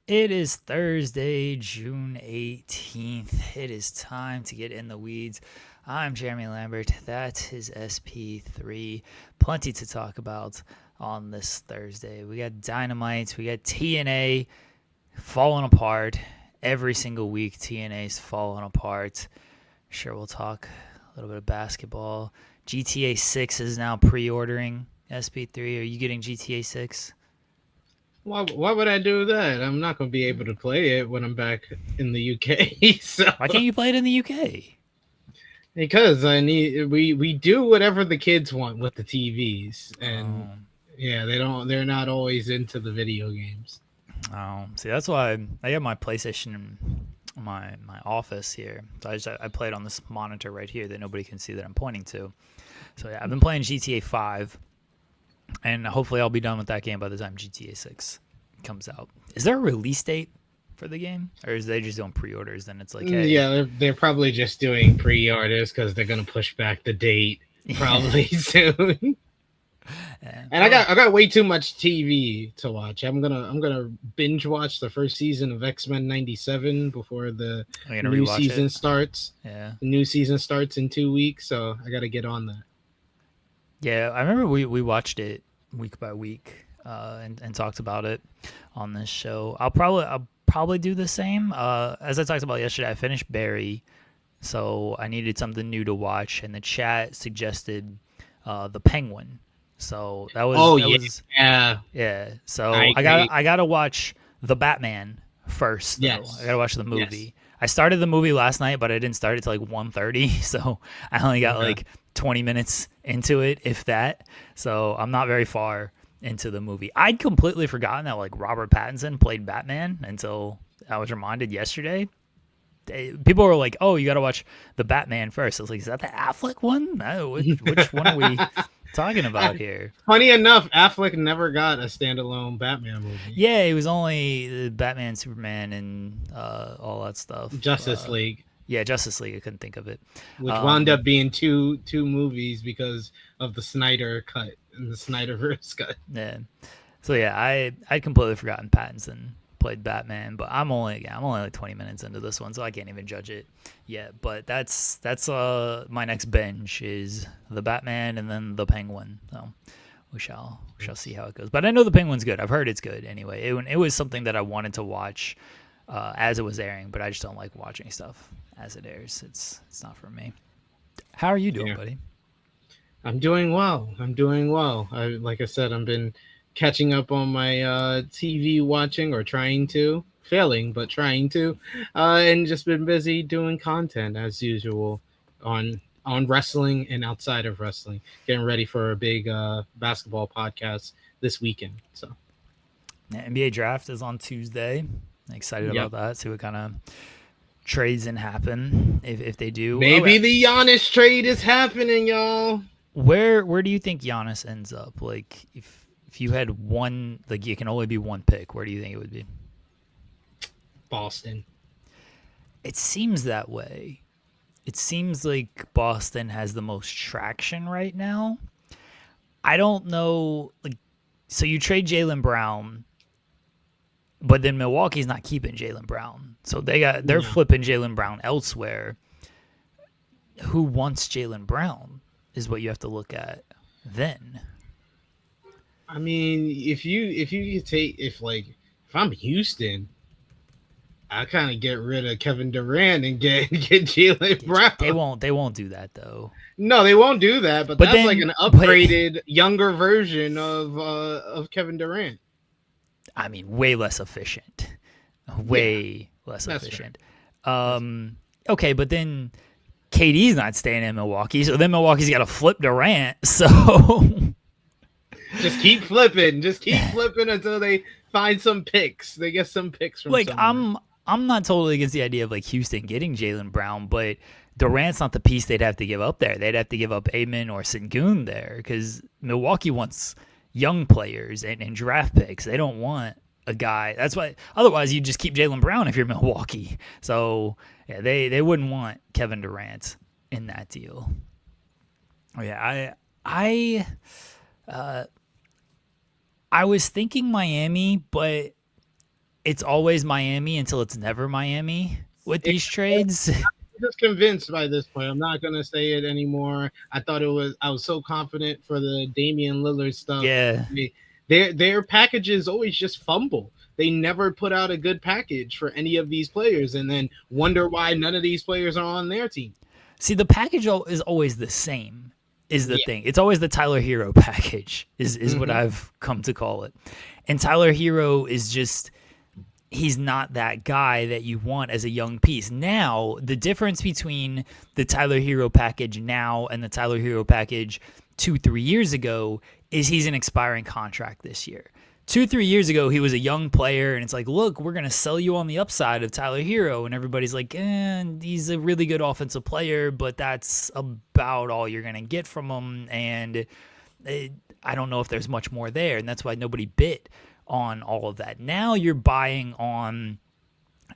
It is Thursday, June 18th. It is time to get in the weeds. I'm Jeremy Lambert. That is SP3. Plenty to talk about on this Thursday. We got Dynamite, we got TNA falling apart. Every single week, TNA's falling apart. Sure, we'll talk a little bit of basketball. GTA 6 is now pre-ordering SP3. Are you getting GTA 6? Why would I do that? I'm not going to be able to play it when I'm back in the UK. So Why can't you play it in the UK? because we do whatever the kids want with the TVs, and Um, yeah, they're not always into the video games. see, that's why I have my PlayStation in my office here. So I play it on this monitor right here that nobody can see that I'm pointing to. So yeah, I've been playing GTA 5, and hopefully I'll be done with that game by the time GTA 6 comes out. Is there a release date for the game, or is they just doing pre-orders? Then it's like, hey, Yeah, they're probably just doing pre-orders because they're going to push back the date yeah, probably soon. yeah. And I got way too much TV to watch. I'm gonna binge watch the first season of X-Men '97 before the I'm gonna new rewatch it. season starts. Yeah, The new season starts in 2 weeks, so I gotta get on that. yeah. I remember we watched it week by week and talked about it on this show. I'll probably do the same. As I talked about yesterday, I finished Barry, so I needed something new to watch, and the chat suggested the Penguin. So that was Oh that was yeah, yeah. I So I got agree. I got to watch the Batman first though. I got to Yes, watch the yes. movie. I started the movie last night, but I didn't start it till like 1:30, so I only got Okay. like 20 minutes into it, if that. So I'm not very far into the movie. I'd completely forgotten that like Robert Pattinson played Batman until I was reminded yesterday. People were like, "Oh, you got to watch the Batman first." I was like, "Is that the Affleck one? Which one are we talking about here?" Funny enough, Affleck never got a standalone Batman movie. Yeah, it was only Batman, Superman, and all that stuff. Justice League, Yeah, Justice League. I couldn't think of it. which wound Um, up being two movies because of the Snyder cut and the Snyderverse cut. yeah. So yeah, I'd completely forgotten Pattinson played Batman, but I'm only like 20 minutes into this one, so I can't even judge it yet. But that's my next binge is the Batman and then the Penguin. So we shall see how it goes. But I know the Penguin's good. I've heard it's good anyway. It was something that I wanted to watch as it was airing, but I just don't like watching stuff as it airs. It's not for me. How are you doing, Yeah. buddy? I'm doing well. I'm doing well. Like I said, I've been catching up on my TV watching or trying to, failing but trying to, and just been busy doing content as usual on wrestling and outside of wrestling. Getting ready for a big basketball podcast this weekend. So, Yeah, NBA draft is on Tuesday. Excited yep. about that. See what kind of trades and happen if they do. Oh, Maybe the Giannis trade is happening, y'all. where do you think Giannis ends up? Like if you had one, like you can only be one pick, where do you think it would be? Boston. It seems that way. It seems like Boston has the most traction right now. I don't know. Like, so you trade Jalen Brown, but then Milwaukee's not keeping Jalen Brown, so they're No. flipping Jalen Brown elsewhere. Who wants Jalen Brown is what you have to look at then. I mean, if you could take if I'm Houston, I kind of get rid of Kevin Durant and get get Jalen They Brown. won't do that though. No, they won't do that, but But that's like then, an but upgraded, younger version of Kevin Durant. I mean, way less efficient. Yeah, Way less that's fair. efficient. That's Okay, but then KD's not staying in Milwaukee, so then Milwaukee's got to flip Durant. So, just keep flipping until they find some picks. They get some picks from like, somewhere. I'm not totally against the idea of like Houston getting Jalen Brown, but Durant's not the piece they'd have to give up there. They'd have to give up Amen or Sengun there because Milwaukee wants young players and draft picks. They don't want a guy. That's why. Otherwise, you just keep Jalen Brown if you're Milwaukee. So yeah, they wouldn't want Kevin Durant in that deal. Oh yeah, I was thinking Miami, but it's always Miami until it's never Miami with these trades. Just convinced by this point. I'm not gonna say it anymore. I was so confident for the Damian Lillard stuff. Yeah. Their packages always just fumble. They never put out a good package for any of these players, and then wonder why none of these players are on their team. See, the package is always the same. Is the thing. It's always the Tyler Hero package. Is what I've come to call it. And Tyler Hero is just, he's not that guy that you want as a young piece. Now, the difference between the Tyler Hero package now and the Tyler Hero package 2-3 years ago is he's an expiring contract this year. 2-3 years ago, he was a young player, and it's like, look, we're going to sell you on the upside of Tyler Hero. And everybody's like, he's a really good offensive player, but that's about all you're going to get from him. And I don't know if there's much more there. And that's why nobody bit on all of that. Now you're buying on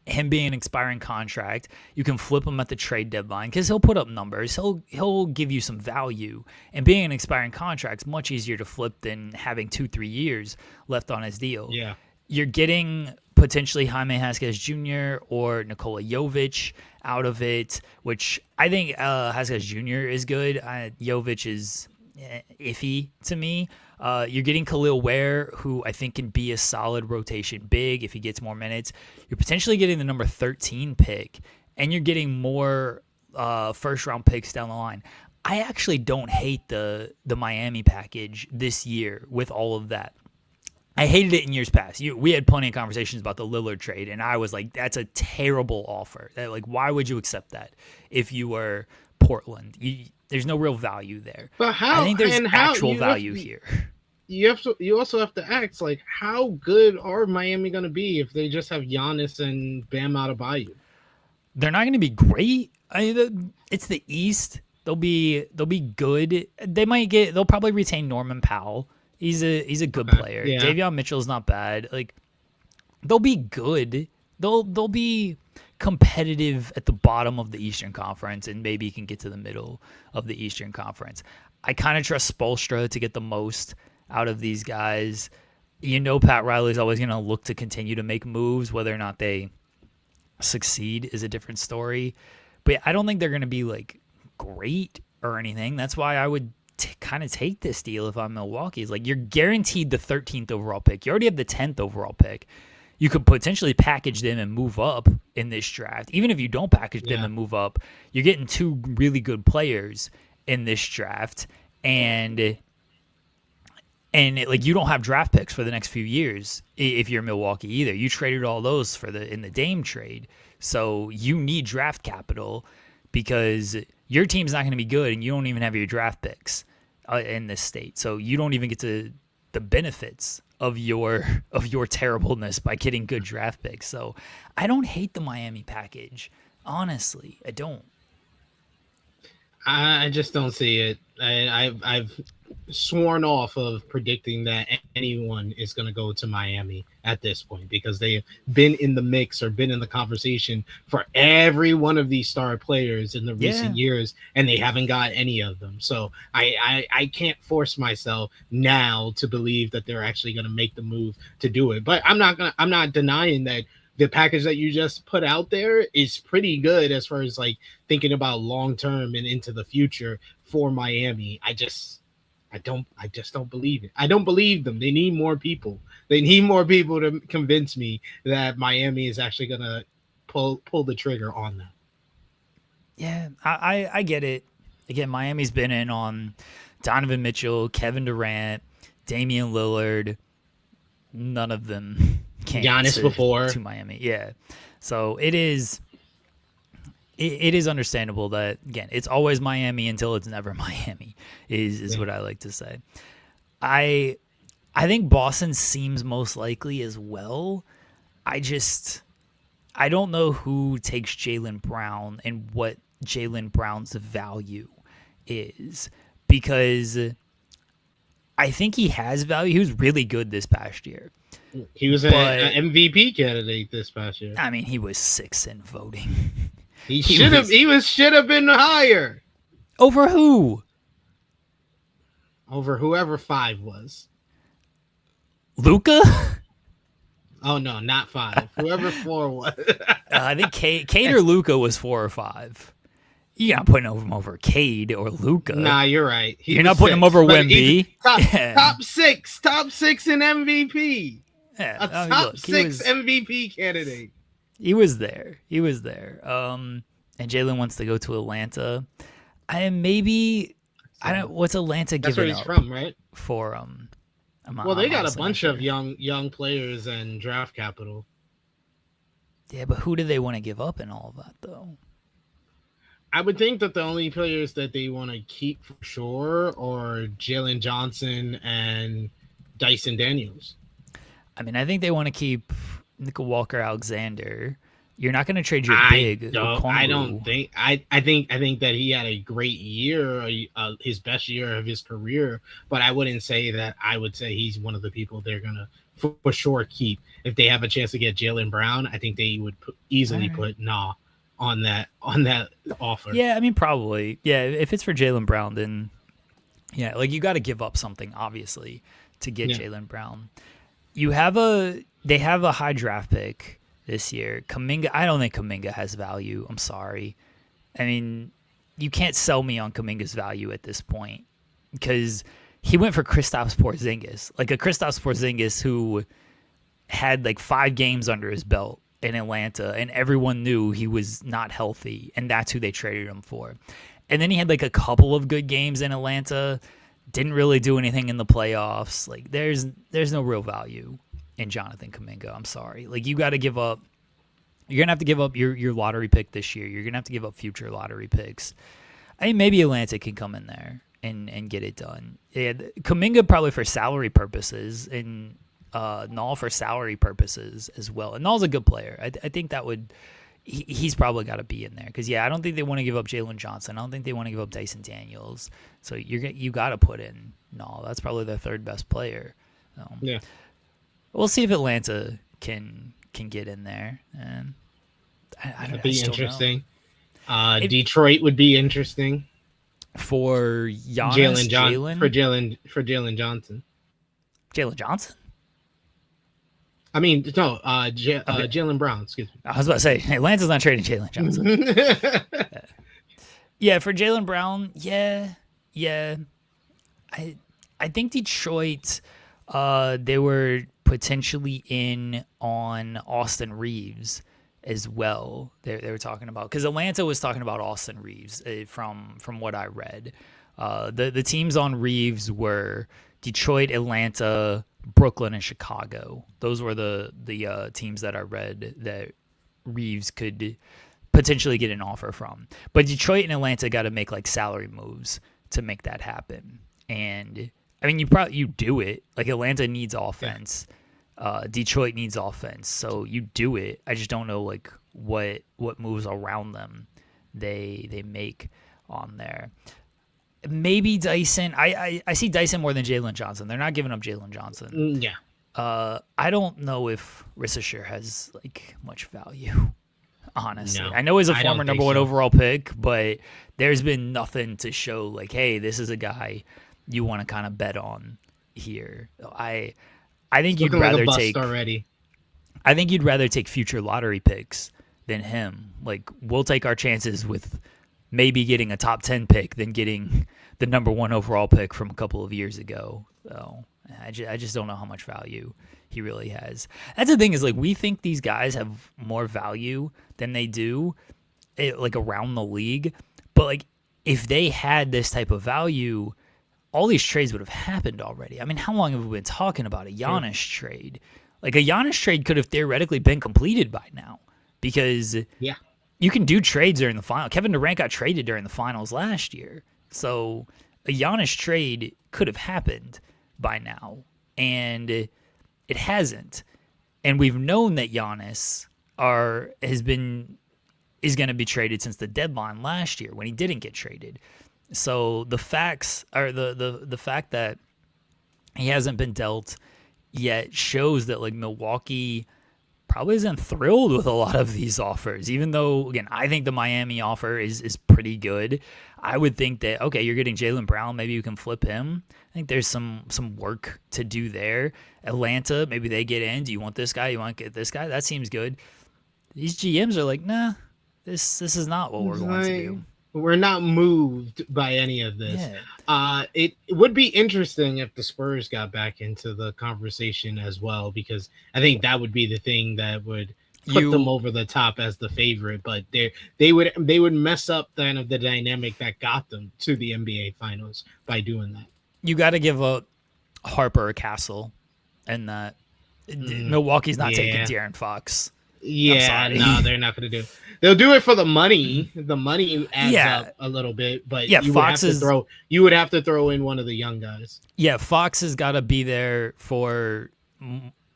him being an expiring contract. You can flip him at the trade deadline because he'll put up numbers. He'll give you some value. And being an expiring contract is much easier to flip than having 2-3 years left on his deal. Yeah. You're getting potentially Jaime Jaquez Jr. or Nikola Jovic out of it, which I think Jaquez Jr. is good. Jovic is iffy to me. You're getting Khalil Ware, who I think can be a solid rotation big if he gets more minutes. You're potentially getting the number 13 pick, and you're getting more first-round picks down the line. I actually don't hate the Miami package this year with all of that. I hated it in years past. We had plenty of conversations about the Lillard trade, and I was like, that's a terrible offer. Like, why would you accept that if you were Portland? There's no real value there. But how? I think there's actual value here. You also have to ask, like, how good are Miami going to be if they just have Giannis and Bam Adebayo? They're not going to be great. It's the East. They'll be good. They'll probably retain Norman Powell. He's a good player. Yeah. Davion Mitchell's not bad. Like, they'll be good. They'll be competitive at the bottom of the Eastern Conference, and maybe can get to the middle of the Eastern Conference. I kind of trust Spoelstra to get the most out of these guys. Pat Riley's always going to look to continue to make moves. Whether or not they succeed is a different story. But I don't think they're going to be like great or anything. That's why I would kind of take this deal if I'm Milwaukee. It's like, you're guaranteed the 13th overall pick. You already have the 10th overall pick. You could potentially package them and move up in this draft. Even if you don't package them and move up, you're getting two really good players in this draft. And you don't have draft picks for the next few years if you're Milwaukee either. You traded all those in the Dame trade. So you need draft capital because your team's not going to be good, and you don't even have your draft picks in this state. So you don't even get to the benefits of your terribleness by getting good draft picks. So I don't hate the Miami package. Honestly, I don't. I just don't see it. I've sworn off of predicting that anyone is going to go to Miami at this point because they've been in the mix or been in the conversation for every one of these star players in the recent years, and they haven't got any of them. So I can't force myself now to believe that they're actually going to make the move to do it. But I'm not denying that the package that you just put out there is pretty good as far as like thinking about long term and into the future for Miami. I just don't believe it. I don't believe them. They need more people. They need more people to convince me that Miami is actually gonna pull the trigger on them. Yeah, I get it. Again, Miami's been in on Donovan Mitchell, Kevin Durant, Damian Lillard. None of them came Giannis before to Miami. Yeah, so it is understandable that, again, it's always Miami until it's never Miami is what I like to say. I think Boston seems most likely as well. I don't know who takes Jaylen Brown and what Jaylen Brown's value is, because I think he has value. He was really good this past year. He was an MVP candidate this past year. I mean, he was 6th in voting. He should have been higher. Over who? Over whoever 5 was. Luka? Oh no, not 5. Whoever 4 was. I think Cade or Luca was 4 or 5. You're not putting him over Cade or Luca. Nah, you're right. He You're was not putting him 6, over but he's Wemby. top Yeah. top 6 in MVP. Yeah. A I mean, top look, 6 MVP candidate. he was there. He was there. And Jalen wants to go to Atlanta. I don't. What's Atlanta That's where giving he's up from, right? for Well, they I'm got a honestly not bunch of sure. young players and draft capital. Yeah, but who do they want to give up in all of that though? I would think that the only players that they want to keep for sure are Jalen Johnson and Dyson Daniels. I mean, I think they want to keep Nickel Walker Alexander. You're not going to trade your I big don't. I don't Okongwu. think. I think that he had a great year, his best year of his career. But I wouldn't say that. I would say he's one of the people they're gonna for sure keep. If they have a chance to get Jalen Brown, I think they would easily All right. put Nah on that offer. Yeah, I mean, probably. Yeah, if it's for Jalen Brown, then yeah, like you got to give up something obviously to get Yeah. Jalen Brown. They have a high draft pick this year. Kuminga, I don't think Kuminga has value. I'm sorry. I mean, you can't sell me on Kuminga's value at this point because he went for Kristaps Porzingis, like a Kristaps Porzingis who had like 5 games under his belt in Atlanta, and everyone knew he was not healthy, and that's who they traded him for. And then he had like a couple of good games in Atlanta, didn't really do anything in the playoffs. Like there's no real value in Jonathan Kuminga. I'm sorry. Like you got to give up. You're gonna have to give up your lottery pick this year. You're gonna have to give up future lottery picks. I mean, maybe Atlanta can come in there and get it done. Yeah, Kuminga probably for salary purposes and Null for salary purposes as well. And Null's a good player. I think that would he's probably got to be in there because yeah, I don't think they want to give up Jalen Johnson. I don't think they want to give up Dyson Daniels. So you got to put in Null. That's probably their third best player. So, Yeah. we'll see if Atlanta can get in there. And That'd I be just don't know. interesting. Detroit would be interesting. For Giannis, Jalen Jalen Johnson. Jalen Johnson. I mean, no, Okay. Jalen Brown. Excuse me. I was about to say Atlanta's not trading Jalen Johnson. Yeah, for Jalen Brown, yeah. I think Detroit, they were potentially in on Austin Reeves as well. They were talking about because Atlanta was talking about Austin Reeves from what I read. The teams on Reeves were Detroit, Atlanta, Brooklyn, and Chicago. Those were the teams that I read that Reeves could potentially get an offer from. But Detroit and Atlanta got to make like salary moves to make that happen. And I mean, you do it. Like Atlanta needs offense. Detroit needs offense. So you do it. I just don't know like what moves around them they make on there. Maybe Dyson. I see Dyson more than Jalen Johnson. They're not giving up Jalen Johnson. Yeah. I don't know if Risasher has like much value. Honestly, No, I know he's a I former don't think number 1 so. overall pick, but there's been nothing to show like, hey, this is a guy you want to kind of bet on here. I think you'd Looking like rather a bust take. already. I think you'd rather take future lottery picks than him. Like we'll take our chances with maybe getting a top 10 pick than getting the number 1 overall pick from a couple of years ago. So I just don't know how much value he really has. That's the thing is like we think these guys have more value than they do like around the league. But like if they had this type of value, all these trades would have happened already. I mean, how long have we been talking about a Giannis trade? Like a Giannis trade could have theoretically been completed by now because Yeah. you can do trades during the final. Kevin Durant got traded during the finals last year. So a Giannis trade could have happened by now. And it hasn't. And we've known that Giannis is going to be traded since the deadline last year when he didn't get traded. So the facts are the fact that he hasn't been dealt yet shows that like Milwaukee probably isn't thrilled with a lot of these offers, even though, again, I think the Miami offer is pretty good. I would think that, okay, you're getting Jaylen Brown, maybe you can flip him. I think there's some work to do there. Atlanta, maybe they get in. Do you want this guy? You want to get this guy? That seems good. These GMs are like, nah, this is not what we're going to do. We're not moved by any of this. Yeah. It would be interesting if the Spurs got back into the conversation as well, because I think that would be the thing that would put them over the top as the favorite. But they would mess up kind of the dynamic that got them to the NBA Finals by doing that. You got to give up Harper or Castle, and that Milwaukee's not taking De'Aaron Fox. Yeah, no, they're not going to do it. They'll do it for the money. The money adds up a little bit, but you would have to throw in one of the young guys. Yeah, Fox has got to be there for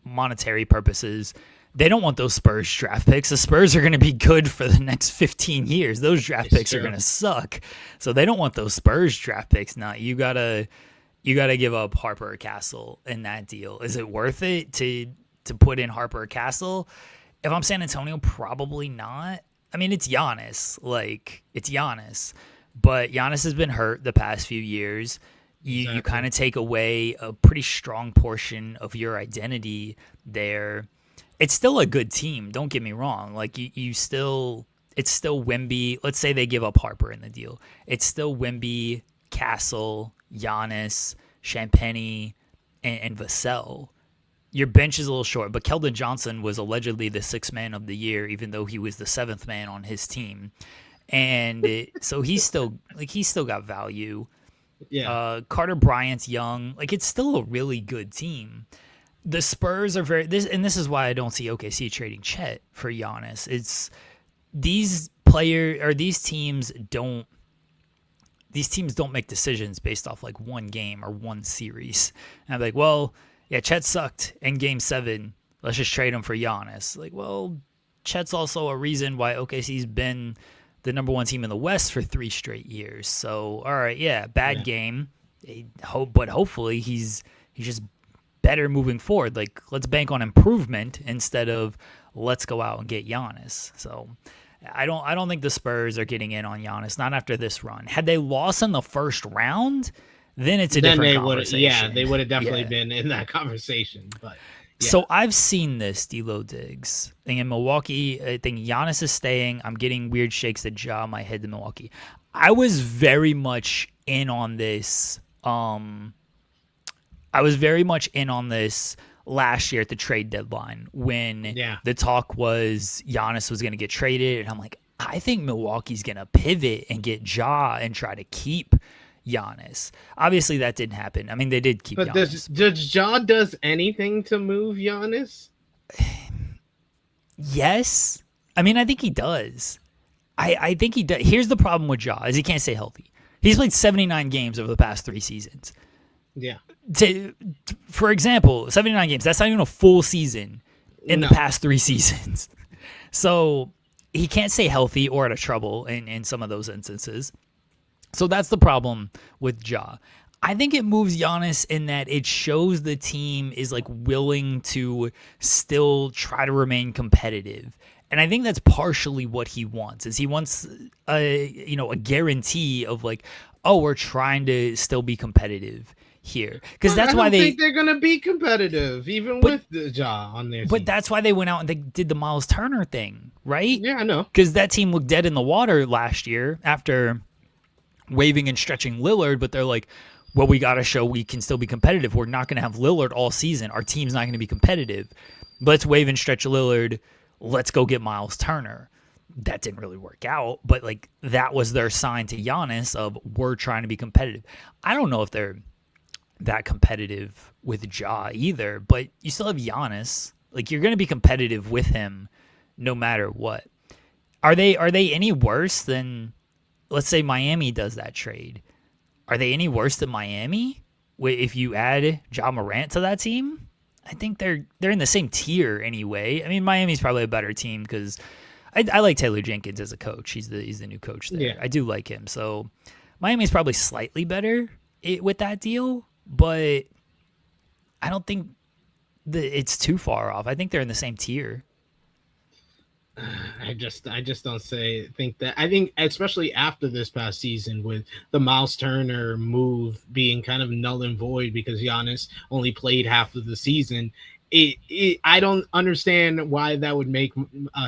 monetary purposes. They don't want those Spurs draft picks. The Spurs are going to be good for the next 15 years. Those draft picks are going to suck. So they don't want those Spurs draft picks. Now, you gotta give up Harper or Castle in that deal. Is it worth it to put in Harper or Castle? If I'm San Antonio, probably not. I mean, it's Giannis. But Giannis has been hurt the past few years. You kind of take away a pretty strong portion of your identity there. It's still a good team. Don't get me wrong. Like it's still Wemby. Let's say they give up Harper in the deal. It's still Wemby, Castle, Giannis, Champagnie, and Vassell. Your bench is a little short, but Keldon Johnson was allegedly the sixth man of the year, even though he was the seventh man on his team. And so he's still got value. Yeah. Carter Bryant's young. Like, it's still a really good team. The Spurs are this is why I don't see OKC trading Chet for Giannis. It's these teams don't make decisions based off like one game or one series. And I'm like, well, yeah, Chet sucked in Game 7. Let's just trade him for Giannis. Like, well, Chet's also a reason why OKC's been the number one team in the West for 3 straight years. So, all right, bad game. But hopefully he's just better moving forward. Like, let's bank on improvement instead of let's go out and get Giannis. So, I don't think the Spurs are getting in on Giannis, not after this run. Had they lost in the first round, then it's a different conversation. Yeah, they would have definitely been in that conversation. But So I've seen this, D-Lo Diggs. I think in Milwaukee, I think Giannis is staying. I'm getting weird shakes that jaw my head to Milwaukee. I was very much in on this. Last year at the trade deadline when the talk was Giannis was going to get traded. And I'm like, I think Milwaukee's going to pivot and get Ja and try to keep Giannis. Obviously, that didn't happen. I mean, they did keep Giannis. But does Ja does anything to move Giannis? Yes. I mean, I think he does. I think he does. Here's the problem with Ja is he can't stay healthy. He's played 79 games over the past 3 seasons. Yeah. For example, 79 games, that's not even a full season in the past 3 seasons. So he can't stay healthy or out of trouble in some of those instances. So that's the problem with Ja. I think it moves Giannis in that it shows the team is like willing to still try to remain competitive. And I think that's partially what he wants. Is he wants a guarantee of like, oh, we're trying to still be competitive here, because that's why think they're gonna be competitive even with the Ja on their team. But that's why they went out and they did the Miles Turner thing, right? Yeah, I know. Because that team looked dead in the water last year after waving and stretching Lillard, but they're like, well, we got to show we can still be competitive. We're not going to have Lillard all season. Our team's not going to be competitive. Let's wave and stretch Lillard. Let's go get Miles Turner. That didn't really work out, but like that was their sign to Giannis of we're trying to be competitive. I don't know if they're that competitive with Ja either, but you still have Giannis. Like, you're going to be competitive with him no matter what. Are they any worse than, let's say Miami does that trade? Are they any worse than Miami if you add Ja Morant to that team? I think they're in the same tier anyway. I mean, Miami's probably a better team because I like Taylor Jenkins as a coach. He's the new coach there. Yeah. I do like him. So Miami's probably slightly better with that deal, but I don't think it's too far off. I think they're in the same tier. I just don't think that. I think especially after this past season with the Miles Turner move being kind of null and void because Giannis only played half of the season. I don't understand why that would make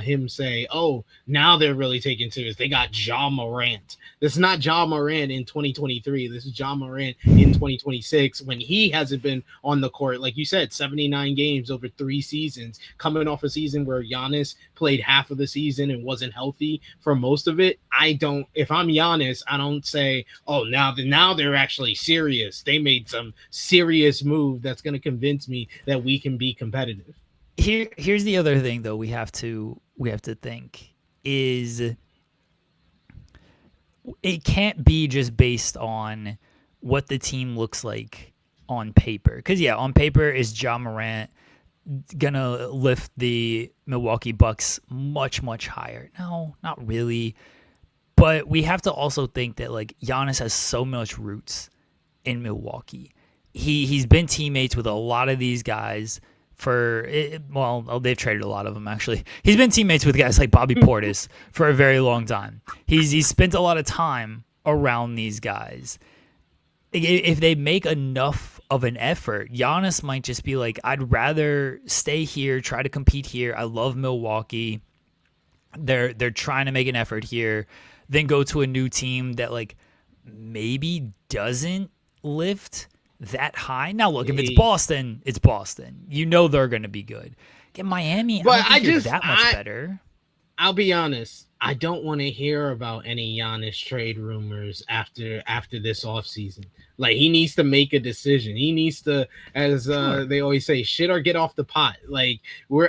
him say, "Oh, now they're really taking serious. They got Ja Morant." This is not Ja Morant in 2023. This is Ja Morant in 2026 when he hasn't been on the court. Like you said, 79 games over 3 seasons, coming off a season where Giannis played half of the season and wasn't healthy for most of it. If I'm Giannis, I don't say, "Oh, now they're actually serious. They made some serious move that's going to convince me that we can be competitive." Here's the other thing though we have to think is it can't be just based on what the team looks like on paper. Because yeah, on paper is Ja Morant gonna lift the Milwaukee Bucks much higher? No, not really. But we have to also think that like Giannis has so much roots in Milwaukee. He's been teammates with a lot of these guys they've traded a lot of them actually. He's been teammates with guys like Bobby Portis for a very long time. He's spent a lot of time around these guys. If they make enough of an effort, Giannis might just be like, I'd rather stay here, try to compete here. I love Milwaukee. They're trying to make an effort here, then go to a new team that like maybe doesn't lift that high. Now look, if it's Boston, it's Boston. You know they're going to be good. Get Miami, But I don't think you're that much better. I'll be honest. I don't want to hear about any Giannis trade rumors after this offseason. Like he needs to make a decision. He needs to, as they always say, shit or get off the pot. Like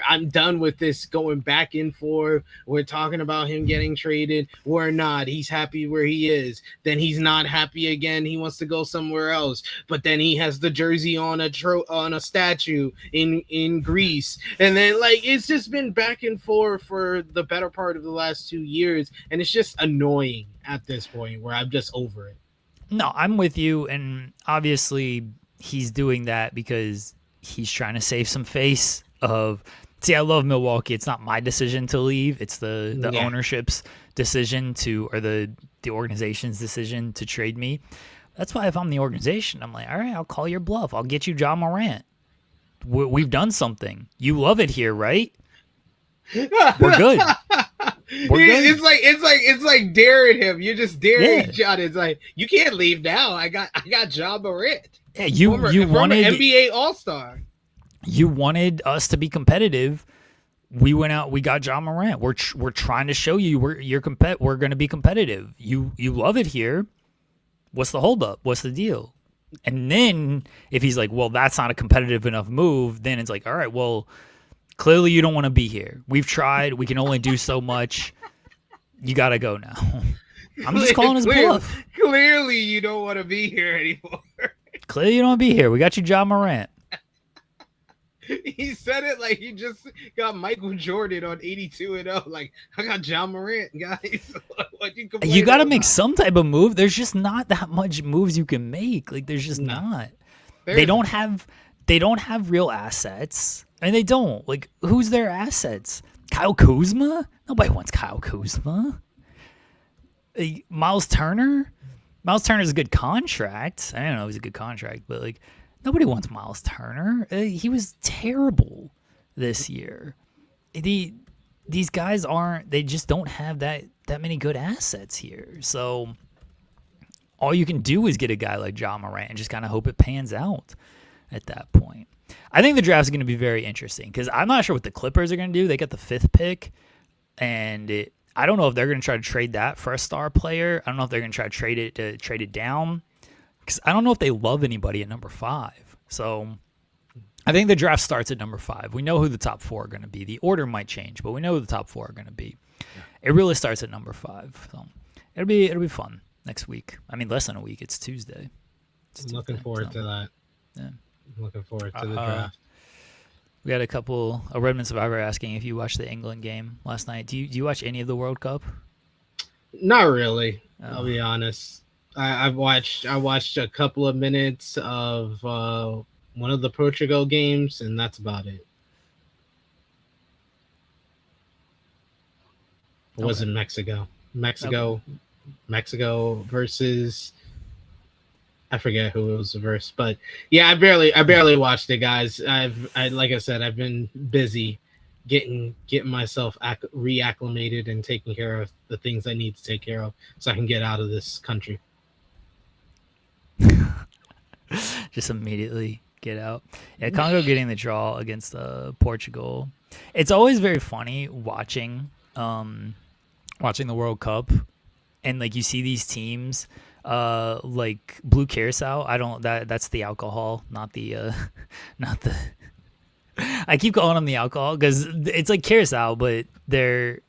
I'm done with this going back and forth. We're talking about him getting traded. We're not. He's happy where he is. Then he's not happy again. He wants to go somewhere else. But then he has the jersey on a statue in Greece. And then like it's just been back and forth for the better part of the last 2 years, and it's just annoying at this point where I'm just over it. No, I'm with you, and obviously he's doing that because he's trying to save some face of. See, I love Milwaukee. It's not my decision to leave. It's the ownership's decision or the organization's decision to trade me. That's why if I'm the organization, I'm like, all right, I'll call your bluff. I'll get you Ja Morant. We've done something. You love it here, right? We're good. It's like daring him. You're just daring John. It's like you can't leave now. I got Ja Morant. Yeah, you wanted NBA All-Star. You wanted us to be competitive. We went out. We got Ja Morant. We're trying to show you we're going to be competitive. You love it here. What's the holdup? What's the deal? And then if he's like, well, that's not a competitive enough move, then it's like, all right, well. Clearly, you don't want to be here. We've tried. We can only do so much. You got to go now. I'm just calling his bluff. Clearly, you don't want to be here anymore. Clearly, you don't want to be here. We got you Ja Morant. He said it like he just got Michael Jordan on 82-0. Like, I got Ja Morant, guys. You got to make some type of move. There's just not that much moves you can make. Like, there's just not. They don't have real assets. I mean, they don't. Like, who's their assets? Kyle Kuzma? Nobody wants Kyle Kuzma. Miles Turner? Miles Turner's a good contract. I don't know if he's a good contract, but, like, nobody wants Miles Turner. He was terrible this year. These guys they just don't have that many good assets here. So, all you can do is get a guy like Ja Morant and just kind of hope it pans out at that point. I think the draft is going to be very interesting because I'm not sure what the Clippers are going to do. They got the 5th pick, and I don't know if they're going to try to trade that for a star player. I don't know if they're going to try to trade it down because I don't know if they love anybody at number 5. So I think the draft starts at number 5. We know who the top 4 are going to be. The order might change, but we know who the top 4 are going to be. Yeah. It really starts at number 5. So it'll be fun next week. I mean, less than a week. It's Tuesday. I'm looking forward to that. Yeah. I'm looking forward to the draft. We got a Redmond Survivor asking if you watched the England game last night. Do you watch any of the World Cup? Not really. I'll be honest. I watched a couple of minutes of one of the Portugal games, and that's about it. Or was it Mexico? Mexico versus, I forget who it was versus, but yeah, I barely watched it, guys. Like I said, I've been busy getting myself reacclimated and taking care of the things I need to take care of so I can get out of this country. Just immediately get out. Yeah, Congo getting the draw against Portugal. It's always very funny watching the World Cup, and like you see these teams like Blue Curacao. That's the alcohol, not the not the I keep calling them the alcohol because it's like Curacao, but their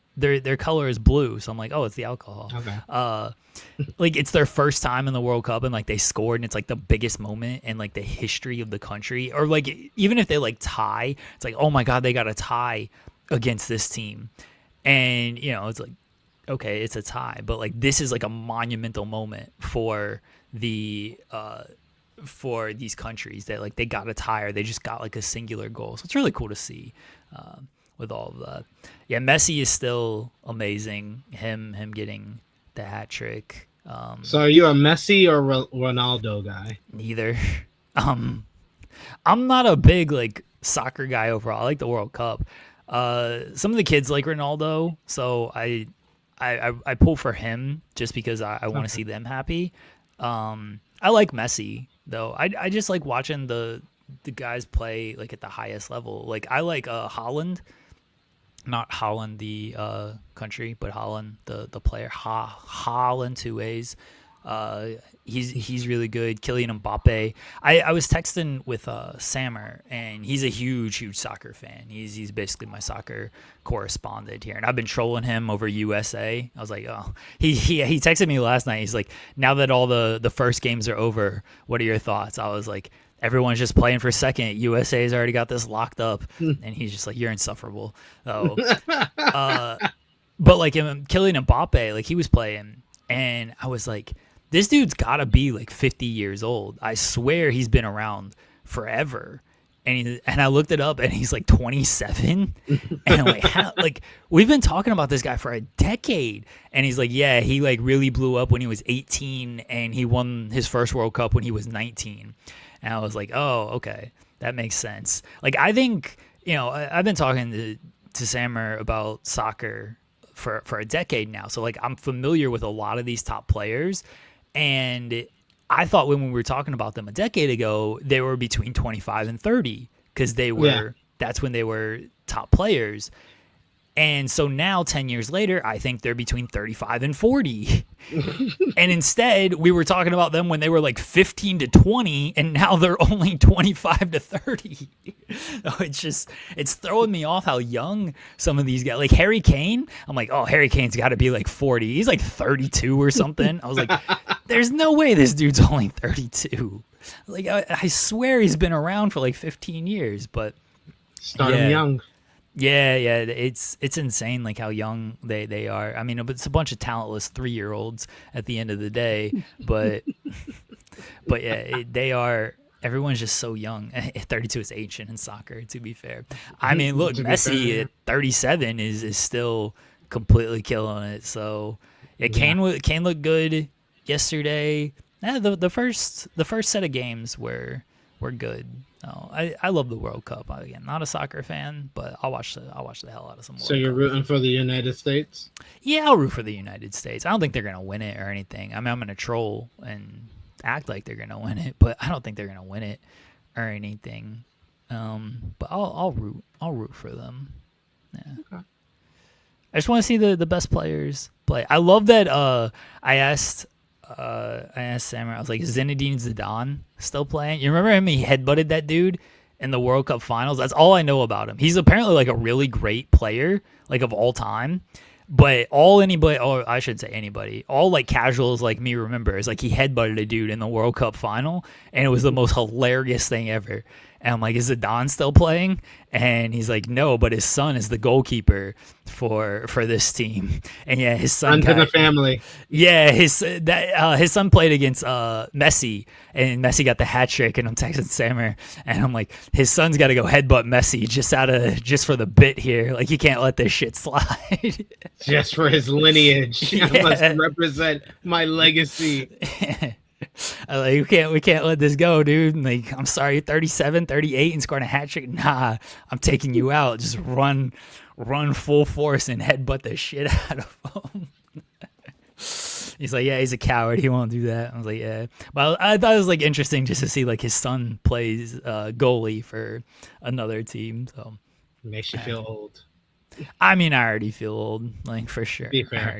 color is blue, so I'm like, oh, it's the alcohol. Okay. Like it's their first time in the World Cup, and like they scored, and it's like the biggest moment in like the history of the country. Or like even if they like tie, it's like, oh my god, they got a tie against this team, and it's like, okay, it's a tie, but like this is like a monumental moment for these countries that like they got a tie or they just got like a singular goal. So it's really cool to see with all of that. Yeah, Messi is still amazing. Him getting the hat trick. So are you a Messi or Ronaldo guy? Neither. I'm not a big like soccer guy overall. I like the World Cup. Some of the kids like Ronaldo, so I pull for him just because I want to see them happy. I like Messi though. I just like watching the guys play like at the highest level. Like I like Holland. Not Holland the country, but Holland the player. Holland 2 ways. He's really good. Kylian Mbappe. I was texting with Sammer, and he's a huge soccer fan. He's basically my soccer correspondent here, and I've been trolling him over USA. I was like, oh, he texted me last night. He's like, now that all the first games are over, what are your thoughts? I was like, everyone's just playing for second. USA's already got this locked up. And he's just like, you're insufferable. Oh, but like Kylian Mbappe, like he was playing, and I was like, this dude's got to be like 50 years old. I swear he's been around forever. And I looked it up, and he's like 27. And I'm like, how? Like, we've been talking about this guy for a decade. And he's like, yeah, he like really blew up when he was 18, and he won his first World Cup when he was 19. And I was like, oh, okay, that makes sense. Like, I think, I've been talking to Sammer about soccer for a decade now. So, like, I'm familiar with a lot of these top players. And I thought when we were talking about them a decade ago, they were between 25 and 30 because that's when they were top players. And so now 10 years later, I think they're between 35 and 40. And instead, we were talking about them when they were like 15 to 20, and now they're only 25 to 30. So it's throwing me off how young some of these guys, like Harry Kane. I'm like, oh, Harry Kane's got to be like 40. He's like 32 or something. I was like, there's no way this dude's only 32. Like, I swear he's been around for like 15 years, but start him young. Yeah, it's insane like how young they are. I mean, it's a bunch of talentless 3-year-olds at the end of the day, but yeah, they are. Everyone's just so young. 32 is ancient in soccer, to be fair. I mean, look, Messi at 37 is still completely killing it. So yeah, Kane looked good yesterday. The first set of games were good. No, I love the World Cup. Again, not a soccer fan, but I'll watch the hell out of some World Cup. So you're rooting for the United States? Yeah, I'll root for the United States. I don't think they're gonna win it or anything. I mean, I'm gonna troll and act like they're gonna win it, but I don't think they're gonna win it or anything. But I'll root for them. Yeah. Okay. I just want to see the best players play. I love that. I asked Sammer, I was like, is Zinedine Zidane still playing? You remember him? He headbutted that dude in the World Cup finals. That's all I know about him. He's apparently like a really great player, like of all time. But all like casuals like me remember is like he headbutted a dude in the World Cup final, and it was the most hilarious thing ever. And I'm like, is Zidane still playing? And he's like, no, but his son is the goalkeeper for this team. And yeah, his son Runs in the got family. yeah, his son played against Messi, and Messi got the hat trick. And I'm texting Sammer, and I'm like, his son's got to go headbutt Messi just for the bit here. Like, you can't let this shit slide. Just for his lineage. Yeah. I must represent my legacy. I'm like, we can't let this go, dude. Like, I'm sorry, you're 37, 38 and scoring a hat trick. Nah, I'm taking you out. Just run full force and headbutt the shit out of him. He's like, yeah, he's a coward. He won't do that. I was like, yeah. But I thought it was like interesting just to see like his son plays goalie for another team. So Makes you feel old. I mean, I already feel old, like for sure. Be fair, I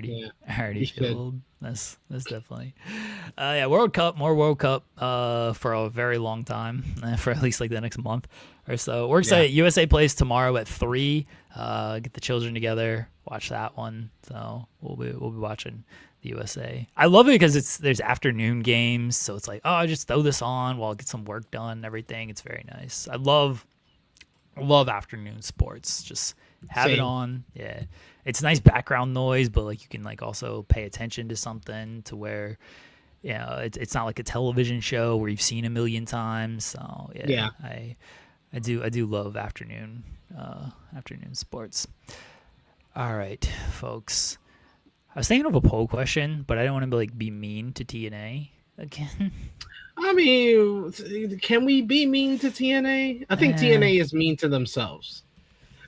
already You feel should. old. That's definitely. Yeah, World Cup, more World Cup for a very long time, for at least like the next month or so. We're excited. USA plays tomorrow at 3. Get the children together, watch that one. So we'll be watching the USA. I love it because there's afternoon games, so it's like, oh, I just throw this on while I get some work done and everything. It's very nice. I love afternoon sports. Just have it Same. on. Yeah. It's nice background noise, but like you can like also pay attention to something to where, you know, it's not like a television show where you've seen a million times. So yeah. I do love afternoon sports. All right, folks. I was thinking of a poll question, but I don't want to like be mean to TNA again. I mean, can we be mean to TNA? I think TNA is mean to themselves.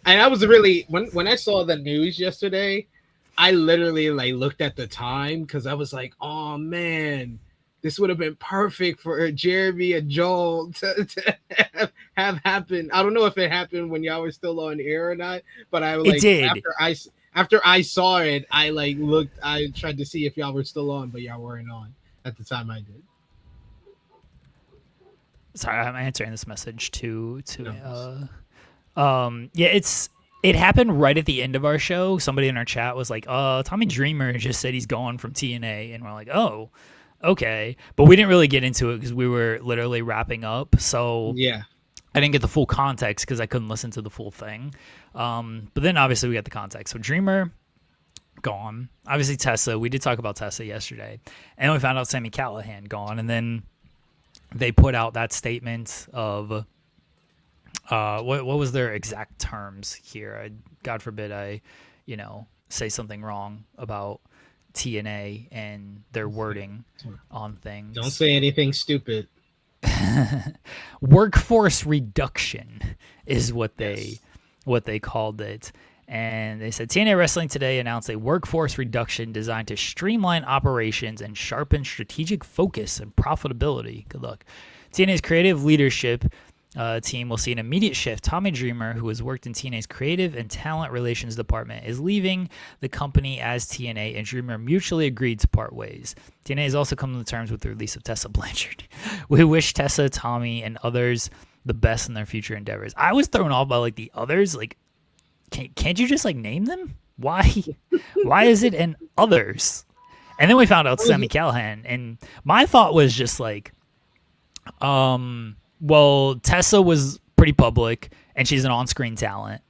And I was really when I saw the news yesterday, I literally like looked at the time because I was like, oh man, this would have been perfect for Jeremy and Joel to have happened. I don't know if it happened when y'all were still on air or not, but I like It did. after I saw it, I like looked. I tried to see if y'all were still on, but y'all weren't on at the time I did. Sorry, I'm answering this message to No. yeah, it happened right at the end of our show. Somebody in our chat was like, Tommy Dreamer just said he's gone from TNA, and we're like, oh, okay. But we didn't really get into it because we were literally wrapping up. So Yeah. I didn't get the full context because I couldn't listen to the full thing. But then obviously we got the context. So Dreamer gone. Obviously Tessa. We did talk about Tessa yesterday, and we found out Sami Callihan gone, and then they put out that statement of what was their exact terms here? God forbid I, say something wrong about TNA and their wording on things. Don't say anything stupid. Workforce reduction is what they called it. And they said TNA Wrestling today announced a workforce reduction designed to streamline operations and sharpen strategic focus and profitability. Good luck. TNA's creative leadership team will see an immediate shift. Tommy Dreamer, who has worked in TNA's creative and talent relations department, is leaving the company as TNA, and Dreamer mutually agreed to part ways. TNA has also come to terms with the release of Tessa Blanchard. We wish Tessa, Tommy, and others the best in their future endeavors. I was thrown off by like the others. Like, can't you just like name them? Why is it and others? And then we found out Sami Callihan, and my thought was just like, well, Tessa was pretty public, and she's an on-screen talent.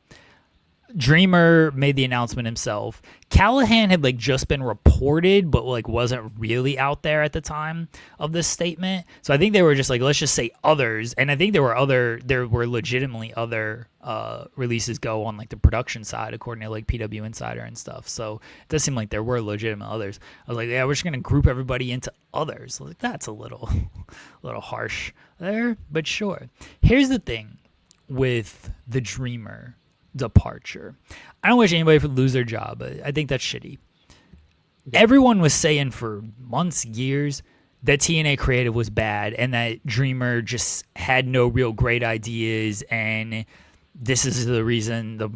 Dreamer made the announcement himself. Callahan had like just been reported, but like wasn't really out there at the time of this statement. So I think they were just like, let's just say others. And I think there were legitimately other releases go on like the production side, according to like PW Insider and stuff. So it does seem like there were legitimate others. I was like, yeah, we're just gonna group everybody into others. Like, that's a little harsh there, but sure. Here's the thing with the Dreamer departure. I don't wish anybody would lose their job, but I think that's shitty. Everyone was saying for months, years, that TNA creative was bad and that Dreamer just had no real great ideas, and this is the reason the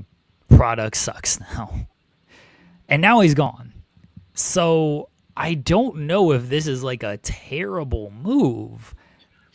product sucks now. And now he's gone. So I don't know if this is like a terrible move.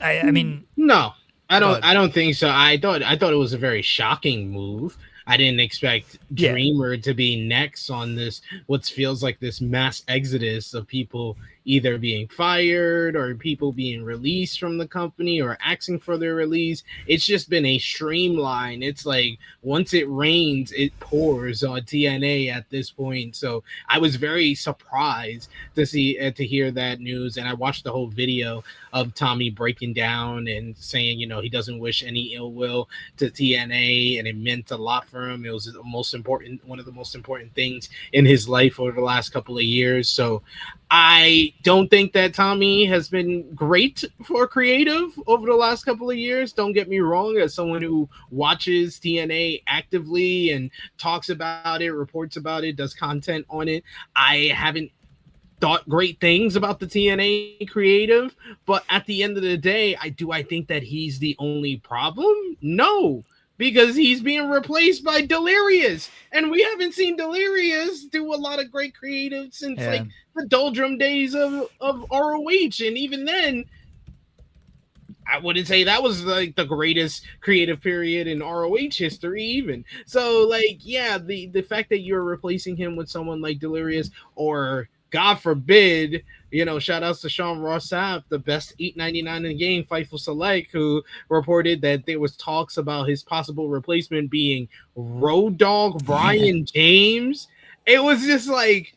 I mean, no, I don't think so. I thought it was a very shocking move. I didn't expect Yeah. Dreamer to be next on this, what feels like this mass exodus of people either being fired or people being released from the company or asking for their release. It's just been a streamline. It's like once it rains, it pours on TNA at this point. So I was very surprised to hear that news, and I watched the whole video of Tommy breaking down and saying, he doesn't wish any ill will to TNA, and it meant a lot for him. It was one of the most important things in his life over the last couple of years. So I don't think that Tommy has been great for creative over the last couple of years. Don't get me wrong, as someone who watches TNA actively and talks about it, reports about it, does content on it, I haven't thought great things about the TNA creative. But at the end of the day, I think that he's the only problem? No, because he's being replaced by Delirious, and we haven't seen Delirious do a lot of great creative since like the doldrum days of ROH, and even then I wouldn't say that was like the greatest creative period in ROH history even. So like, yeah, the fact that you're replacing him with someone like Delirious, or God forbid, shout outs to Sean Ross Sapp, the best $8.99 in the game, Fightful Select, who reported that there was talks about his possible replacement being Road Dogg Brian James. It was just like,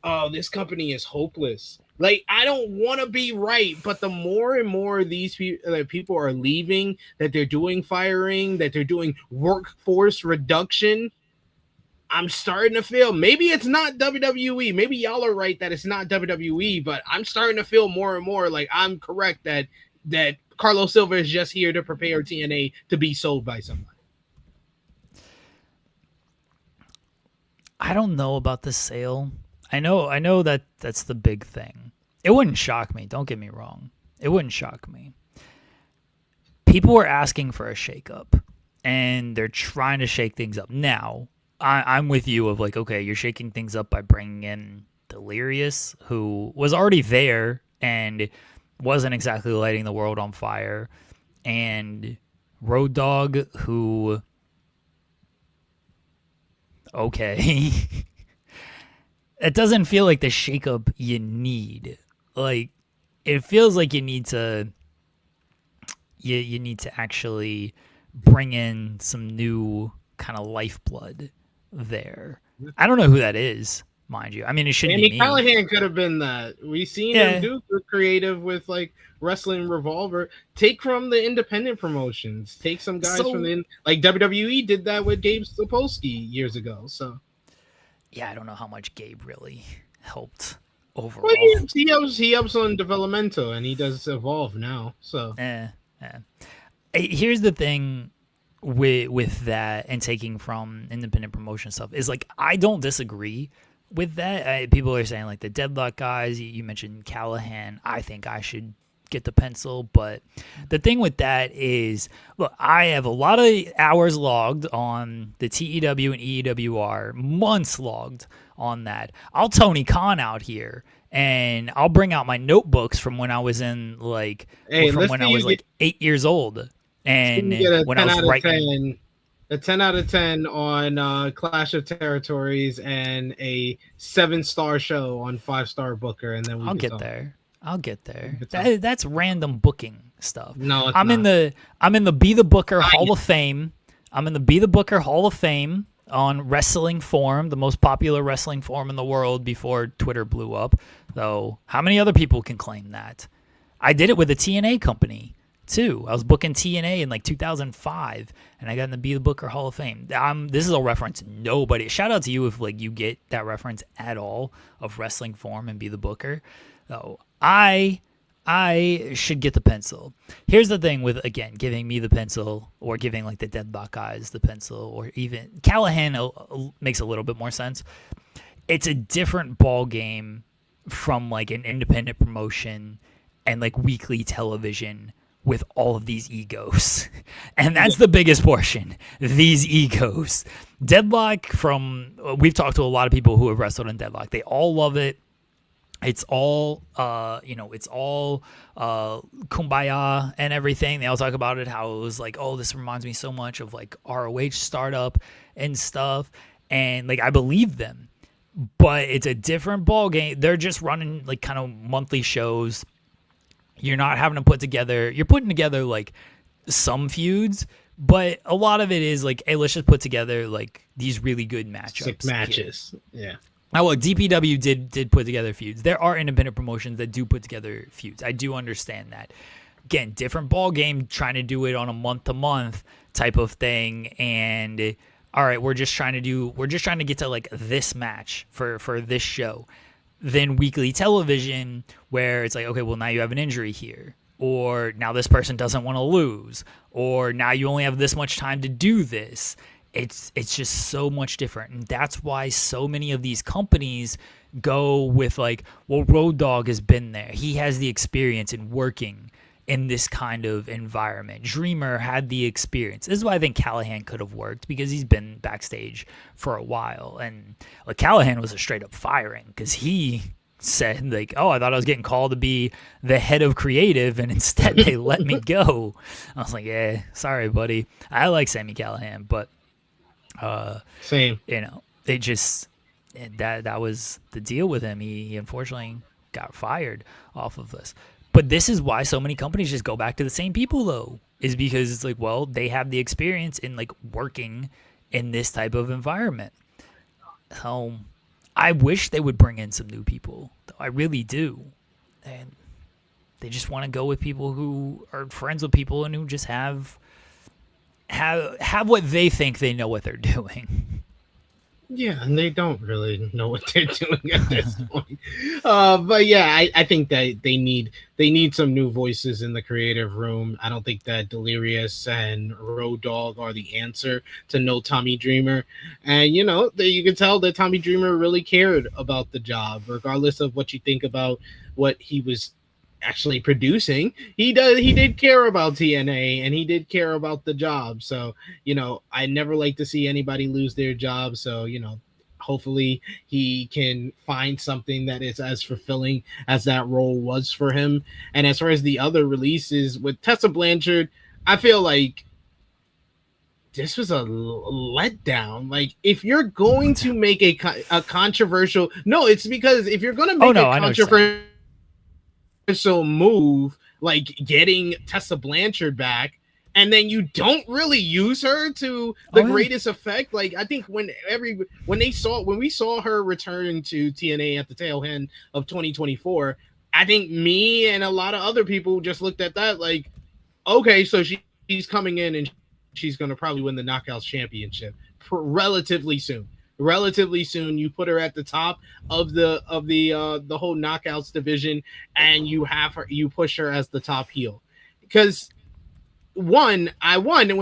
oh, this company is hopeless. Like, I don't want to be right, but the more and more these people are leaving, that they're doing firing, that they're doing workforce reduction, I'm starting to feel maybe it's not WWE. Maybe y'all are right that it's not WWE, but I'm starting to feel more and more like I'm correct that Carlos Silva is just here to prepare TNA to be sold by somebody. I don't know about the sale. I know that that's the big thing. It wouldn't shock me. Don't get me wrong. It wouldn't shock me. People are asking for a shakeup, and they're trying to shake things up. Now, I'm with you of like, okay, you're shaking things up by bringing in Delirious, who was already there and wasn't exactly lighting the world on fire, and Road Dogg, who, okay, it doesn't feel like the shakeup you need. Like, it feels like you need to actually bring in some new kind of lifeblood there. I don't know who that is, mind you. I mean, it shouldn't be me. Callahan could have been that. We've seen him do creative with like Wrestling Revolver. Take from the independent promotions. Take some guys from like WWE did that with Gabe Sapolsky years ago. So yeah, I don't know how much Gabe really helped overall. Well, he helps on developmental, and he does Evolve now. So here's the thing with that, and taking from independent promotion stuff, is like, I don't disagree with that. People are saying like the Deadlock guys, you mentioned Callahan, I think I should get the pencil, but the thing with that is, look, I have a lot of hours logged on the TEW and EWR, months logged on that. I'll Tony Khan out here, and I'll bring out my notebooks from when I was in like, from when I was like 8 years old. And when I was writing, a 10 out of 10 on Clash of Territories, and a 7-star show on 5-star Booker, and then I'll get there. That's random booking stuff. No, I'm in the Be the Booker Hall of Fame. I'm in the Be the Booker Hall of Fame on Wrestling Forum, the most popular wrestling forum in the world before Twitter blew up. Though, how many other people can claim that? I did it with a TNA company too. I was booking TNA in like 2005, and I got in the Be the Booker Hall of Fame. This is a reference nobody. Shout out to you if like you get that reference at all of Wrestling Forum and Be the Booker. So I should get the pencil. Here's the thing with, again, giving me the pencil, or giving like the Deadlock guys the pencil, or even Callahan makes a little bit more sense. It's a different ball game from like an independent promotion and like weekly television with all of these egos. And that's the biggest portion, these egos. Deadlock, we've talked to a lot of people who have wrestled in Deadlock. They all love it. It's all it's all kumbaya and everything. They all talk about it, how it was like, oh, this reminds me so much of like ROH startup and stuff, and like I believe them, but it's a different ball game. They're just running like kind of monthly shows. You're not having to put together, you're putting together like some feuds, but a lot of it is like, hey, let's just put together like these really good matchups. 6 matches. Here. Yeah. Now, look, DPW did put together feuds. There are independent promotions that do put together feuds. I do understand that. Again, different ball game, trying to do it on a month-to-month type of thing. And all right, we're just trying to get to like this match for this show. Then weekly television, where it's like, okay, well, now you have an injury here, or now this person doesn't want to lose, or now you only have this much time to do this. It's just so much different, and that's why so many of these companies go with like, well, Road Dogg has been there, he has the experience in working in this kind of environment. Dreamer had the experience. This is why I think Callahan could have worked, because he's been backstage for a while, and like Callahan was a straight up firing, because he said like, oh, I thought I was getting called to be the head of creative, and instead they let me go. I was like, yeah, sorry, buddy. I like Sami Callahan, but Same. They just, that was the deal with him. He unfortunately got fired off of this. But this is why so many companies just go back to the same people, though, is because it's like, well, they have the experience in like working in this type of environment. So I wish they would bring in some new people. I really do. And they just want to go with people who are friends with people and who just have what they think they know what they're doing. Yeah, and they don't really know what they're doing at this point. But yeah, I think that they need some new voices in the creative room. I don't think that Delirious and Road Dogg are the answer to no Tommy Dreamer. And you can tell that Tommy Dreamer really cared about the job, regardless of what you think about what he was actually producing. He did care about TNA, and he did care about the job. So I never like to see anybody lose their job. So hopefully he can find something that is as fulfilling as that role was for him. And as far as the other releases with Tessa Blanchard, I feel like this was a letdown. Like, if you're going to make a controversial, no, it's because if you're going to make a controversial move, like getting Tessa Blanchard back, and then you don't really use her to the greatest effect. Like, I think when we saw her return to TNA at the tail end of 2024, I think me and a lot of other people just looked at that like, okay, so she's coming in and she's going to probably win the Knockouts Championship relatively soon. You put her at the top of the whole Knockouts division, and you push her as the top heel. Because when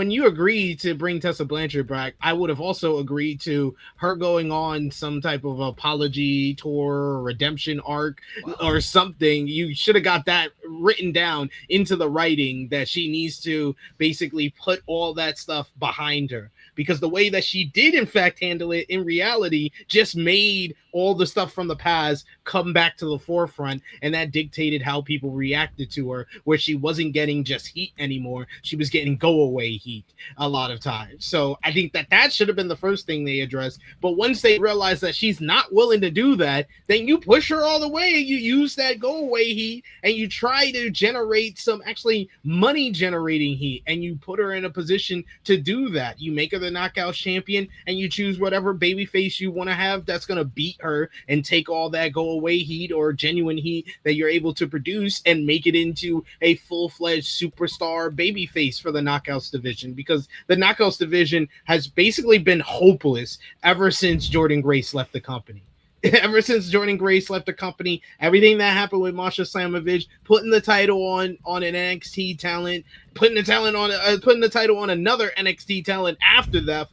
you agreed to bring Tessa Blanchard back, I would have also agreed to her going on some type of apology tour or redemption arc or something. You should have got that written down into the writing, that she needs to basically put all that stuff behind her. Because the way that she did, in fact, handle it in reality just made all the stuff from the past come back to the forefront. And that dictated how people reacted to her, where she wasn't getting just heat anymore. She was getting go away heat a lot of times. So I think that should have been the first thing they addressed. But once they realize that she's not willing to do that, then you push her all the way. You use that go away heat and you try to generate some actually money generating heat, and you put her in a position to do that. You make her the Knockout champion, and you choose whatever babyface you want to have that's going to beat her and take all that go away heat or genuine heat that you're able to produce and make it into a full-fledged superstar babyface for the Knockouts division. Because the Knockouts division has basically been hopeless ever since Jordan Grace left the company. Ever since Jordan Grace left the company, everything that happened with Masha Slamovich, putting the title on an NXT talent, putting the title on another NXT talent after the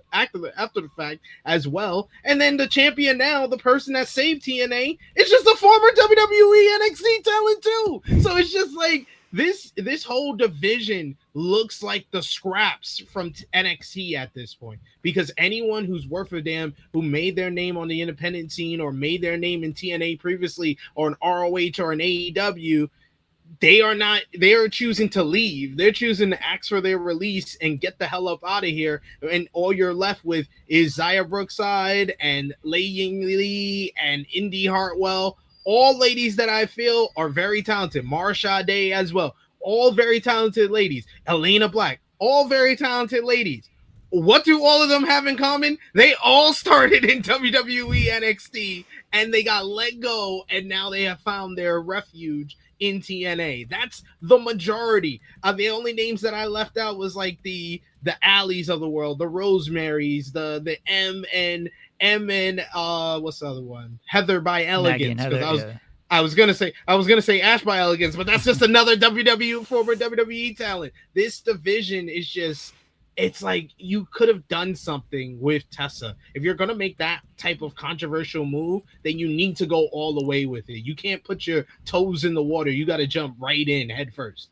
fact as well, and then the champion now, the person that saved TNA, is just a former WWE NXT talent too. So it's just like, This whole division looks like the scraps from NXT at this point, because anyone who's worth a damn, who made their name on the independent scene or made their name in TNA previously or an ROH or an AEW, they are choosing to leave. They're choosing to ask for their release and get the hell up out of here. And all you're left with is Zaya Brookside and Lei Ying Lee and Indy Hartwell, all ladies that I feel are very talented. Marsha Day as well, all very talented ladies. Elena Black, all very talented ladies. What do all of them have in common? They all started in WWE NXT and they got let go, and now they have found their refuge in TNA. That's the majority. The only names that I left out was like the Alleys of the world, the Rosemarys, the M and what's the other one? Heather by Elegance. I was gonna say Ash by Elegance, but that's just another former WWE talent. This division is just, it's like you could have done something with Tessa. If you're going to make that type of controversial move, then you need to go all the way with it. You can't put your toes in the water. You got to jump right in head first.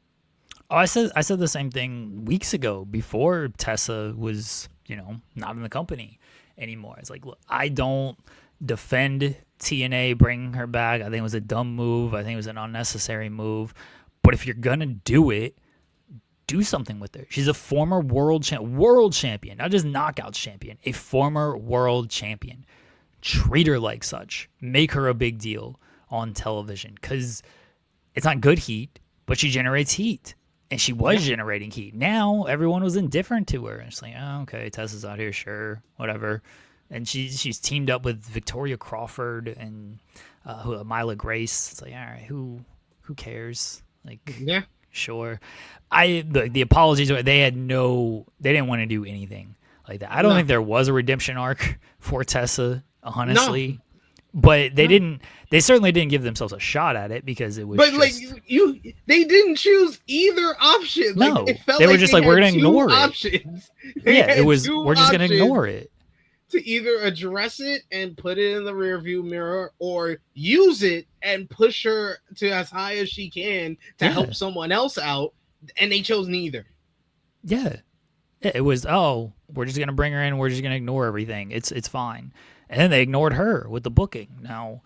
Oh, I said the same thing weeks ago before Tessa was, not in the company anymore. It's like, look, I don't defend TNA bringing her back. I think it was a dumb move. I think it was an unnecessary move. But if you're going to do it, do something with her. She's a former world champion, not just knockout champion, a former world champion. Treat her like such. Make her a big deal on television, because it's not good heat, but she generates heat, and she was generating heat. Now everyone was indifferent to her. And it's like, oh, okay, Tessa's out here, sure, whatever. And she's teamed up with Victoria Crawford and Mila Grace. It's like, all right, who cares? Like, yeah. Sure. The apologies, they didn't want to do anything like that. I don't think there was a redemption arc for Tessa, honestly. No. But they certainly didn't give themselves a shot at it, because it was they didn't choose either option. No. Like, it felt they were just like, we're going to ignore options. it. We're just going to ignore it. To either address it and put it in the rearview mirror, or use it and push her to as high as she can to help someone else out, and they chose neither. Yeah. It was, we're just going to bring her in, we're just going to ignore everything. It's fine. And then they ignored her with the booking. Now,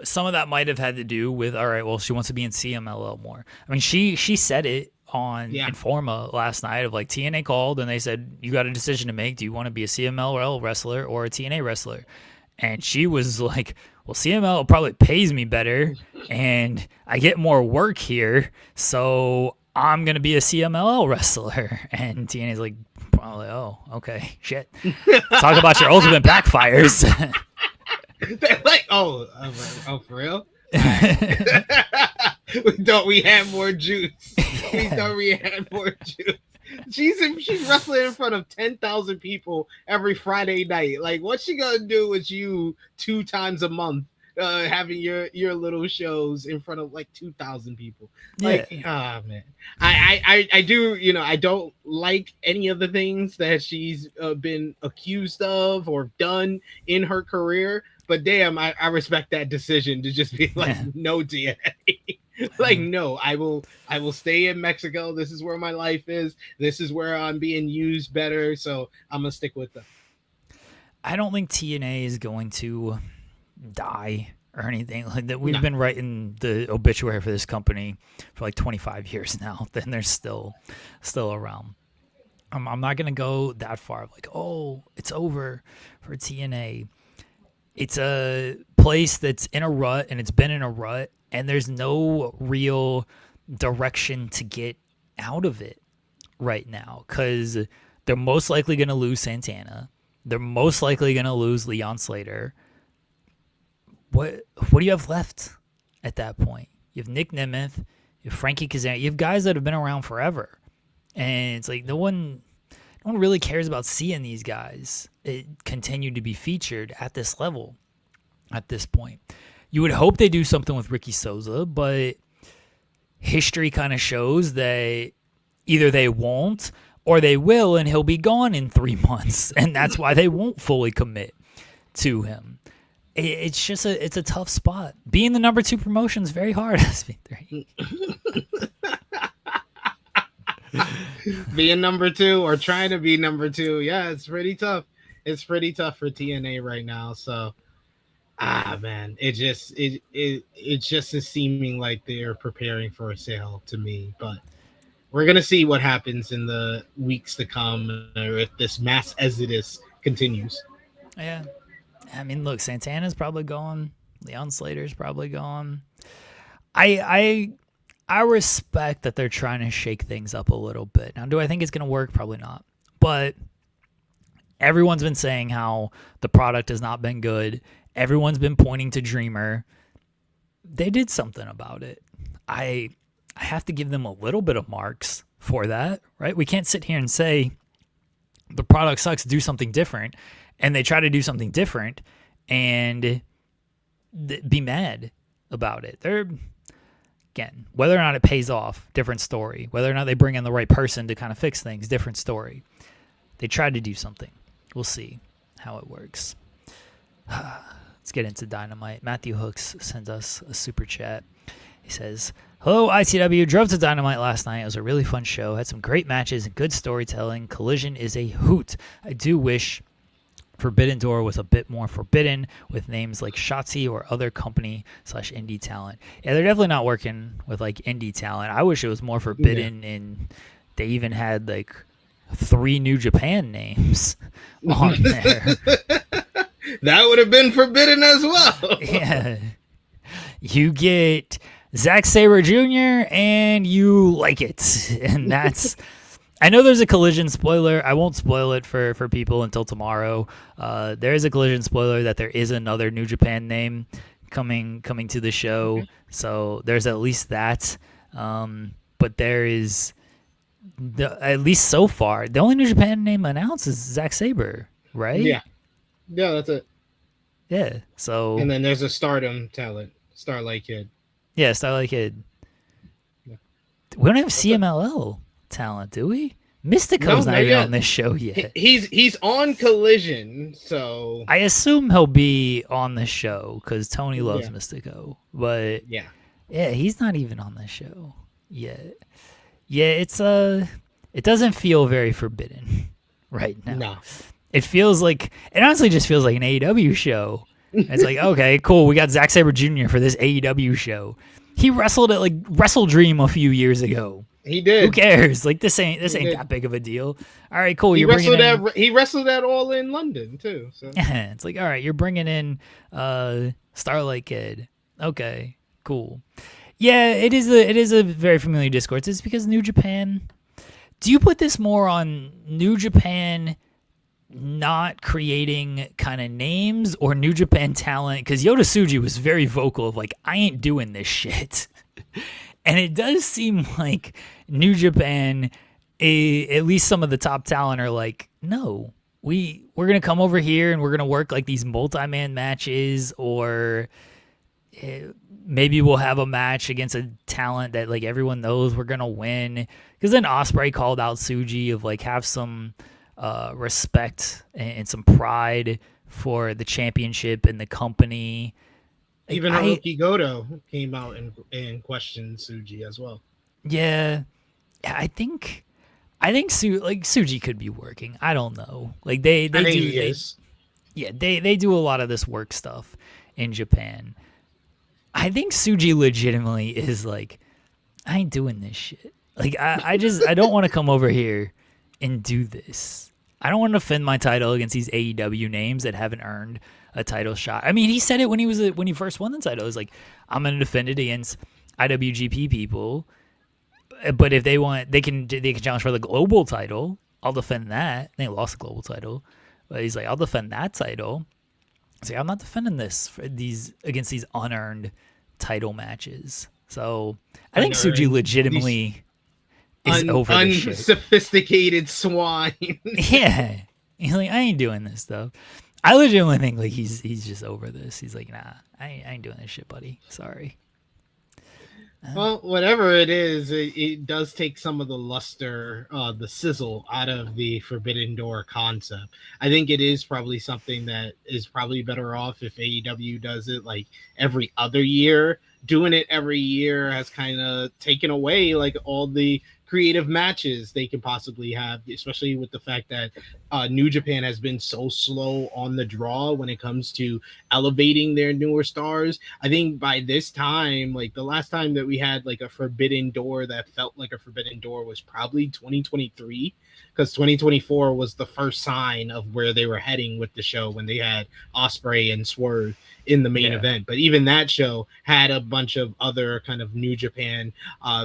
some of that might have had to do with, all right, well, she wants to be in CMLL more. I mean, she said it on Informa last night, of like, TNA called and they said, you got a decision to make. Do you want to be a CMLL wrestler or a TNA wrestler? And she was like, well, CMLL probably pays me better and I get more work here, so I'm going to be a CMLL wrestler. And TNA's like, probably, oh, okay, shit. Talk about your ultimate backfires. They're like, oh, for real? We had more juice. We thought we had more juice. She's wrestling in front of 10,000 people every Friday night. Like, what's she gonna do with you 2 times a month, having your little shows in front of like 2,000 people? Like, man, I do, I don't like any of the things that she's been accused of or done in her career. But damn, I respect that decision to just be like, no DNA. Like, no, I will stay in Mexico. This is where my life is. This is where I'm being used better. So I'm going to stick with them. I don't think TNA is going to die or anything like that. We've been writing the obituary for this company for like 25 years now. Then they're still around. I'm not going to go that far. Like, oh, it's over for TNA. It's a place that's in a rut, and it's been in a rut, and there's no real direction to get out of it right now, because they're most likely going to lose Santana. They're most likely going to lose Leon Slater. What do you have left at that point? You have Nick Nemeth, you have Frankie Kazan, you have guys that have been around forever. And it's like no one really cares about seeing these guys continue to be featured at this level at this point. You would hope they do something with Ricky Souza, but history kind of shows that either they won't or they will, and he'll be gone in 3 months. And that's why they won't fully commit to him. It's just it's a tough spot. Being the number 2 promotion is very hard. SP3. Being number two or trying to be number two. Yeah, it's pretty tough. It's pretty tough for TNA right now. So man, it just is seeming like they're preparing for a sale to me. But we're gonna see what happens in the weeks to come, or if this mass exodus continues. Yeah. I mean, look, Santana's probably gone. Leon Slater's probably gone. I respect that they're trying to shake things up a little bit. Now, do I think it's going to work? Probably not. But everyone's been saying how the product has not been good. Everyone's been pointing to Dreamer. They did something about it. I have to give them a little bit of marks for that, right? We can't sit here and say the product sucks, do something different. And they try to do something different and be mad about it. They're, again, whether or not it pays off, different story. Whether or not they bring in the right person to kind of fix things, different story. They tried to do something. We'll see how it works. Let's get into Dynamite. Matthew Hooks sends us a super chat. He says, "Hello, ITW. Drove to Dynamite last night. It was a really fun show. Had some great matches and good storytelling. Collision is a hoot. I do wish Forbidden Door was a bit more forbidden with names like Shotzi or other company/indie talent." Yeah, they're definitely not working with like indie talent. I wish it was more forbidden, and they even had like 3 New Japan names on there. That would have been forbidden as well. Yeah. You get Zack Sabre Jr. and you like it. And that's... I know there's a Collision spoiler. I won't spoil it for people until tomorrow. There is a Collision spoiler that there is another New Japan name coming to the show. Okay. So there's at least that. But there is... at least so far, the only New Japan name announced is Zack Sabre, right? Yeah, that's it. Yeah, so... and then there's a Stardom talent, Starlight Kid. Yeah, Starlight Kid. Yeah. We don't have CMLL talent, do we? Mystico's not even on this show yet. He's on Collision, so... I assume he'll be on the show, because Tony loves Mystico. But, yeah, he's not even on the show yet. Yeah, it doesn't feel very forbidden right now. No. It feels like, it honestly just feels like an AEW show. It's like, okay, cool, we got Zack Sabre Jr. for this AEW show. He wrestled at like Wrestle Dream a few years ago. He did. Who cares? Like this ain't that big of a deal. All right, cool. He wrestled at All in London too. So yeah, it's like, all right, you're bringing in Starlight Kid. Okay, cool. Yeah, it is a very familiar discourse. It's because New Japan. Do you put this more on New Japan not creating kind of names or New Japan talent? Because Yota Tsuji was very vocal of like, I ain't doing this shit. And it does seem like New Japan, at least some of the top talent are like, no, we're going to come over here and we're going to work like these multi-man matches, or maybe we'll have a match against a talent that like everyone knows we're going to win. Because then Ospreay called out Tsuji of like, have some respect and some pride for the championship and the company. Even Hiroki Goto came out and questioned Tsuji as well. Yeah, I think Tsuji could be working. I don't know. Like they do. They do a lot of this work stuff in Japan. I think Tsuji legitimately is like, I ain't doing this shit. Like I don't want to come over here and do this. I don't want to defend my title against these AEW names that haven't earned a title shot. I mean, he said it when he first won the title. It was like, I'm going to defend it against IWGP people, but if they want, they can challenge for the global title. I'll defend that. They lost the global title, but he's like, I'll defend that title. It's like, I'm not defending this against these unearned title matches. So I think Tsuji legitimately is over this shit. Unsophisticated swine. Yeah, he's like, I ain't doing this stuff. I legitimately think like he's just over this. He's like, nah, I ain't doing this shit, buddy. Sorry. Well, whatever it is, it does take some of the luster, the sizzle out of the Forbidden Door concept. I think it is probably something that is probably better off if AEW does it like every other year. Doing it every year has kind of taken away like all the creative matches they can possibly have, especially with the fact that New Japan has been so slow on the draw when it comes to elevating their newer stars. I think by this time, like the last time that we had like a forbidden door that felt like a forbidden door was probably 2023, because 2024 was the first sign of where they were heading with the show when they had Ospreay and Swerve in the main event. But even that show had a bunch of other kind of New Japan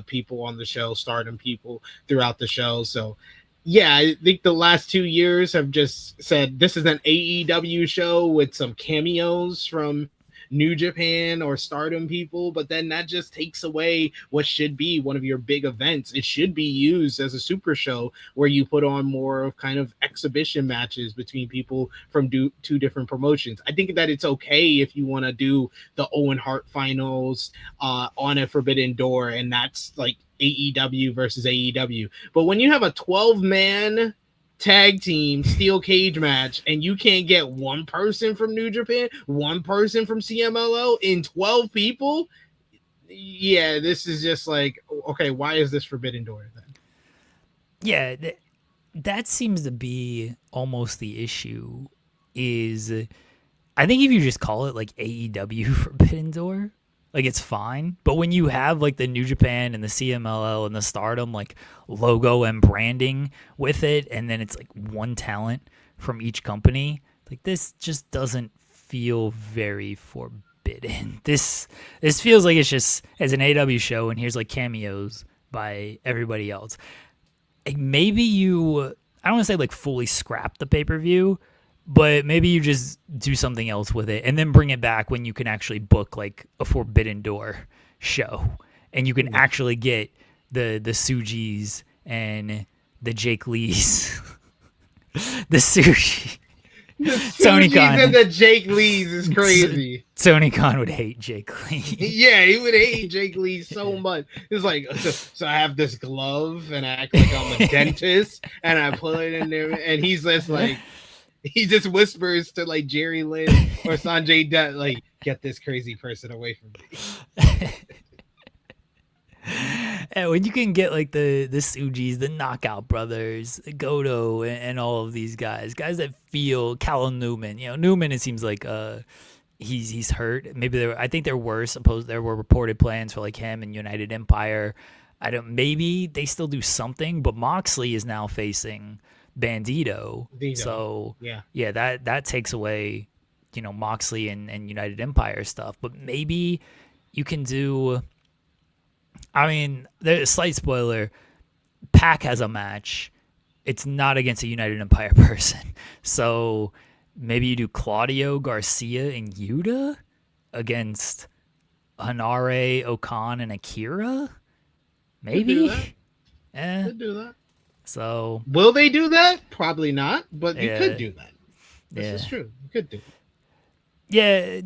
people on the show, stardom people throughout the show. So yeah, I think the last 2 years have just said this is an AEW show with some cameos from New Japan or stardom people, but then that just takes away what should be one of your big events. It should be used as a super show where you put on more of kind of exhibition matches between people from two different promotions. I think that it's okay if you want to do the Owen Hart finals on a Forbidden Door, and that's like AEW versus AEW. But when you have a 12-man tag team steel cage match and you can't get one person from New Japan, one person from CMLL in 12 people, yeah, this is just like, okay, why is this Forbidden Door then? Yeah, that seems to be almost the issue. Is I think if you just call it like AEW Forbidden Door, like it's fine. But when you have like the New Japan and the CMLL and the Stardom like logo and branding with it, and then it's like one talent from each company, like this just doesn't feel very forbidden. This feels like it's just as an AW show, and here's like cameos by everybody else. Like maybe you, I don't want to say like fully scrap the pay-per-view, but maybe you just do something else with it and then bring it back when you can actually book like a Forbidden Door show and you can actually get the Sujis and the Jake Lees. The Sushi. Tony Khan and the Jake Lees is crazy. Tony Khan would hate Jake Lee. Yeah, he would hate Jake Lee so much. It's like, so I have this glove and I act like I'm a dentist and I put it in there, and he's just like, he just whispers to like Jerry Lynn or Sanjay Dutt, like, get this crazy person away from me. And when you can get like the Sujis, the Knockout Brothers, Goto, and all of these guys that feel Callum Newman. You know, Newman, it seems like he's hurt. Maybe I think there were reported plans for like him and United Empire. Maybe they still do something, but Moxley is now facing Bandito. So yeah, that takes away, you know, Moxley and United Empire stuff. But maybe you can do, I mean, there's a slight spoiler, Pac has a match. It's not against a United Empire person. So maybe you do Claudio Garcia and Yuta against Hanare, Okan, and Akira? Maybe? Could do that. So will they do that? Probably not, but you could do that. This is true. You could do it. Yeah,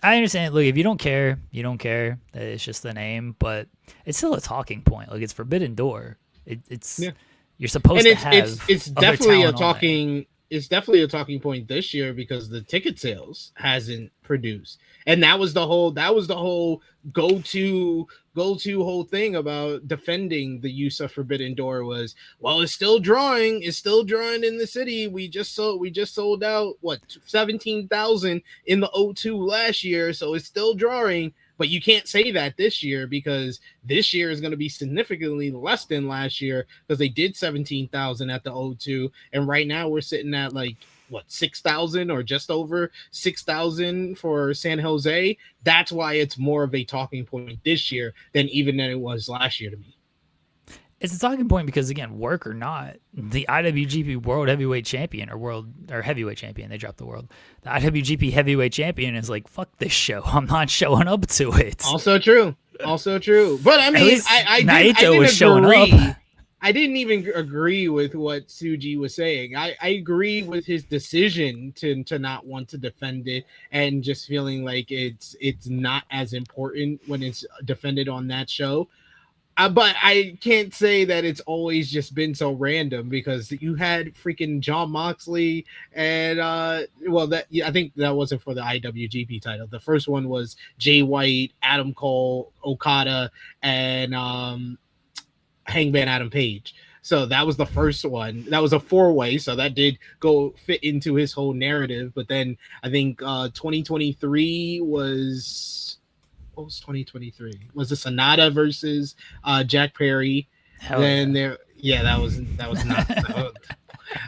I understand. Look, if you don't care, you don't care. It's just the name, but it's still a talking point. Like, it's Forbidden Door. You're supposed to have. It's definitely a talking. It's definitely a talking point this year because the ticket sales hasn't produced, and that was the whole go-to whole thing about defending the use of Forbidden Door was, well, it's still drawing in the city. We just sold out 17,000 in the O2 last year, so it's still drawing. But you can't say that this year because this year is going to be significantly less than last year because they did 17,000 at the O2, and right now we're sitting at 6,000 or just over 6,000 for San Jose. That's why it's more of a talking point this year than it was last year to me. It's a talking point because, again, work or not, the IWGP World Heavyweight Champion or Heavyweight Champion, they dropped the world. The IWGP Heavyweight Champion is like, fuck this show. I'm not showing up to it. Also true. But I mean, Naito was showing up. I didn't even agree with what Suji was saying. I agree with his decision to not want to defend it and just feeling like it's not as important when it's defended on that show. But I can't say that it's always just been so random because you had freaking Jon Moxley and I think that wasn't for the IWGP title. The first one was Jay White, Adam Cole, Okada, and Hangman Adam Page. So that was the first one. That was a 4-way, so that did go fit into his whole narrative. But then I think 2023 was, what was 2023? Was the Sonata versus Jack Perry? Hell Then yeah. that was not.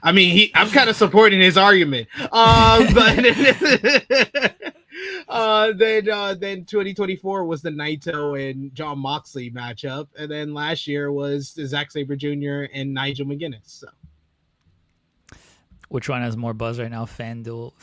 I mean, I'm kind of supporting his argument. But then 2024 was the Naito and John Moxley matchup, and then last year was the Zack Sabre Jr. and Nigel McGuinness. So. Which one has more buzz right now, FanDuel,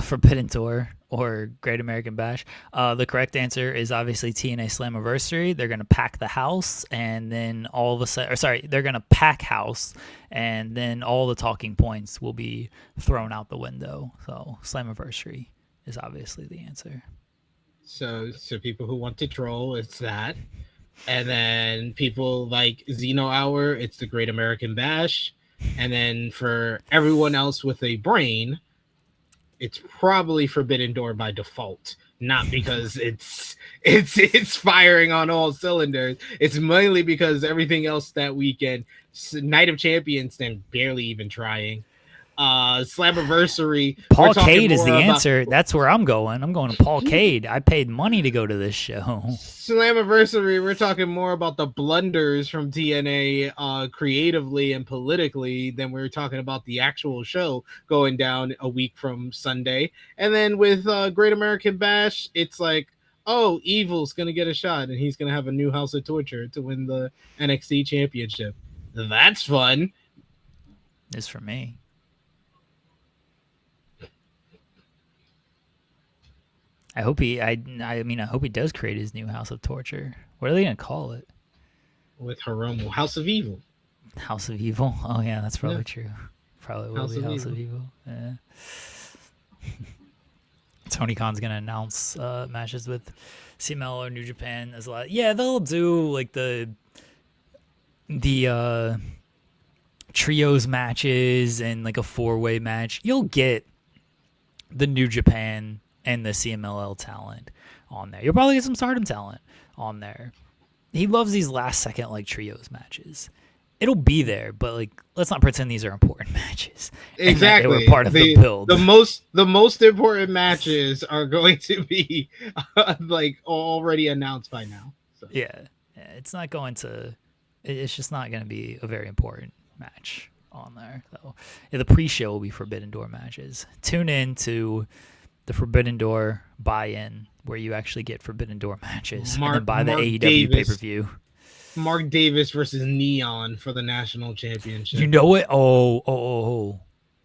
Forbidden Door, or Great American Bash? The correct answer is obviously TNA Slammiversary. They're going to pack the house, and then all of a sudden, they're going to pack house, and then all the talking points will be thrown out the window. So Slammiversary is obviously the answer. So people who want to troll, it's that. And then people like Xeno Hour, it's the Great American Bash. And then for everyone else with a brain, it's probably Forbidden Door by default, not because it's firing on all cylinders. It's mainly because everything else that weekend, Night of Champions, then barely even trying. Slammiversary. Paul Cade is the answer. That's where I'm going. I'm going to Paul Cade. I paid money to go to this show. Slammiversary, we're talking more about the blunders from TNA creatively and politically than we're talking about the actual show going down a week from Sunday. And then with Great American Bash, it's like, oh, Evil's going to get a shot and he's going to have a new House of Torture to win the NXT Championship. That's fun. It's for me. I hope he does create his new House of Torture. What are they gonna call it? With Hiromu, House of Evil. House of Evil. Oh yeah, that's probably true. Probably will be House of Evil. Yeah. Tony Khan's gonna announce matches with CMLL or New Japan as well. Yeah, they'll do like the trios matches and like a 4-way match. You'll get the New Japan and the CMLL talent on there. You'll probably get some Stardom talent on there. He loves these last second like trios matches. It'll be there, but like let's not pretend these are important matches. Exactly. They were part of the build. The most important matches are going to be like already announced by now. So. Yeah, it's not going to. It's just not going to be a very important match on there. So yeah, the pre-show will be Forbidden Door matches. Tune in to the Forbidden Door buy-in, where you actually get Forbidden Door matches, and then buy the AEW pay-per-view. Mark Davis versus Neon for the national championship. You know what? Oh!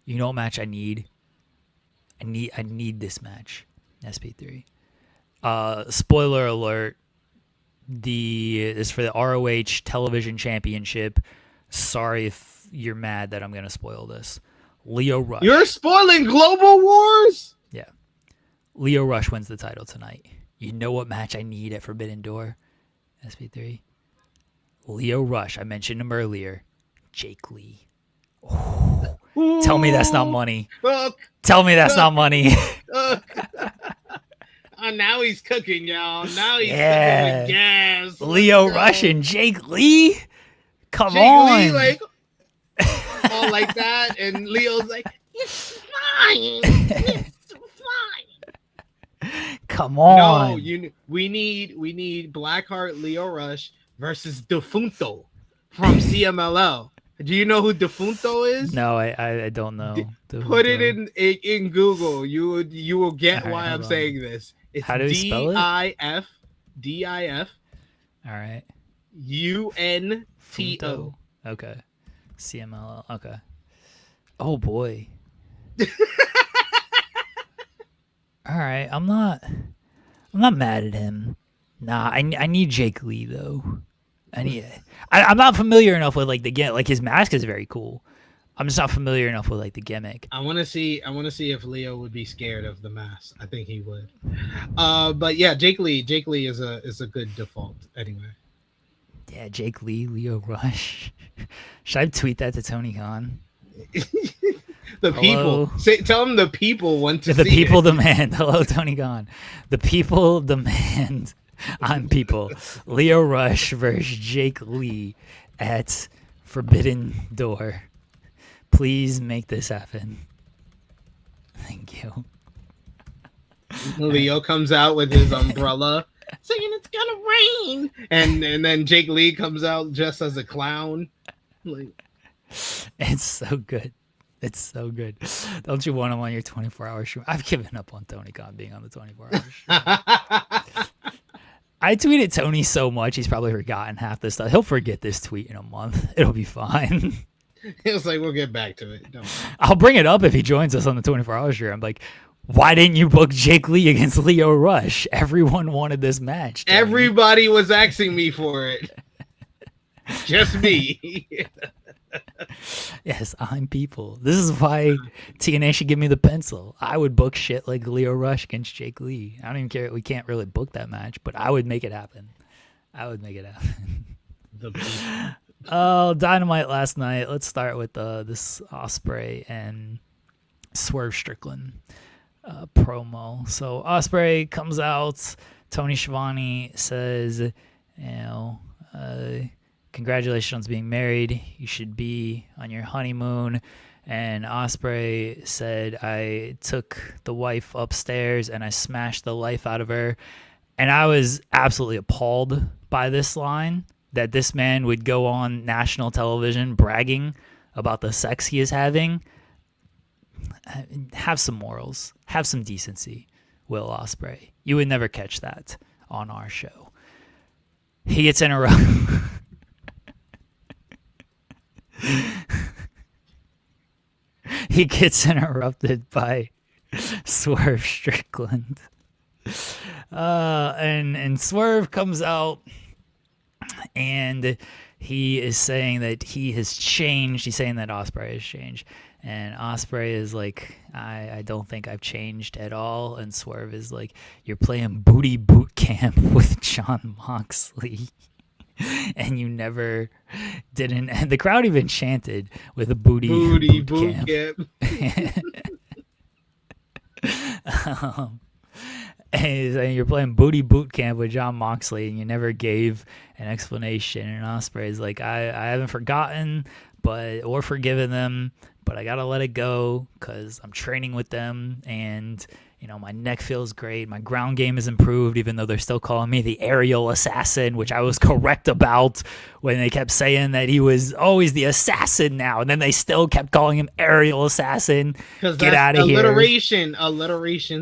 You know what match I need? I need this match. SP3. Spoiler alert. This for the ROH Television Championship. Sorry if you're mad that I'm gonna spoil this. Lio Rush. You're spoiling Global Wars? Yeah. Lio Rush wins the title tonight. You know what match I need at Forbidden Door? SP3. Lio Rush. I mentioned him earlier. Jake Lee. Oh. Tell me that's not money. Tell me that's not money. Now he's cooking, y'all. Now he's cooking with gas. Lio Rush and Jake Lee? Come Jake on. Lee, like, all like that. And Leo's like, it's fine. It's fine. Come on. No, we need Blackheart Lio Rush versus Defunto from CMLL. Do you know who Defunto is? No, I don't know. Put it in Google. You will get why I'm saying this. It's how do you spell it? DIF. All right. UNTO. Okay. CMLL. Okay. Oh boy. All right. I'm not mad at him. Nah, I need Jake Lee though. I'm not familiar enough with like the gimmick. Like his mask is very cool. I'm just not familiar enough with like the gimmick. I want to see if Leo would be scared of the mask. I think he would. But yeah, Jake Lee is a good default anyway. Yeah, Jake Lee, Lio Rush. Should I tweet that to Tony Khan? People tell him the people want to the see people it. Demand. Hello, Tony Khan. The people demand I'm people. Lio Rush versus Jake Lee at Forbidden Door. Please make this happen. Thank you. Leo comes out with his umbrella saying it's gonna rain, and then Jake Lee comes out just as a clown. Like, it's so good. It's so good. Don't you want him on your 24-hour stream? I've given up on Tony Khan being on the 24-hour stream. I tweeted Tony so much, he's probably forgotten half this stuff. He'll forget this tweet in a month. It'll be fine. It was like, we'll get back to it. I'll bring it up if he joins us on the 24-hour stream. I'm like, why didn't you book Jake Lee against Lio Rush? Everyone wanted this match. Tony. Everybody was asking me for it. Just me. Yes, I'm people. This is why TNA should give me the pencil. I would book shit like Lio Rush against Jake Lee. I don't even care. We can't really book that match, but I would make it happen. Oh, Dynamite last night. Let's start with this Ospreay and Swerve Strickland promo. So Ospreay comes out. Tony Schiavone says, congratulations on being married. You should be on your honeymoon. And Ospreay said, I took the wife upstairs and I smashed the life out of her. And I was absolutely appalled by this line, that this man would go on national television bragging about the sex he is having. Have some morals. Have some decency, Will Ospreay. You would never catch that on our show. He gets interrupted. He gets interrupted by Swerve Strickland. And Swerve comes out and he is saying that he has changed. He's saying that Ospreay has changed. And Ospreay is like, I don't think I've changed at all. And Swerve is like, you're playing booty boot camp with Jon Moxley. And you never didn't. And the crowd even chanted with a booty boot camp. And you're playing booty boot camp with Jon Moxley, and you never gave an explanation. And Ospreay's like, I haven't forgotten, or forgiven them, but I gotta let it go because I'm training with them, and my neck feels great. My ground game is improved, even though they're still calling me the aerial assassin, which I was correct about when they kept saying that he was always the assassin now. And then they still kept calling him aerial assassin. Get out of here. Alliteration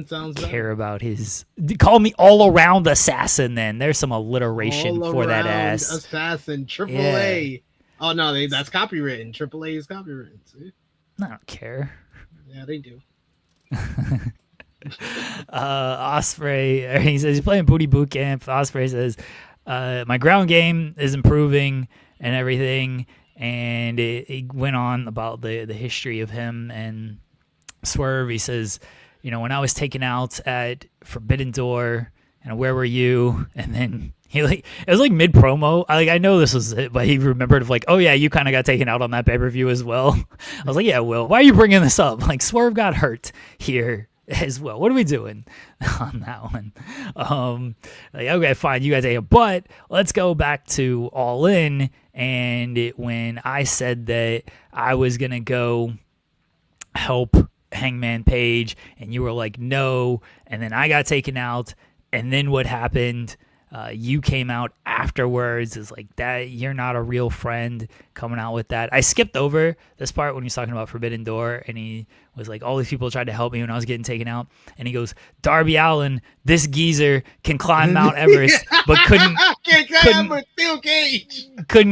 sounds better. Care about his... Call me all around assassin then. There's some alliteration all for that ass. Assassin, AAA. Yeah. Oh, no, that's copywritten. AAA is copywritten. See? I don't care. Yeah, they do. Ospreay, he says he's playing booty boot camp. Ospreay says, my ground game is improving and everything. And it went on about the history of him and Swerve. He says, when I was taken out at Forbidden Door, and where were you? And then it was like mid promo. I know this was it, but he remembered of like, oh yeah, you kind of got taken out on that pay-per-view as well. I was like, yeah, Will, why are you bringing this up? Like, Swerve got hurt here as well. What are we doing on that one? Okay, fine, you guys take it. But let's go back to All In. And when I said that I was going to go help Hangman Page, and you were like, no. And then I got taken out. And then what happened? You came out afterwards. Is like that. You're not a real friend coming out with that. I skipped over this part when he was talking about Forbidden Door, and he was like, all these people tried to help me when I was getting taken out. And he goes, Darby Allin, this geezer can climb Mount Everest, but couldn't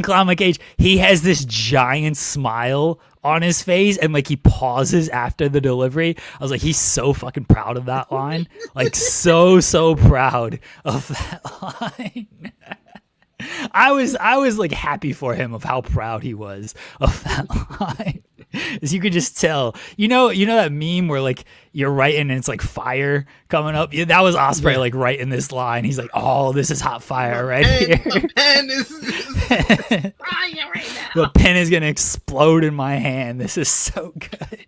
climb a cage. He has this giant smile on his face, and like he pauses after the delivery. I was like, he's so fucking proud of that line. Like so proud of that line. I was like happy for him of how proud he was of that line. As you could just tell. You know that meme where like you're writing and it's like fire coming up? Yeah, that was Ospreay like writing this line. He's like, oh, this is hot fire here. The pen is fire right now. The pen is gonna explode in my hand. This is so good.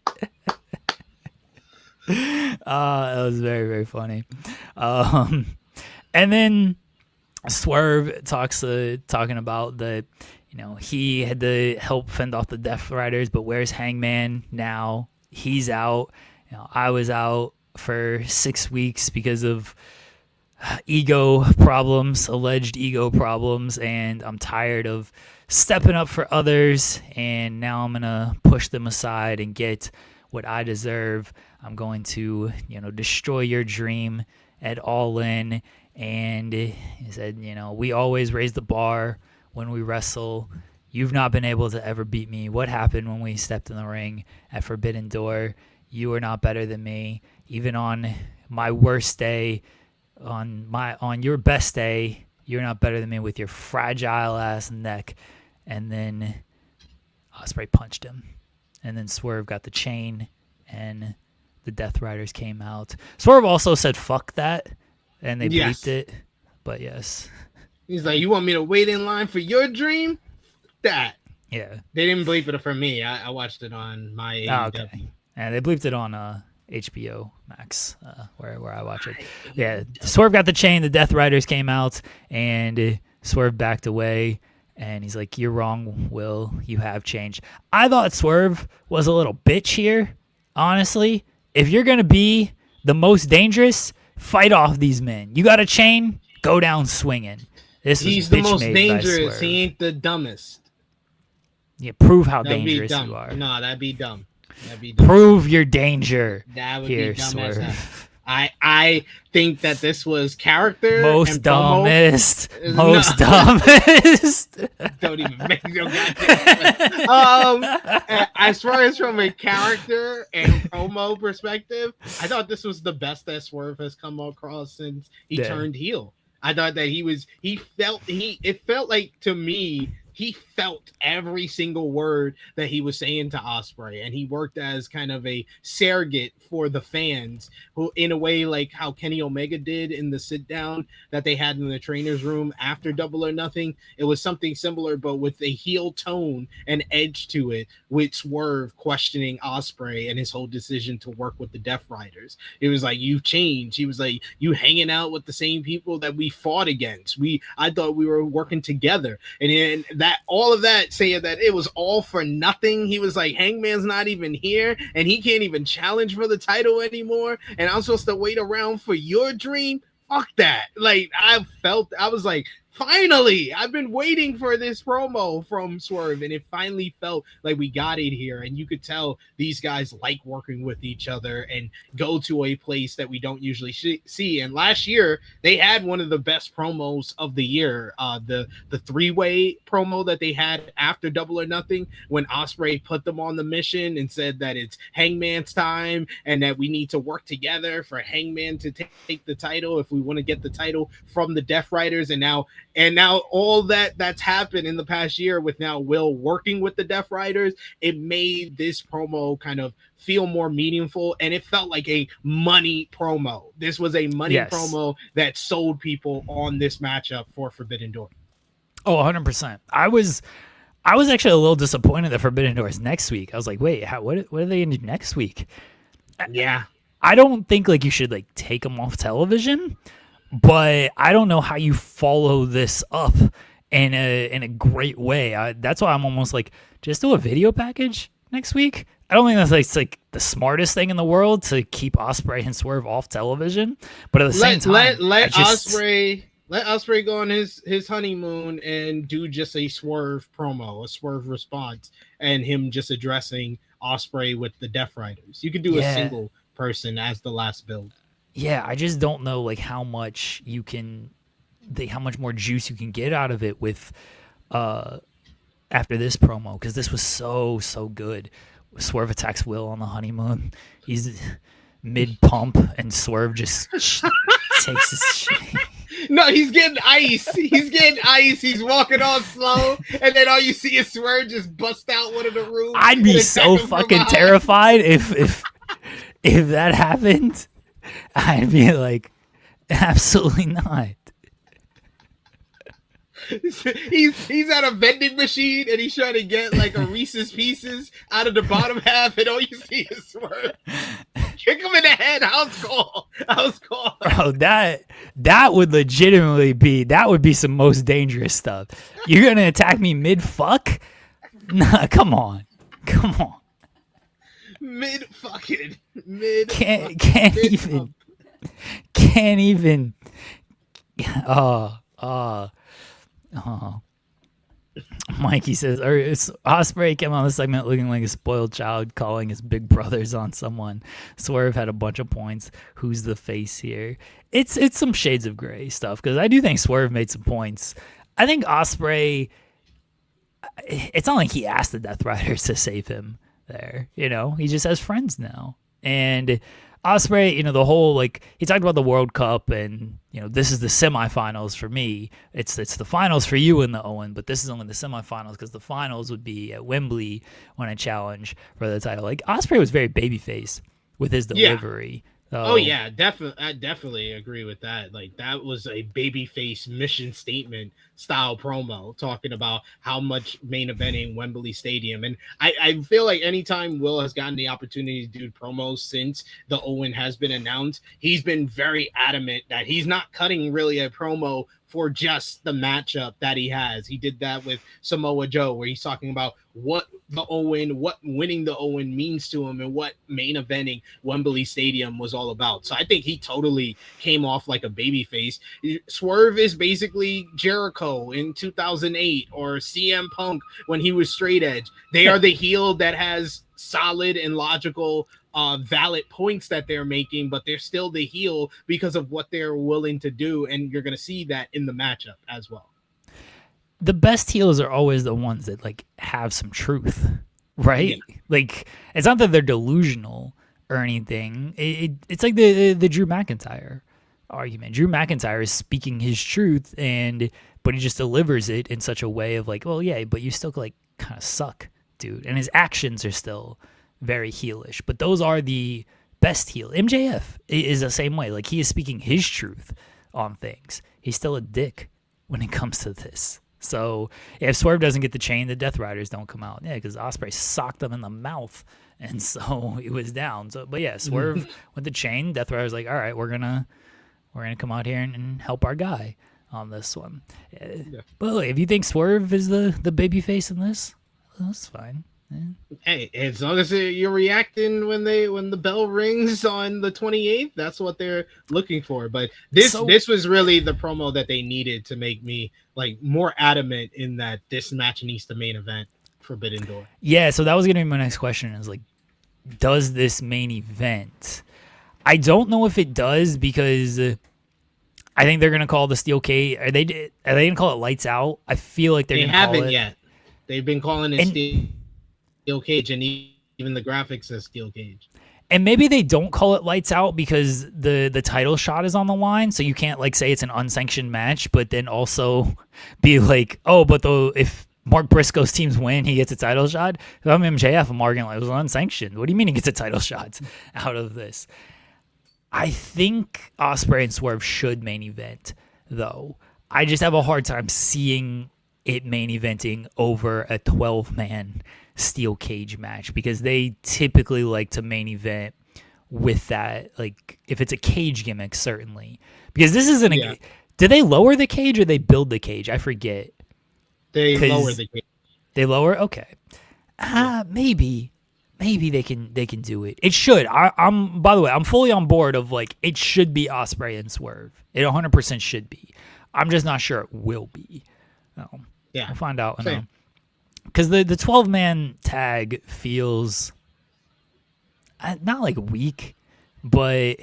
That was very, very funny. And then Swerve talking about the, he had to help fend off the Death Riders, but where's Hangman now? He's out. I was out for 6 weeks because of ego problems, alleged ego problems, and I'm tired of stepping up for others, and now I'm going to push them aside and get what I deserve. I'm going to, destroy your dream at All In. And he said, we always raise the bar when we wrestle. You've not been able to ever beat me. What happened when we stepped in the ring at Forbidden Door? You are not better than me. Even on my worst day, on your best day, you're not better than me with your fragile ass neck. And then Ospreay punched him. And then Swerve got the chain, and the Death Riders came out. Swerve also said, fuck that. And they bleeped it. But yes. He's like, you want me to wait in line for your dream? That. Yeah. They didn't bleep it for me. I watched it on my AEW. Okay. And they bleeped it on HBO Max, where I watch it. Yeah. Swerve got the chain. The Death Riders came out, and Swerve backed away. And he's like, you're wrong, Will. You have changed. I thought Swerve was a little bitch here, honestly. If you're going to be the most dangerous, fight off these men. You got a chain? Go down swinging. He's the most dangerous. He ain't the dumbest. Yeah, prove how dangerous you are. No, that'd be dumb. Prove your danger. That would here, be dumb Swerve. as hell. I think that this was character. Most and dumbest. promo. Most dumbest. Don't even make no goddamn as far as from a character and promo perspective, I thought this was the best that Swerve has come across since he turned heel. I thought that it felt like to me he felt every single word that he was saying to Ospreay, and he worked as kind of a surrogate for the fans, who, in a way, like how Kenny Omega did in the sit down that they had in the trainer's room after Double or Nothing. It was something similar, but with a heel tone and edge to it, with Swerve questioning Ospreay and his whole decision to work with the Death Riders. It was like, you've changed. He was like, you hanging out with the same people that we fought against. I thought we were working together, and then that all of that saying that it was all for nothing. He was like, Hangman's not even here, and he can't even challenge for the title anymore, and I'm supposed to wait around for your dream. Fuck that. Like, I was like, finally, I've been waiting for this promo from Swerve, and it finally felt like we got it here. And you could tell these guys like working with each other and go to a place that we don't usually see. And last year, they had one of the best promos of the year, the three-way promo that they had after Double or Nothing, when Ospreay put them on the mission and said that it's Hangman's time and that we need to work together for Hangman to take the title if we want to get the title from the Death Riders. And now all that's happened in the past year with now Will working with the Death Riders, it made this promo kind of feel more meaningful, and it felt like a money promo. This was a money promo that sold people on this matchup for Forbidden Door. Oh, 100%. I was actually a little disappointed that Forbidden Door is next week. I was like, wait, what are they going to do next week? Yeah. I don't think like you should like take them off television, but I don't know how you follow this up in a great way. That's why I'm almost like, just do a video package next week. I don't think that's like the smartest thing in the world to keep Ospreay and Swerve off television, but at the same time, let Ospreay go on his honeymoon and do just a Swerve promo, a Swerve response, and him just addressing Ospreay with the Death Riders. You could do a single person as the last build. Yeah, I just don't know like how much more juice you can get out of it with after this promo, because this was so good. Swerve attacks Will on the honeymoon. He's mid pump, and Swerve just takes his shit. No, he's getting ice. He's walking all slow, and then all you see is Swerve just bust out one of the rooms. I'd be so fucking terrified if that happened. I'd be like, absolutely not. He's at a vending machine and he's trying to get like a Reese's Pieces out of the bottom half, and all you see is Swerve. Kick him in the head. House call. House call. Bro, that would legitimately be some most dangerous stuff. You're gonna attack me mid fuck? Nah, come on. Mid fucking mid. Can't even. Oh. Mikey says, Ospreay came on the segment looking like a spoiled child, calling his big brothers on someone. Swerve had a bunch of points. Who's the face here? It's some shades of gray stuff, because I do think Swerve made some points. I think Ospreay, it's not like he asked the Death Riders to save him there. He just has friends now. And Ospreay, the whole, like, he talked about the World Cup and, this is the semifinals for me. It's the finals for you in the Owen, but this is only the semifinals because the finals would be at Wembley when I challenge for the title. Like, Ospreay was very babyface with his delivery. Yeah. Oh yeah, definitely. I definitely agree with that. Like, that was a babyface mission statement style promo talking about how much main eventing Wembley Stadium. And I feel like anytime Will has gotten the opportunity to do promos since the Owen has been announced, he's been very adamant that he's not cutting really a promo for just the matchup that he has. He did that with Samoa Joe, where he's talking about what winning the Owen means to him and what main eventing Wembley Stadium was all about. So I think he totally came off like a babyface. Swerve is basically Jericho in 2008 or CM Punk when he was straight edge. They are the heel that has solid and logical valid points that they're making, but they're still the heel because of what they're willing to do, and you're going to see that in the matchup as well. The best heels are always the ones that, like, have some truth, right? Yeah. Like, it's not that they're delusional or anything. It's like the Drew McIntyre argument. Drew McIntyre is speaking his truth, but he just delivers it in such a way of like, well, yeah, but you still, like, kind of suck, dude. And his actions are still very heelish, but those are the best heel. MJF is the same way. Like, he is speaking his truth on things. He's still a dick when it comes to this. So if Swerve doesn't get the chain, the Death Riders don't come out. Yeah, because Ospreay socked them in the mouth, and so it was down. So, but yeah, Swerve with the chain. Death Riders like, all right, we're gonna come out here and help our guy on this one. Yeah. But look, if you think Swerve is the baby face in this, well, that's fine. Yeah. Hey, as long as you're reacting when the bell rings on the 28th, that's what they're looking for. But this was really the promo that they needed to make me, like, more adamant in that this match needs the main event Forbidden Door. Yeah, so that was gonna be my next question. Is like, does this main event? I don't know if it does, because I think they're gonna call the steel cage. Are they gonna call it lights out? I feel like they haven't yet. They've been calling it steel cage, and even the graphics says steel cage. And maybe they don't call it lights out because the title shot is on the line, so you can't, like, say it's an unsanctioned match, but then also be like, oh, but if Mark Briscoe's teams win, he gets a title shot. If I'm MJF, I'm arguing like it was unsanctioned. What do you mean he gets a title shot out of this? I think Ospreay and Swerve should main event, though. I just have a hard time seeing it main eventing over a 12-man steel cage match, because they typically like to main event with that, like, if it's a cage gimmick, certainly, because this isn't did they lower the cage or they build the cage? I forget. They lower the cage. They lower? Okay. Maybe they can do it. It should. I'm by the way, I'm fully on board of, like, it should be Ospreay and Swerve. It 100% should be. I'm just not sure it will be. We'll find out. Because the 12-man tag feels not like weak, but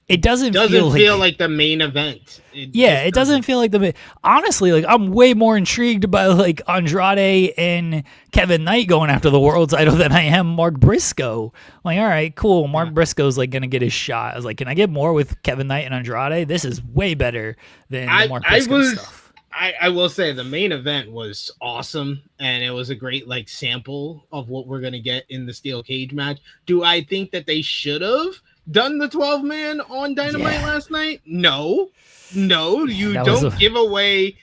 it doesn't feel like the main event. It doesn't feel like honestly, like, I'm way more intrigued by, like, Andrade and Kevin Knight going after the world title than I am Mark Briscoe. I'm like, all right, cool. Mark Briscoe's, like, gonna get his shot. I was like, can I get more with Kevin Knight and Andrade? This is way better than the Mark Briscoe stuff. I will say the main event was awesome, and it was a great, like, sample of what we're going to get in the steel cage match. Do I think that they should have done the 12-man on Dynamite last night? No, you don't give away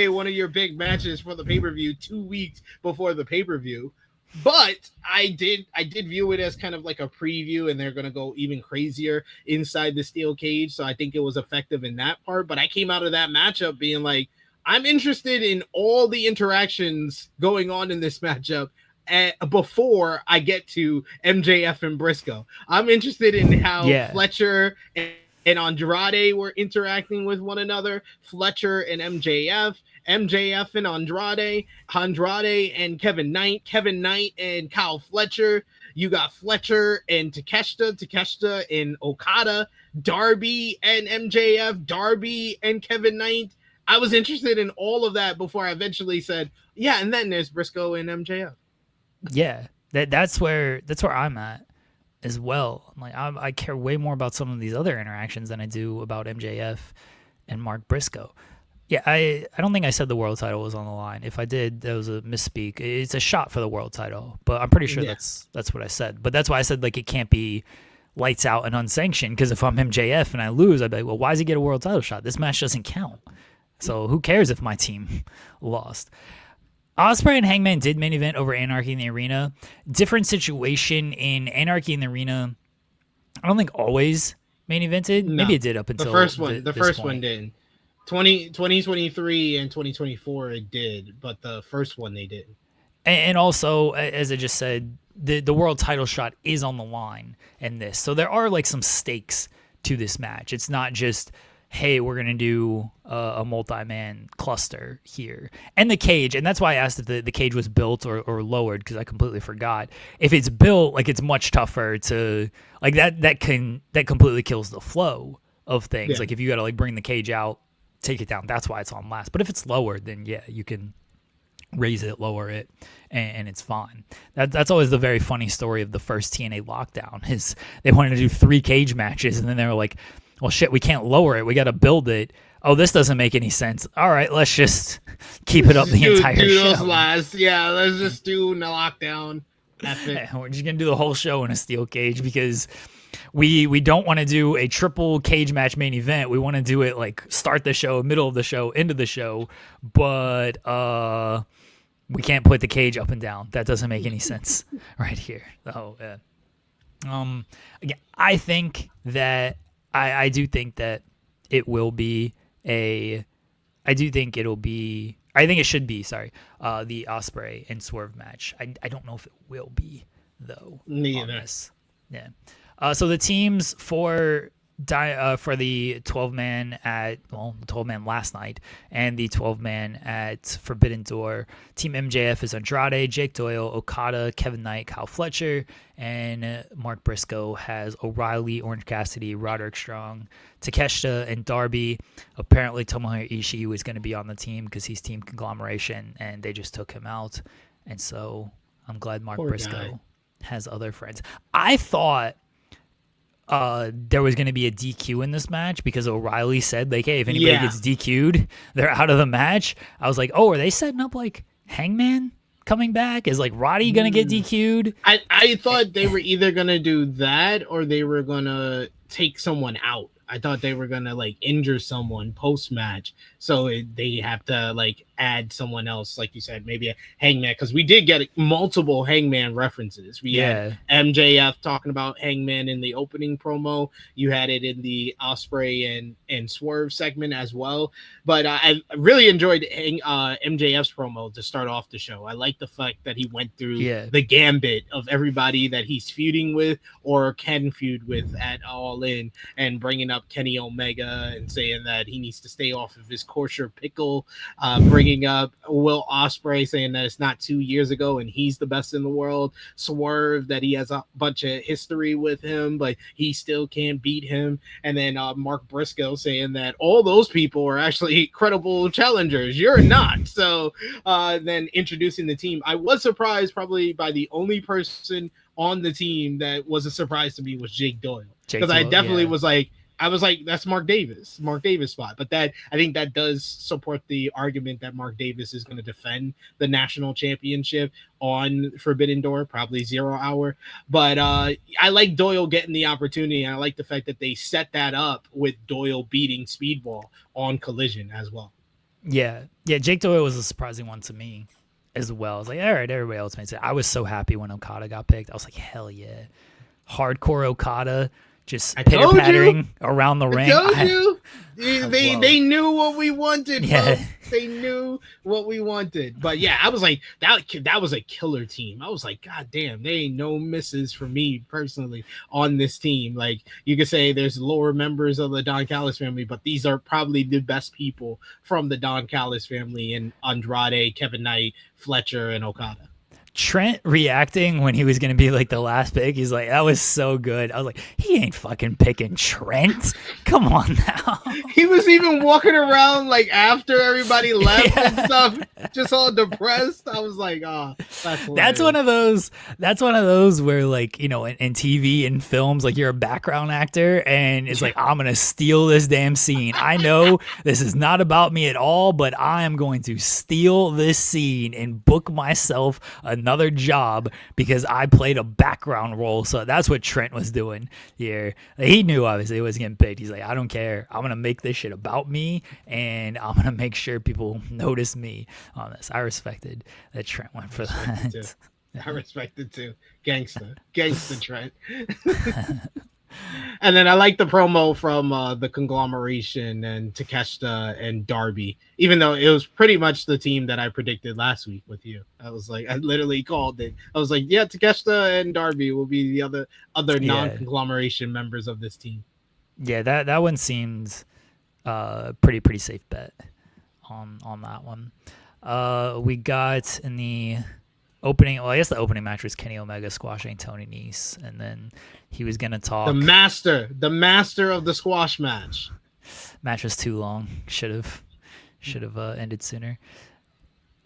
one of your big matches for the pay-per-view 2 weeks before the pay-per-view. But I did view it as kind of like a preview, and they're gonna go even crazier inside the steel cage. So I think it was effective in that part. But I came out of that matchup being like, I'm interested in all the interactions going on in this matchup before I get to MJF and Briscoe. I'm interested in how Yeah. Fletcher and Andrade were interacting with one another, Fletcher and MJF and Andrade and Kevin Knight, Kevin Knight and Kyle Fletcher. You got Fletcher and Takeshita and Okada, Darby and MJF, Darby and Kevin Knight. I was interested in all of that before I eventually said, yeah, and then there's Briscoe and MJF. Yeah. That's where I'm at as well. Like I care way more about some of these other interactions than I do about MJF and Mark Briscoe. Yeah, I don't think I said the world title was on the line. If I did, that was a misspeak. It's a shot for the world title, but I'm pretty sure Yeah. that's what I said. But that's why I said like it can't be lights out and unsanctioned, because if I'm MJF and I lose, I'd be like, well, why does he get a world title shot? This match doesn't count. So who cares if my team lost? Ospreay and Hangman did main event over Anarchy in the Arena. Different situation in Anarchy in the Arena. I don't think always main evented. No. Maybe it did up The until first one. The this first point. one didn't. 2023 and 2024 it did, but the first one they didn't. And also, as I just said, the world title shot is on the line in this. So there are like some stakes to this match. It's not just, hey, we're going to do a multi-man cluster here. And the cage, and that's why I asked if the cage was built or lowered, because I completely forgot. If it's built, like it's much tougher to, like that completely kills the flow of things. Yeah. Like if you got to like bring the cage out, take it down, that's why it's on last. But if it's lowered, then yeah, you can raise it, lower it, and it's fine. That's always the very funny story of the first TNA lockdown, is they wanted to do 3 cage matches, and then they were like, well, shit, we can't lower it. We got to build it. Oh, this doesn't make any sense. All right, let's just keep it up the entire do show. those last. Yeah, let's just do the lockdown. That's it. We're just going to do the whole show in a steel cage, because we don't want to do a triple cage match main event. We want to do it like start the show, middle of the show, end of the show, but we can't put the cage up and down. That doesn't make any sense right here. So again, I think that I do think that it will be I think it should be, the Ospreay and Swerve match. I don't know if it will be, though. Neither. Yeah. So the teams for the 12-man at, well, the 12-man last night and the 12-man at Forbidden Door. Team MJF is Andrade, Jake Doyle, Okada, Kevin Knight, Kyle Fletcher, and Mark Briscoe has O'Reilly, Orange Cassidy, Roderick Strong, Takeshita, and Darby. Apparently Tomohiro Ishii was going to be on the team because he's team conglomeration, and they just took him out. And so I'm glad Mark Poor Briscoe guy. has other friends. I thought there was going to be a DQ in this match because O'Reilly said, like, hey, if anybody gets DQ'd, they're out of the match. I was like, oh, are they setting up like Hangman coming back? Is like Roddy going to get DQ'd? I thought they were either gonna do that or they were gonna take someone out. I thought they were gonna like injure someone post match, so they have to like add someone else, like you said, maybe a Hangman, because we did get multiple Hangman references. We had MJF talking about Hangman in the opening promo. You had it in the Ospreay and Swerve segment as well. But I really enjoyed MJF's promo to start off the show. I like the fact that he went through the gambit of everybody that he's feuding with or can feud with at All In, and bringing up Kenny Omega and saying that he needs to stay off of his kosher pickle, bringing up Will Ospreay saying that it's not 2 years ago and he's the best in the world, Swerve that he has a bunch of history with him but he still can't beat him, and then Mark Briscoe saying that all those people are actually credible challengers, you're not. So then introducing the team, I was surprised probably by the only person on the team that was a surprise to me was Jake Doyle, because I definitely was like, that's Mark Davis spot. But that, I think that does support the argument that Mark Davis is going to defend the national championship on Forbidden Door, probably 0 Hour. But I like Doyle getting the opportunity, and I like the fact that they set that up with Doyle beating Speedball on Collision as well. Yeah. Jake Doyle was a surprising one to me as well. I was like, all right, everybody else makes it. I was so happy when Okada got picked. I was like, hell yeah. Hardcore Okada just pitter-pattering around the ring. I told you. They knew what we wanted, yeah. folks. They knew what we wanted. But yeah, I was like, that was a killer team. I was like, God damn, there ain't no misses for me personally on this team. Like, you could say there's lower members of the Don Callis family, but these are probably the best people from the Don Callis family in Andrade, Kevin Knight, Fletcher, and Okada. Trent reacting when he was going to be like the last pick, he's like, that was so good. I was like, he ain't fucking picking Trent. Come on now. He was even walking around like after everybody left and stuff, just all depressed. I was like, oh, that's one of those where, like, you know, in TV and films, like, you're a background actor and it's like, I'm going to steal this damn scene. I know this is not about me at all, but I am going to steal this scene and book myself another job because I played a background role. So that's what Trent was doing here. He knew obviously he was getting picked. He's like, I don't care. I'm going to make this shit about me and I'm going to make sure people notice me on this. I respected that Trent went for that. I respect it too. Gangster Trent. And then I like the promo from the conglomeration and Takeshita and Darby, even though it was pretty much the team that I predicted last week with you. I was like, I literally called it. I was like, yeah, Takeshita and Darby will be the other non-conglomeration members of this team. Yeah, that one seems pretty safe bet on that one. We got in the opening, well, I guess the opening match was Kenny Omega squashing Tony Nese, and then he was gonna talk. The master of the squash match. Match was too long. Should have ended sooner.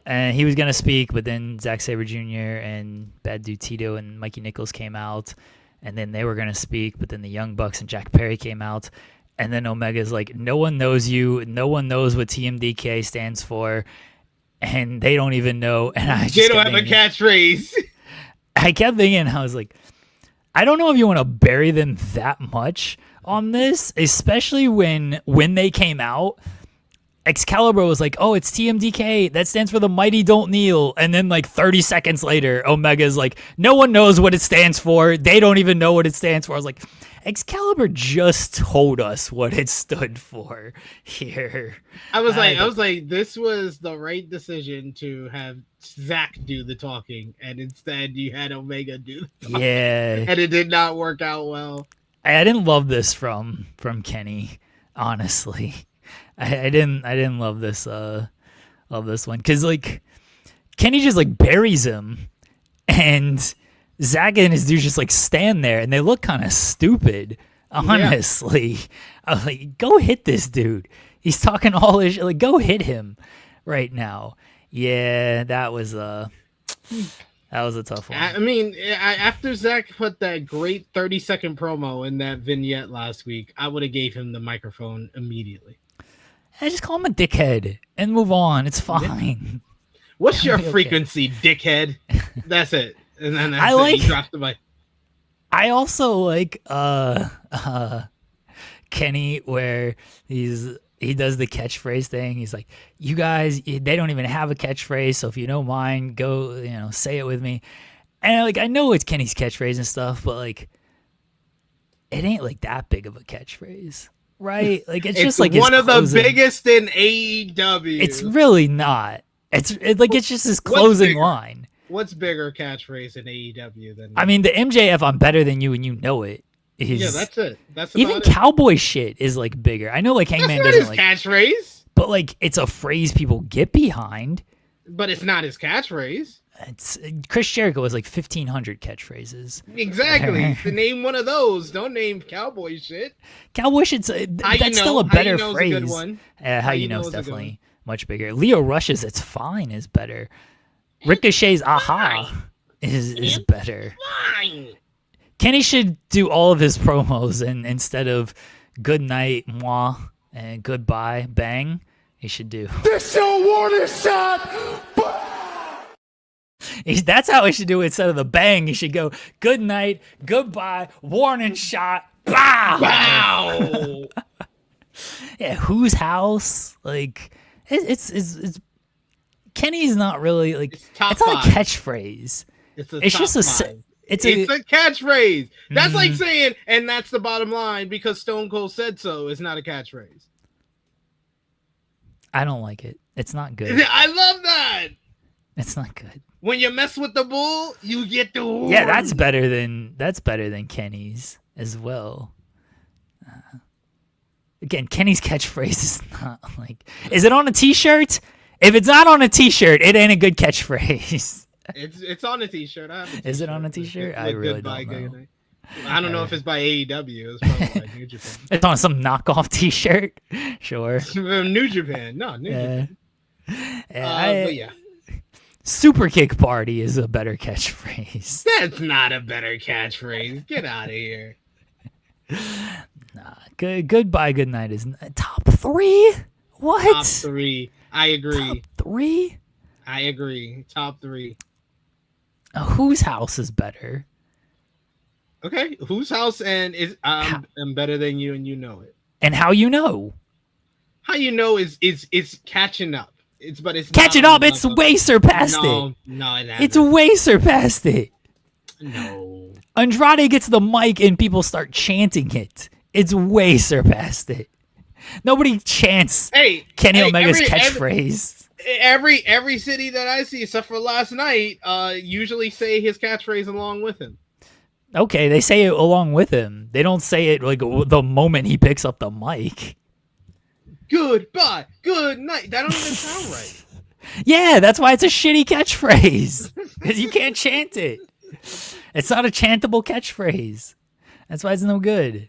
And he was gonna speak, but then Zack Sabre Jr. and Bad Dude Tito and Mikey Nichols came out, and then they were gonna speak, but then the Young Bucks and Jack Perry came out, and then Omega's like, no one knows you, no one knows what TMDK stands for. And they don't even know. And they don't have a catchphrase. I kept thinking, I was like, I don't know if you want to bury them that much on this, especially when they came out. Excalibur was like, oh, it's TMDK. That stands for the Mighty Don't Kneel. And then like 30 seconds later, Omega's like, no one knows what it stands for. They don't even know what it stands for. I was like, Excalibur just told us what it stood for here. I was like, this was the right decision to have Zach do the talking, and instead you had Omega do the talking. Yeah. And it did not work out well. I didn't love this from Kenny, honestly. I didn't love this one, because like Kenny just like buries him, and Zach and his dudes just like stand there and they look kind of stupid, honestly. Yeah. I was like, go hit this dude. He's talking all this shit. Like, go hit him right now. Yeah, that was a tough one. I mean, after Zach put that great 30-second promo in that vignette last week, I would have gave him the microphone immediately. I just call him a dickhead and move on. It's fine. What's your frequency, dickhead? That's it. And then he drops the mic. I also like Kenny, where he does the catchphrase thing. He's like, you guys, they don't even have a catchphrase, so if you don't mind, go, say it with me. And like, I know it's Kenny's catchphrase and stuff, but like, it ain't like that big of a catchphrase, right? Like, it's just like one of the biggest in AEW. It's really not. It's just his closing line. What's bigger catchphrase in AEW than? I mean, the MJF "I'm better than you and you know it" is. Yeah, that's it. That's even about cowboy shit is like bigger. I know, like Hangman doesn't like catchphrase, but like it's a phrase people get behind. But it's not his catchphrase. It's Chris Jericho has like 1,500 catchphrases. Exactly. To name one of those, don't name cowboy shit. Cowboy shit's that's still a better phrase. A good one. How you know is definitely much bigger. Leo Rush's "It's Fine" is better. Ricochet's "Aha" is better. Fine. Kenny should do all of his promos, and instead of "Good night, moi," and "Goodbye, bang," he should do "This your warning shot." That's how he should do it. Instead of the bang, he should go "Good night, goodbye, warning shot, bow." Wow. Yeah, whose house? Like it's Kenny's not really like It's top it's not a five. catchphrase. It's a It's top just a five. it's It's a a catchphrase. That's like Mhm. saying, and that's the bottom line because Stone Cold said so. It's not a catchphrase. I don't like it. It's not good. I love that. It's not good. When you mess with the bull, you get the horn. Yeah, that's better than Kenny's as well. Again, Kenny's catchphrase is not like. Is it on a T-shirt? If it's not on a T-shirt, it ain't a good catchphrase. It's on a T-shirt. I have a T-shirt. Is it on a T-shirt? I really don't know. I don't know if it's by AEW. It's probably by New Japan. It's on some knockoff T-shirt. Sure. New Japan. No, New Japan. But yeah. Super Kick Party is a better catchphrase. That's not a better catchphrase. Get out of here. Nah, goodbye, good night is top 3. What? Top 3. I agree. Top 3. I agree. Top 3. Whose house is better? Okay. Whose house and is I'm better than you and you know it. And how you know? How you know is catching up. It's catching up. It's way surpassed it. No, it hasn't. It's way surpassed it. No. Andrade gets the mic and people start chanting it. It's way surpassed it. Nobody chants Kenny Omega's catchphrase. Every city that I see, except for last night, usually say his catchphrase along with him. Okay, they say it along with him. They don't say it like the moment he picks up the mic. Goodbye, good night. That don't even sound right. Yeah, that's why it's a shitty catchphrase. Because you can't chant it. It's not a chantable catchphrase. That's why it's no good.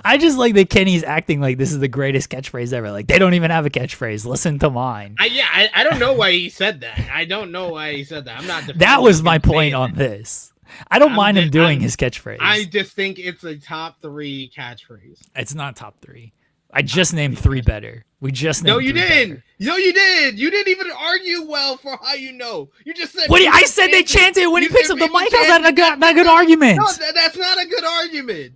I just like that Kenny's acting like this is the greatest catchphrase ever. Like, they don't even have a catchphrase. Listen to mine. I don't know why he said that. I don't know why he said that. I'm not. That was my point on this. I don't mind him doing his catchphrase. I just think it's a top 3 catchphrase. It's not top 3. I just named 3 better. We just named No, you 3 didn't. better. No, you did. You didn't even argue well for how you know. You just said. What? I said they chanted when he picks up the mic. How's that a good argument? No, that's not a good argument.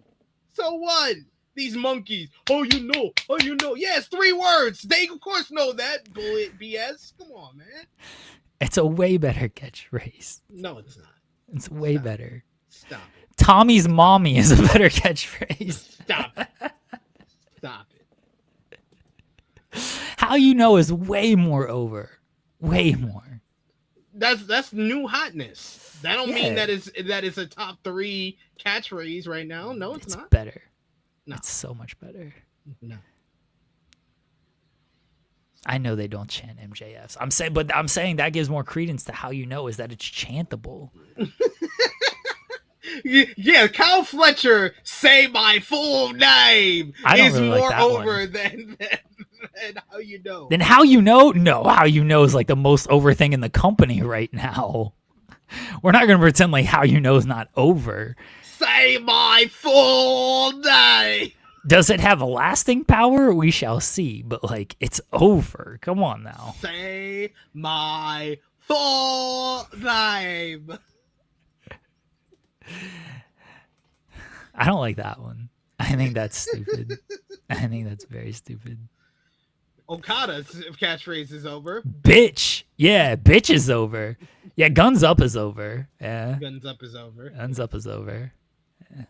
So what? These monkeys. Oh, you know. Oh, you know. Yes, 3 words. They of course know that. Bullet BS. Come on, man. It's a way better catchphrase. No, it's not. It's way better. Stop it. Tommy's mommy is a better catchphrase. Stop it. Stop it. How you know is way more over. Way more. That's new hotness. That don't mean Yeah. that is a top 3 catchphrase right now. No, it's not. Better. No. It's so much better. No. I know they don't chant MJFs. I'm saying that gives more credence to how you know is that it's chantable. Yeah, Kyle Fletcher say my full name I don't is really like more that over one. than how you know. Then how you know? No, how you know is like the most over thing in the company right now. We're not going to pretend like how you know is not over. Say my full name. Does it have a lasting power? We shall see. But like, it's over. Come on now. Say my full name. I don't like that one. I think that's stupid. I think that's very stupid. Okada's catchphrase is over. Bitch. Yeah, bitch is over. Yeah, guns up is over. Yeah. Guns up is over. Guns up is over. Yeah.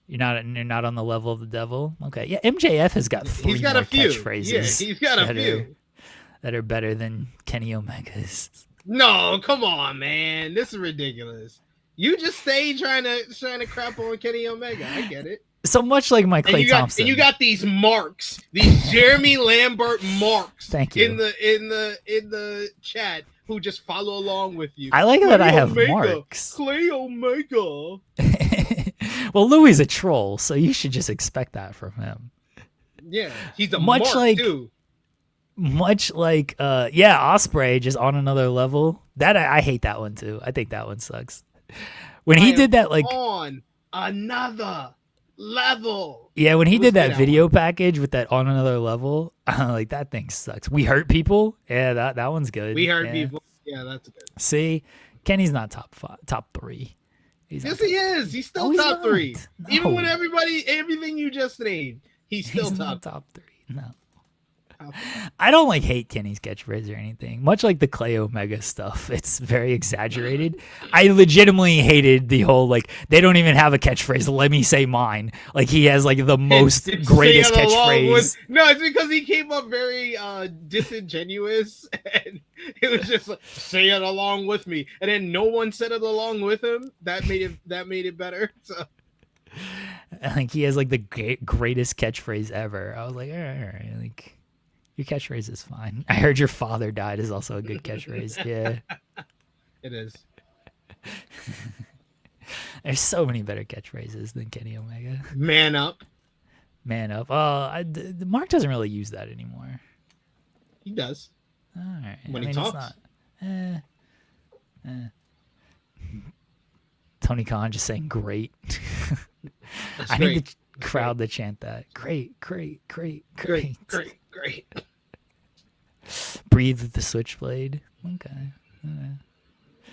You're not on the level of the devil. Okay. Yeah, MJF has got 3 He's got more a few. catchphrases. Yeah, he's got a few. That are better than Kenny Omega's. No, come on, man. This is ridiculous. You just stay trying to crap on Kenny Omega. I get it. So much like my Klay Thompson. And you got these marks, these Jeremy Lambert marks. Thank you. In the chat who just follow along with you. I like that I have Omega, marks. Clay Omega. Well, Louis a troll, so you should just expect that from him. Yeah, he's a Much mark like- too. Much like Ospreay, just on another level. That I hate that one too. I think that one sucks. When he did that, like on another level. yeah, when he It was did that good video package with that on another level, like that thing sucks. We hurt people. Yeah, that one's good. We hurt Yeah. people. Yeah, that's good. See, Kenny's not top 3. He's not Yes, he is. He's still No, he's top not. 3. Even No. with everything you just named, he's still He's top. not top 3. No. I don't like hate Kenny's catchphrase or anything. Much like the Clay Omega stuff, it's very exaggerated. I legitimately hated the whole like they don't even have a catchphrase. Let me say mine. Like he has like the most greatest catchphrase. No, it's because he came up very disingenuous, and it was just like say it along with me, and then no one said it along with him. That made it better. So. Like he has like the greatest catchphrase ever. I was like, all right, like your catchphrase is fine. I heard your father died is also a good catchphrase. Yeah, it is. There's so many better catchphrases than Kenny Omega. Man up. Man up. Oh, Mark doesn't really use that anymore. He does. All right. When he talks. Tony Khan just saying great. I great. need the crowd to chant that. Great. Breathe with the switchblade. Okay.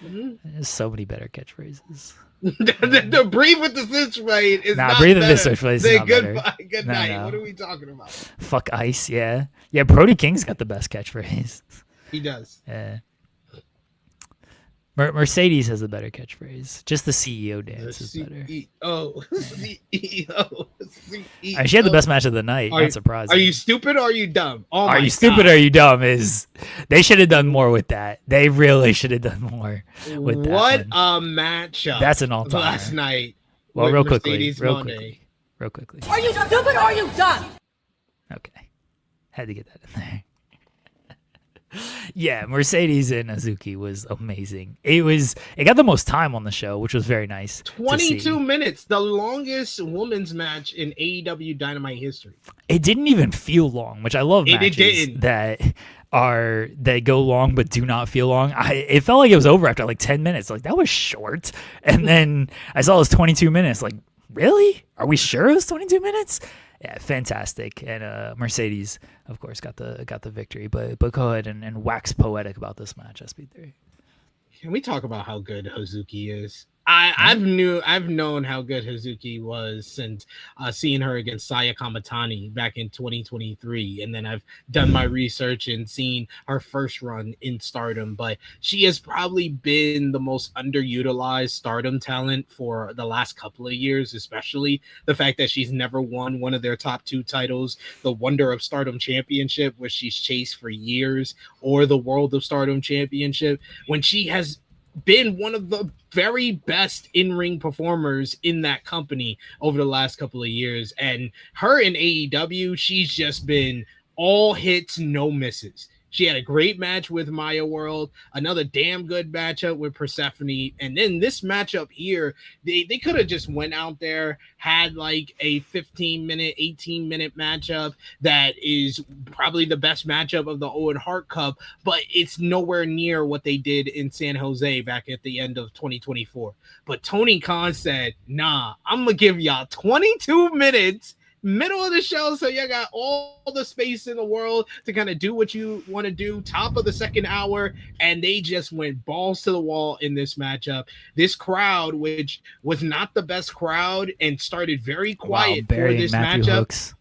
There's so many better catchphrases. The breathe with the switchblade is not breathe with better. the switchblade is not better. Good night. What are we talking about? Fuck ice, yeah. Yeah, Brody King's got the best catchphrase. He does. Yeah. Mercedes has a better catchphrase. Just the CEO dance is better. CEO. She had the best match of the night. Not surprising. Are you stupid or are you dumb? Oh are you stupid or are you dumb? They should have done more with that. They really should have done more with that. What a matchup. That's an all-time last night. Well, real quickly. Are you stupid or are you dumb? Okay. Had to get that in there. Yeah, Mercedes and Azuki was amazing. It got the most time on the show, which was very nice. 22 minutes, the longest women's match in AEW Dynamite history. It didn't even feel long, which I love matches that go long but do not feel long. It felt like it was over after like 10 minutes. Like that was short. And then I saw it was 22 minutes. Like, really? Are we sure it was 22 minutes? Yeah, fantastic. And Mercedes, of course, got the victory. But go ahead and wax poetic about this match, SP3. Can we talk about how good Hazuki is? I've known how good Hazuki was since seeing her against Saya Kamatani back in 2023, and then I've done my research and seen her first run in Stardom. But she has probably been the most underutilized Stardom talent for the last couple of years, especially the fact that she's never won one of their top two titles, the Wonder of Stardom Championship, which she's chased for years, or the World of Stardom Championship, when she has been one of the very best in-ring performers in that company over the last couple of years. And her in AEW, she's just been all hits, no misses. She had a great match with Maya World, another damn good matchup with Persephone. And then this matchup here, they could have just went out there, had like a 15-minute, 18-minute matchup that is probably the best matchup of the Owen Hart Cup, but it's nowhere near what they did in San Jose back at the end of 2024. But Tony Khan said, nah, I'm going to give y'all 22 minutes middle of the show, so you got all the space in the world to kind of do what you want to do. Top of the second hour, and they just went balls to the wall in this matchup. This crowd, which was not the best crowd and started very quiet for this matchup. Hooks.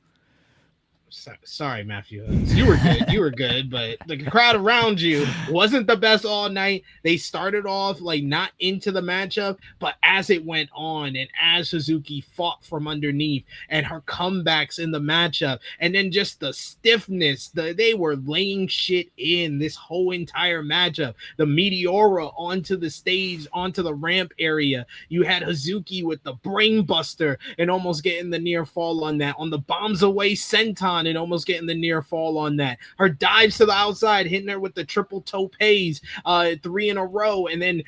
Sorry, Matthew. You were good. You were good, but the crowd around you wasn't the best all night. They started off like not into the matchup, but as it went on and as Suzuki fought from underneath and her comebacks in the matchup, and then just the stiffness, they were laying shit in this whole entire matchup. The Meteora onto the stage, onto the ramp area. You had Hazuki with the brain buster and almost getting the near fall on that. On the bombs away senton and almost getting the near fall on that. Her dives to the outside, hitting her with the triple topes, 3 in a row. And then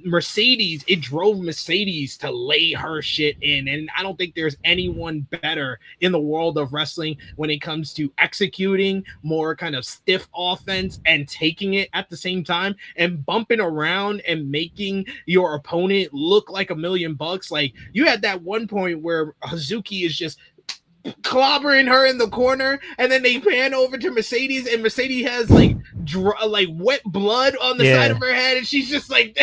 Mercedes, it drove Mercedes to lay her shit in. And I don't think there's anyone better in the world of wrestling when it comes to executing more kind of stiff offense and taking it at the same time and bumping around and making your opponent look like $1,000,000. Like you had that one point where Hazuki is just clobbering her in the corner, and then they pan over to Mercedes, and Mercedes has like wet blood on the side of her head, and she's just like,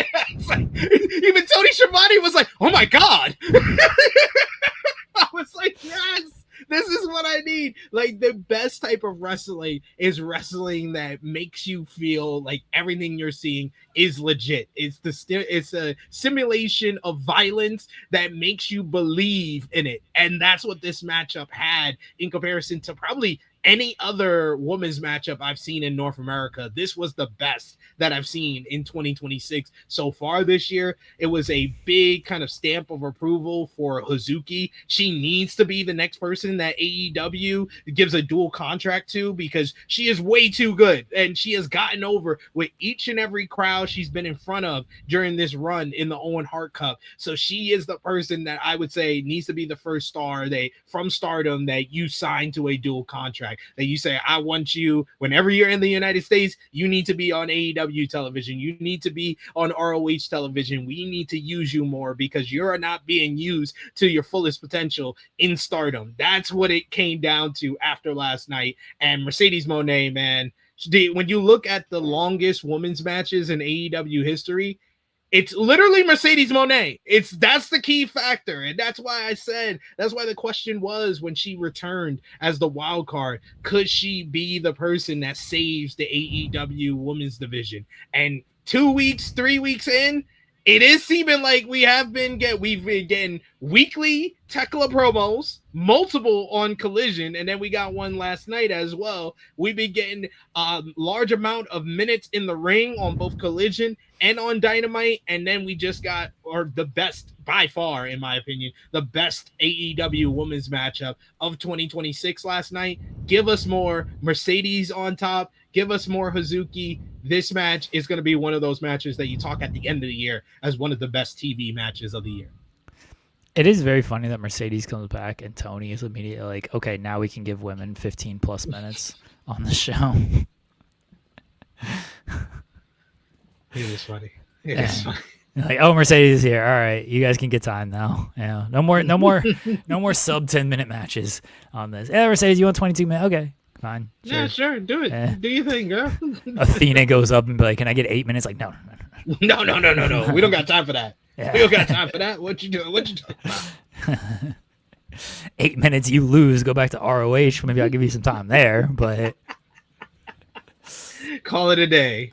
even Tony Schiavone was like, "Oh my god!" I was like, "Yes, this is what I need." mean? Like, the best type of wrestling is wrestling that makes you feel like everything you're seeing is legit. It's a simulation of violence that makes you believe in it. And that's what this matchup had in comparison to probably any other women's matchup I've seen in North America. This was the best that I've seen in 2026 so far this year. It was a big kind of stamp of approval for Hazuki. She needs to be the next person that AEW gives a dual contract to, because she is way too good, and she has gotten over with each and every crowd she's been in front of during this run in the Owen Hart Cup. So she is the person that I would say needs to be the first star from Stardom that you sign to a dual contract, that you say, I want you, whenever you're in the United States, you need to be on AEW television. You need to be on ROH television. We need to use you more because you're not being used to your fullest potential in Stardom. That's what it came down to after last night. And Mercedes Moné, man, when you look at the longest women's matches in AEW history, it's literally Mercedes Moné. That's the key factor. And that's why the question was, when she returned as the wild card, could she be the person that saves the AEW women's division? And 3 weeks in, it is seeming like we've been getting weekly Tekla promos, multiple on Collision, and then we got one last night as well. We've been getting a large amount of minutes in the ring on both Collision and on Dynamite, and then we just got, the best, by far, in my opinion, the best AEW women's matchup of 2026 last night. Give us more Mercedes on top. Give us more Hazuki. This match is going to be one of those matches that you talk at the end of the year as one of the best TV matches of the year. It is very funny that Mercedes comes back and Tony is immediately like, okay, now we can give women 15 plus minutes on the show. It is funny. It is funny. Like, oh, Mercedes is here. All right, you guys can get time now. Yeah, no more sub 10-minute matches on this. Yeah, Mercedes, you want 22 minutes? Okay, fine. Sure. Yeah, sure, do it. Do you think, girl? Athena goes up and be like, "Can I get 8 minutes?" Like, no. No. We don't got time for that. Yeah. We don't got time for that. What you doing? What you talking about? 8 minutes, you lose. Go back to ROH. Maybe I'll give you some time there, but call it a day.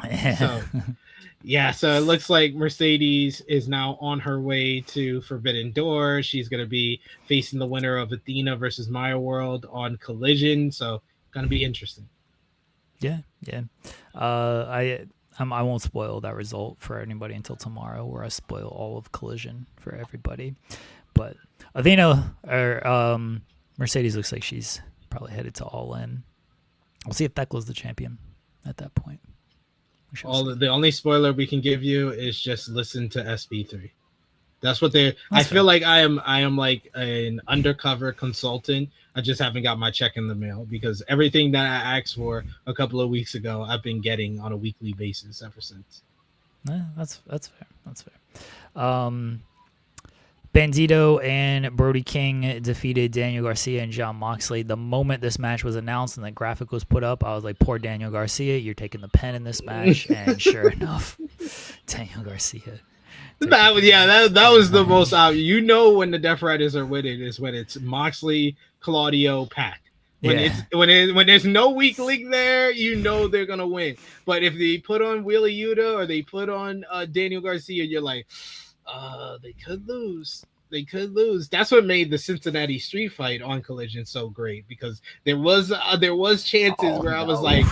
So it looks like Mercedes is now on her way to Forbidden Door. She's going to be facing the winner of Athena versus Maya World on Collision. So going to be interesting. Yeah. I won't spoil that result for anybody until tomorrow, where I spoil all of Collision for everybody. But Athena or Mercedes looks like she's probably headed to All In. We'll see if Thekla's the champion at that point. The only spoiler we can give you is just listen to SP3. That's what they're. I feel like I am like an undercover consultant. I just haven't got my check in the mail, because everything that I asked for a couple of weeks ago, I've been getting on a weekly basis ever since. Yeah, that's fair. That's fair. Bandito and Brody King defeated Daniel Garcia and Jon Moxley. The moment this match was announced and the graphic was put up, I was like, poor Daniel Garcia, you're taking the pen in this match. And sure enough, Daniel Garcia. That was the most obvious. You know, when the Death Riders are winning is when it's Moxley, Claudio, Pac. When there's no weak link there, you know they're gonna win. But if they put on Wheeler Yuta or they put on Daniel Garcia, you're like, they could lose. They could lose. That's what made the Cincinnati street fight on Collision so great, because there was chances where I was like,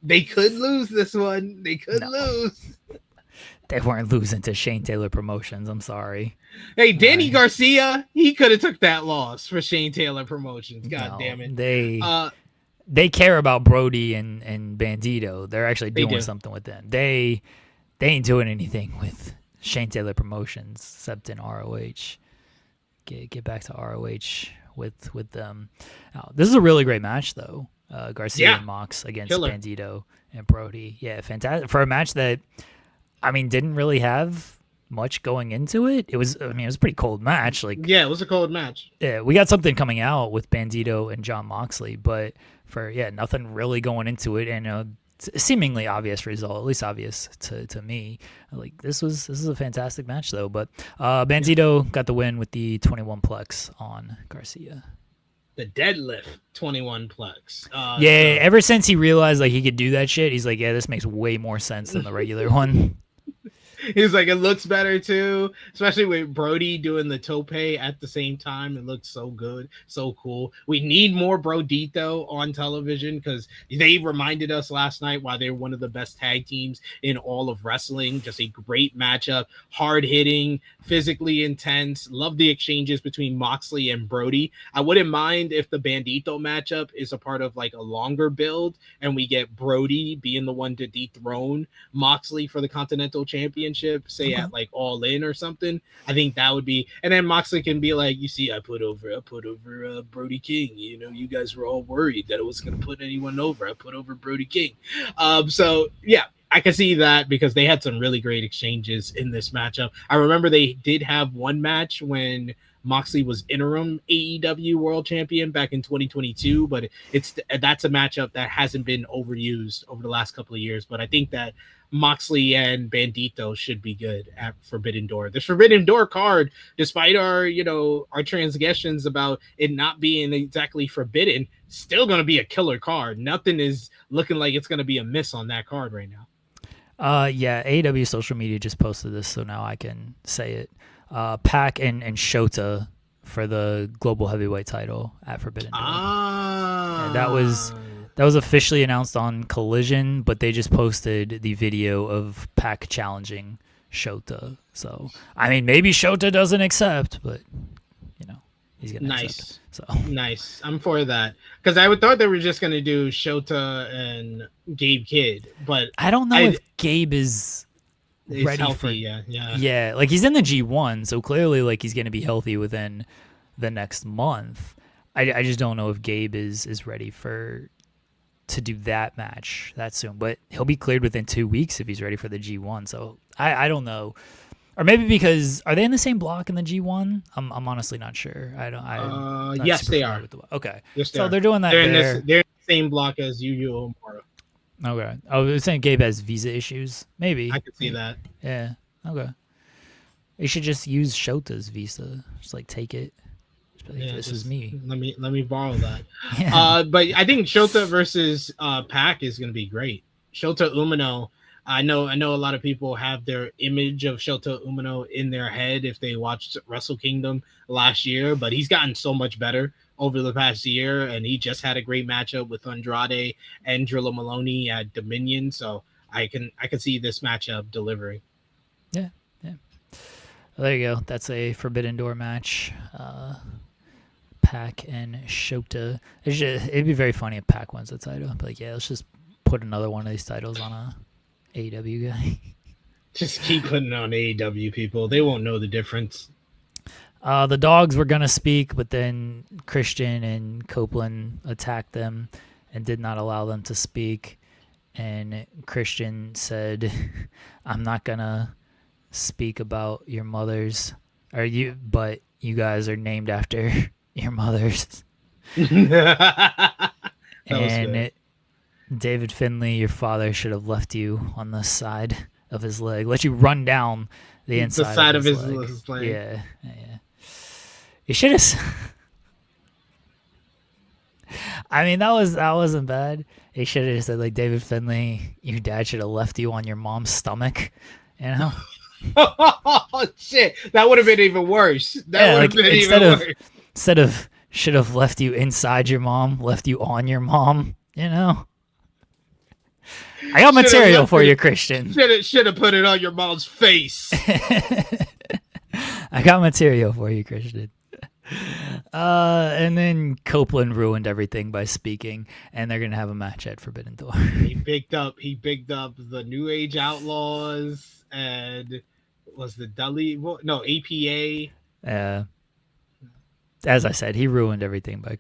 they could lose this one. They could lose. They weren't losing to Shane Taylor Promotions. I'm sorry. Hey, Danny Garcia, he could have took that loss for Shane Taylor Promotions. God damn it. They care about Brody and Bandito. They're actually doing something with them. They ain't doing anything with Shane Taylor Promotions except in ROH. Get back to ROH with them. Now, this is a really great match, though. Garcia and Mox against Bandito and Brody. Yeah, fantastic for a match that, I mean, didn't really have much going into it. It was a pretty cold match. It was a cold match. Yeah, we got something coming out with Bandito and Jon Moxley, but nothing really going into it, and seemingly obvious result, at least obvious to me. Like, this is a fantastic match though. But Bandito got the win with the 21 plex on Garcia. the deadlift 21 plex. Yeah, ever since he realized like he could do that shit, he's like, yeah, this makes way more sense than the regular one. He's like, it looks better too, especially with Brody doing the tope at the same time. It looks so good, so cool. We need more Brodito on television because they reminded us last night why they're one of the best tag teams in all of wrestling. Just a great matchup, hard hitting, physically intense. Love the exchanges between Moxley and Brody. I wouldn't mind if the Bandito matchup is a part of like a longer build and we get Brody being the one to dethrone Moxley for the Continental Championship, say at like All In or something. I think that would be, and then Moxley can be like, you see, I put over Brody King. You know, you guys were all worried that it was going to put anyone over. I put over Brody King. So yeah, I can see that because they had some really great exchanges in this matchup. I remember they did have one match when Moxley was interim AEW World Champion back in 2022, but that's a matchup that hasn't been overused over the last couple of years. But I think that Moxley and Bandito should be good at Forbidden Door. The Forbidden Door card, despite our transgressions about it not being exactly forbidden, still going to be a killer card. Nothing is looking like it's going to be a miss on that card right now. Yeah, AEW social media just posted this, so now I can say it. Pac and Shota for the global heavyweight title at Forbidden Door. Yeah, that was officially announced on Collision, but they just posted the video of Pac challenging Shota. So I mean, maybe Shota doesn't accept, but he's gonna accept. So nice. I'm for that because I thought they were just gonna do Shota and Gabe Kidd, but I don't know if Gabe is ready healthy, for yeah. Like he's in the G1, so clearly like he's gonna be healthy within the next month. I just don't know if Gabe is ready to do that match that soon, but he'll be cleared within 2 weeks if he's ready for the G1. So I don't know, or maybe because are they in the same block in the G1? I'm honestly not sure. Yes, they are. Okay, yes, so they're doing that. They're in the same block as Yu Uemura. Okay. I was saying Gabe has visa issues. Maybe I could see that. Yeah. Okay. You should just use Shota's visa. Just like take it. Just be like, this is me. Let me borrow that. Yeah. But I think Shota versus Pac is going to be great. Shota Umino. I know a lot of people have their image of Shota Umino in their head if they watched Wrestle Kingdom last year, but he's gotten so much better over the past year, and he just had a great matchup with Andrade and Drilla Maloney at Dominion. So I can see this matchup delivering. Yeah. Well, there you go. That's a Forbidden Door match. Pac and Shota. It'd be very funny if Pac wins the title. But yeah, let's just put another one of these titles on a AEW guy. Just keep putting it on AEW people. They won't know the difference. The dogs were going to speak, but then Christian and Copeland attacked them and did not allow them to speak. And Christian said, I'm not going to speak about your mothers, but you guys are named after your mothers. And David Finlay, your father, should have left you on the side of his leg, let you run down the inside of his leg. Yeah. You should have. I mean, that wasn't bad. He should have said like, David Finlay, your dad should have left you on your mom's stomach. You know. Oh shit! That would have been even worse. Instead of should have left you inside your mom, left you on your mom. You know. I got material for you, Christian. Should have put it on your mom's face. I got material for you, Christian. And then Copeland ruined everything by speaking, and they're gonna have a match at Forbidden Door. He picked up the New Age Outlaws and was the Dudley? APA. As I said, he ruined everything by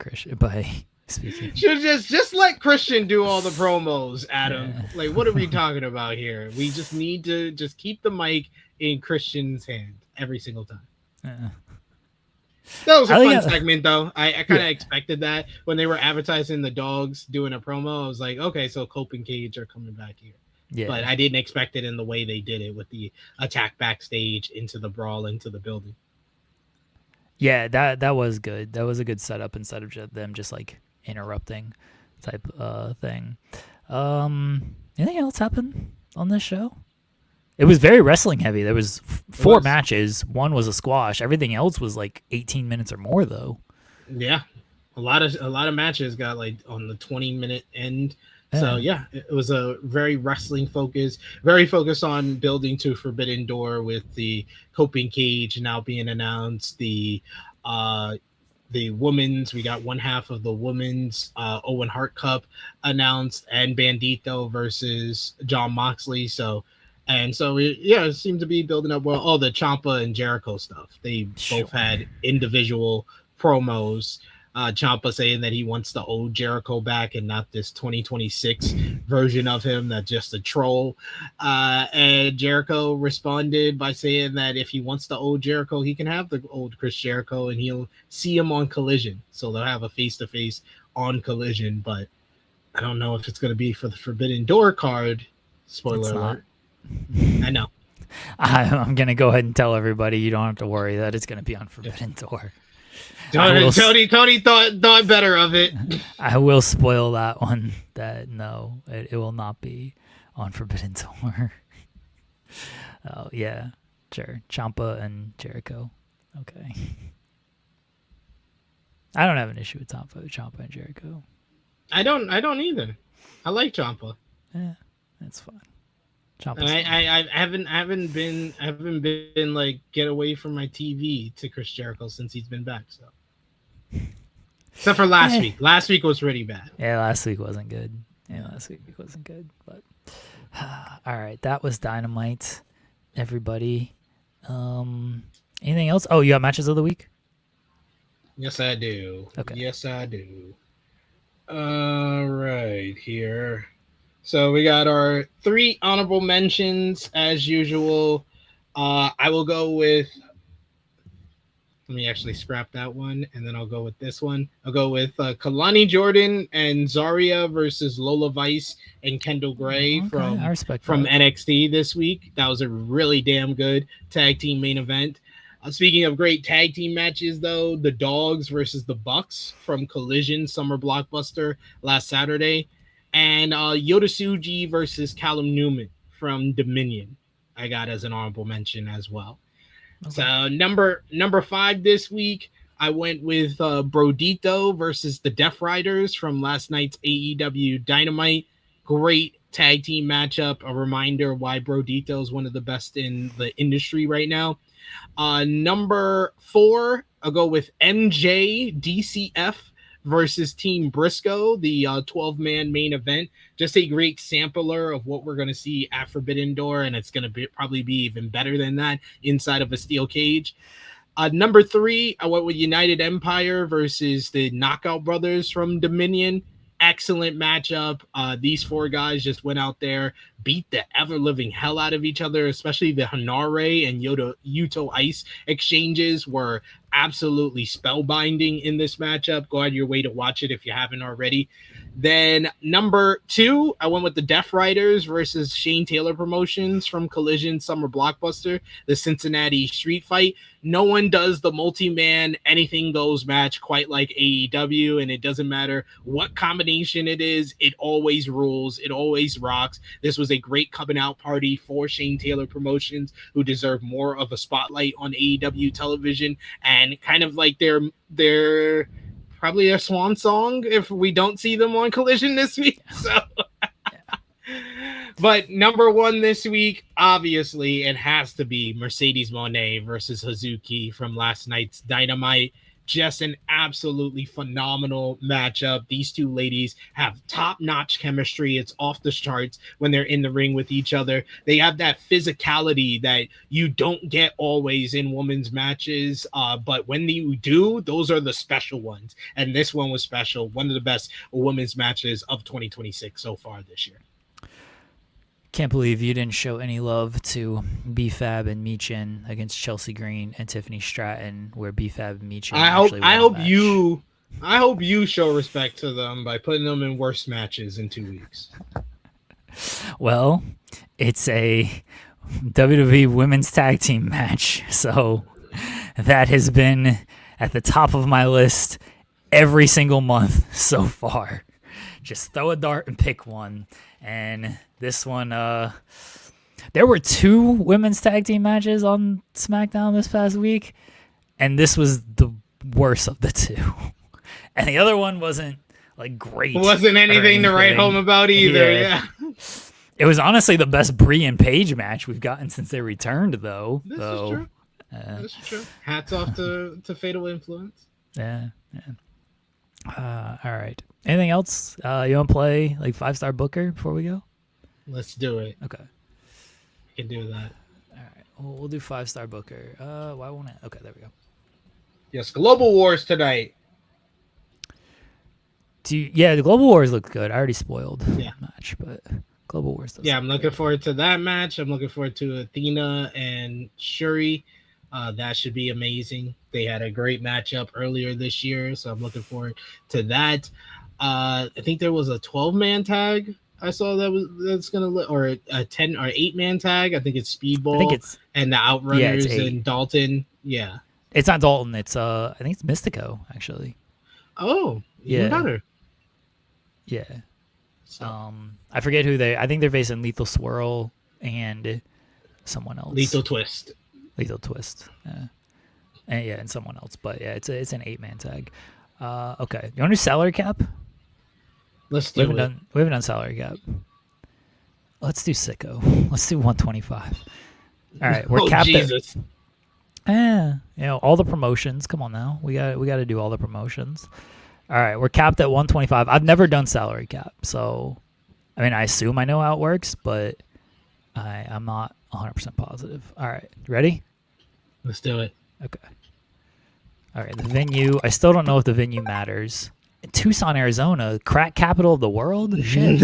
speaking. Should just let Christian do all the promos, Adam. Yeah. Like, what are we talking about here? We just need to just keep the mic in Christian's hand every single time. That was a fun segment, though. I kind of expected that when they were advertising the dogs doing a promo. I was like, okay, so Cope and Cage are coming back here. Yeah. But I didn't expect it in the way they did it with the attack backstage into the brawl into the building. Yeah, that was good. That was a good setup instead of them just like interrupting type thing. Anything else happen on this show? It was very wrestling heavy. There was four matches. One was a squash. Everything else was like 18 minutes or more though. Yeah. A lot of matches got like on the 20-minute end. So yeah, it was a very wrestling focus, very focused on building to Forbidden Door with the coping cage now being announced. The women's, we got one half of the women's Owen Hart Cup announced, and Bandito versus John Moxley. So it seemed to be building up well. All the Ciampa and Jericho stuff. They both had individual promos. Ciampa saying that he wants the old Jericho back and not this 2026 version of him that's just a troll. And Jericho responded by saying that if he wants the old Jericho, he can have the old Chris Jericho and he'll see him on Collision. So they'll have a face-to-face on Collision, but I don't know if it's going to be for the Forbidden Door card. Spoiler alert. I know. I'm going to go ahead and tell everybody you don't have to worry that it's going to be on Forbidden Door. Tony thought better of it. I will spoil that one. That no, it will not be on Forbidden Door. Oh yeah, sure. Ciampa and Jericho. Okay. I don't have an issue with Ciampa and Jericho. I don't either. I like Ciampa. Yeah, that's fine. And I haven't been like get away from my TV to Chris Jericho since he's been back. So, except for last week. Last week was really bad. Yeah, last week wasn't good. But all right, that was Dynamite. Everybody, anything else? Oh, you got matches of the week? Yes, I do. Okay. Yes, I do. All right, here. So we got our 3 honorable mentions as usual. I will go with. Let me actually scrap that one, and then I'll go with this one. I'll go with Kalani Jordan and Zarya versus Lola Vice and Kendall Gray from NXT this week. That was a really damn good tag team main event. Speaking of great tag team matches, though, the Dogs versus the Bucks from Collision Summer Blockbuster last Saturday. And Yota Tsuji versus Callum Newman from Dominion, I got as an honorable mention as well. Okay. So number 5 this week, I went with Brodito versus the Death Riders from last night's AEW Dynamite. Great tag team matchup. A reminder why Brodito is one of the best in the industry right now. Number 4, I'll go with MJ DCF versus Team Briscoe, the 12-man main event. Just a great sampler of what we're going to see at Forbidden Door, and it's going to probably be even better than that inside of a steel cage. Number 3, I went with United Empire versus the Knockout Brothers from Dominion. Excellent matchup. These 4 guys just went out there, beat the ever-living hell out of each other, especially the Hanare and Yuto Ice exchanges were absolutely spellbinding in this matchup. Go out of your way to watch it if you haven't already. Then number 2, I went with the Death Riders versus Shane Taylor Promotions from Collision Summer Blockbuster, the Cincinnati Street Fight. No one does the multi-man anything goes match quite like AEW, and it doesn't matter what combination it is, it always rules, it always rocks. This was a great coming out party for Shane Taylor Promotions, who deserve more of a spotlight on AEW television, and kind of like their probably a swan song if we don't see them on Collision this week. So, but number 1 this week, obviously, it has to be Mercedes Moné versus Hazuki from last night's Dynamite. Just an absolutely phenomenal matchup. These 2 ladies have top-notch chemistry. It's off the charts when they're in the ring with each other. They have that physicality that you don't get always in women's matches, but when you do, those are the special ones. And this one was special. One of the best women's matches of 2026 so far this year. Can't believe you didn't show any love to B-Fab and Michin against Chelsea Green and Tiffany Stratton, where B-Fab and Michin I hope you show respect to them by putting them in worse matches in 2 weeks. Well, it's a WWE Women's Tag Team match, so that has been at the top of my list every single month so far. Just throw a dart and pick one. And this one, there were 2 women's tag team matches on SmackDown this past week, and this was the worst of the 2. And the other one wasn't like great. Wasn't anything to write home about either. Yeah. It was honestly the best Brie and Paige match we've gotten since they returned, though. This is true. This is true. Hats off to Fatal Influence. Yeah. All right. Anything else? You want to play like 5-star Booker before we go? Let's do it. Okay. We can do that. All right. Well, we'll do 5-star Booker. Why won't it? Okay, there we go. Yes, Global Wars tonight. The Global Wars looked good. I already spoiled the match, but Global Wars does. Yeah, I'm looking forward to that match. I'm looking forward to Athena and Shuri. That should be amazing. They had a great matchup earlier this year, so I'm looking forward to that. I think there was a 12-man tag I saw that's gonna or a 10 or 8-man tag. I think it's Speedball and the Outrunners and Dalton. Yeah, it's not Dalton. It's I think it's Mystico actually. Oh, even better. Yeah. So. I forget who I think they're facing Lethal Swirl and someone else. Lethal Twist. Yeah. And someone else. But yeah, it's an 8-man tag. Okay. You want to do salary cap? Let's do it. We haven't done salary cap. Let's do Sicko. Let's do 125. All right, we're capped Jesus. All the promotions. Come on now. We got to do all the promotions. All right, we're capped at 125. I've never done salary cap, so I mean, I assume I know how it works, but I'm not 100% positive. All right, ready? Let's do it. Okay. All right, the venue. I still don't know if the venue matters. Tucson, Arizona, crack capital of the world? Shit.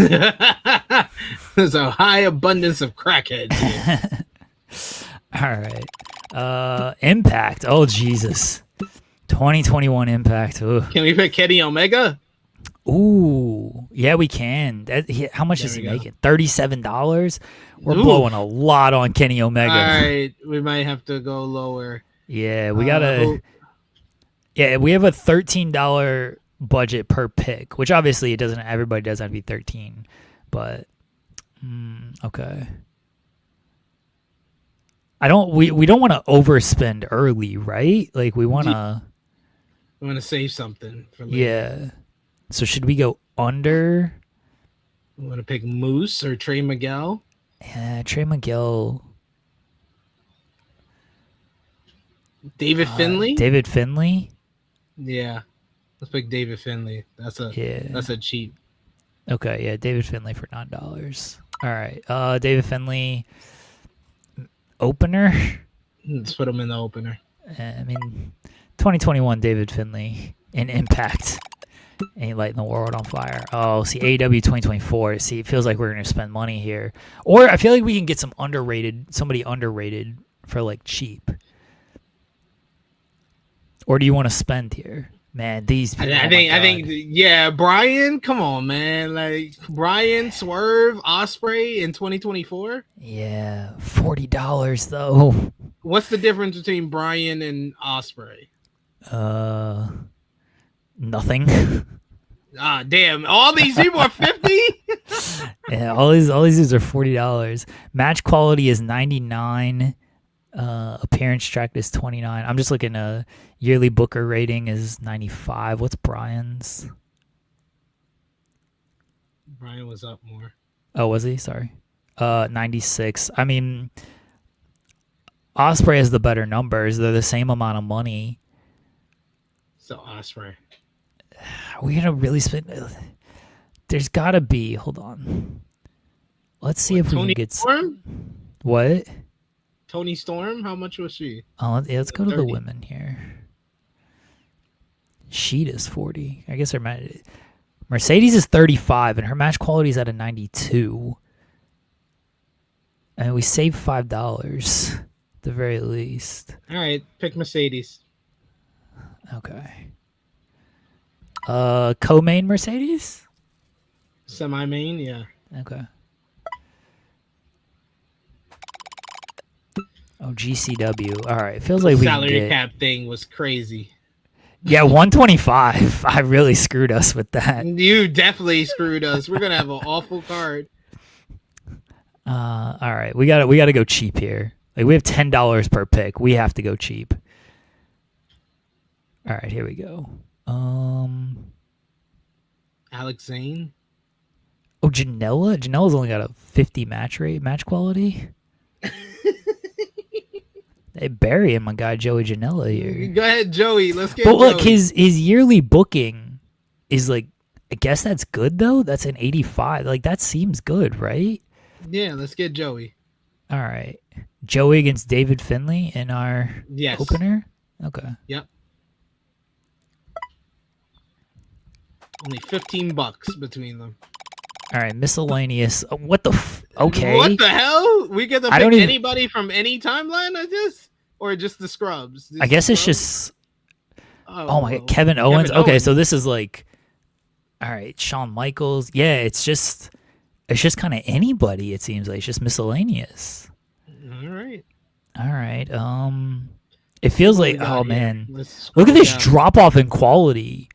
There's a high abundance of crackheads here. All right. Impact. Oh, Jesus. 2021 Impact. Ugh. Can we pick Kenny Omega? Ooh, yeah, we can. How much is he making? $37. We're blowing a lot on Kenny Omega. All right, we might have to go lower. Yeah, we gotta. Yeah, we have a $13 budget per pick, which obviously it doesn't. Everybody doesn't have to be 13, but okay. I don't. We don't want to overspend early, right? Like we want to. We want to save something for later. Yeah. So should we go under? We want to pick Moose or Trey Miguel? Yeah, Trey Miguel. David Finlay? David Finlay? Yeah. Let's pick David Finlay. That's a cheap. Okay, yeah, David Finlay for $9. All right. David Finlay opener? Let's put him in the opener. I mean, 2021 David Finlay in Impact. Ain't lighting the world on fire. Oh, see, AEW 2024. See, it feels like we're going to spend money here. Or I feel like we can get somebody underrated for like cheap. Or do you want to spend here? Man, these people. I think, yeah, Brian, come on, man. Like, Brian, Swerve, Ospreay in 2024? Yeah, $40 though. What's the difference between Brian and Ospreay? Nothing. Damn! All these people are 50. Yeah, all these dudes are $40. Match quality is 99. Appearance track is 29. I'm just looking. Yearly Booker rating is 95. What's Brian's? Brian was up more. Oh, was he? Sorry. 96. I mean, Ospreay has the better numbers. They're the same amount of money. So Ospreay. Are we gonna really spend? There's gotta be. Hold on. Let's see if we can get. What? Tony Storm? How much was she? Oh, yeah, let's go to the women here. Sheet is 40. I guess Mercedes is 35, and her match quality is at a 92. And we saved $5 at the very least. All right, pick Mercedes. Okay. Co-main Mercedes? Semi-main, yeah. Okay. Oh, GCW. All right. It feels like we salary cap thing was crazy. Yeah, 125. I really screwed us with that. You definitely screwed us. We're gonna have an awful card. All right, we gotta go cheap here. Like we have $10 per pick. We have to go cheap. All right, here we go. Alex Zane. Oh, Janela. Janela's only got a 50 match quality. They burying my guy Joey Janela here. Go ahead, Joey. Let's get. But look, Joey. his yearly booking is like, I guess that's good though. That's an 85. Like that seems good, right? Yeah, let's get Joey. All right, Joey against David Finlay in our opener. Okay. Yep. Only $15 between them. All right, miscellaneous. What the? Okay. What the hell? We get to I pick don't even- anybody from any timeline of this, or just the scrubs? I guess it's just. Oh my God, Kevin Owens. Kevin Okay, Owens. so this is like. All right, Shawn Michaels. Yeah, it's just kind of anybody. It seems like it's just miscellaneous. All right. All right. It feels like, got oh here? man, Let's look at scroll this down. drop off in quality.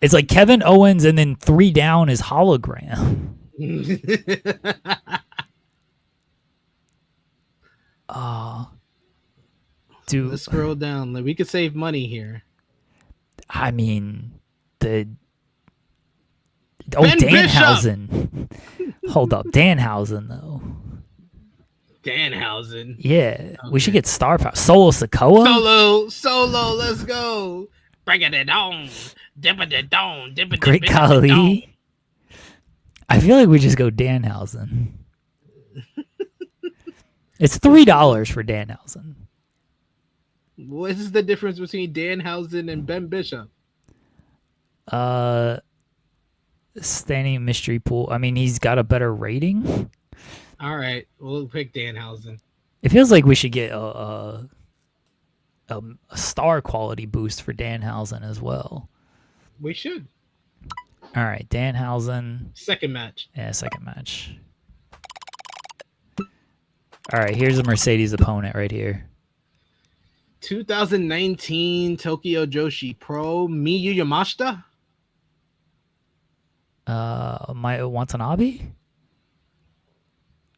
It's like Kevin Owens, and then 3 down is hologram. Dude, Let's scroll down. Like, we could save money here. I mean, Ben Danhausen. Hold up, Danhausen though. Danhausen. Yeah, we should Okay. get star power. Solo Sikoa. Solo, let's go. Bring it on. Dip it on. Great Khali. I feel like we just go Danhausen. It's $3 for Danhausen. What is the difference between Danhausen and Ben Bishop? Standing mystery pool. I mean, he's got a better rating. All right, we'll pick Danhausen. It feels like we should get a star quality boost for Danhausen as well. We should. All right, Danhausen. Second match. Yeah, second match. All right, here's a Mercedes opponent right here. 2019 Tokyo Joshi Pro Miyu Yamashita. Watanabe?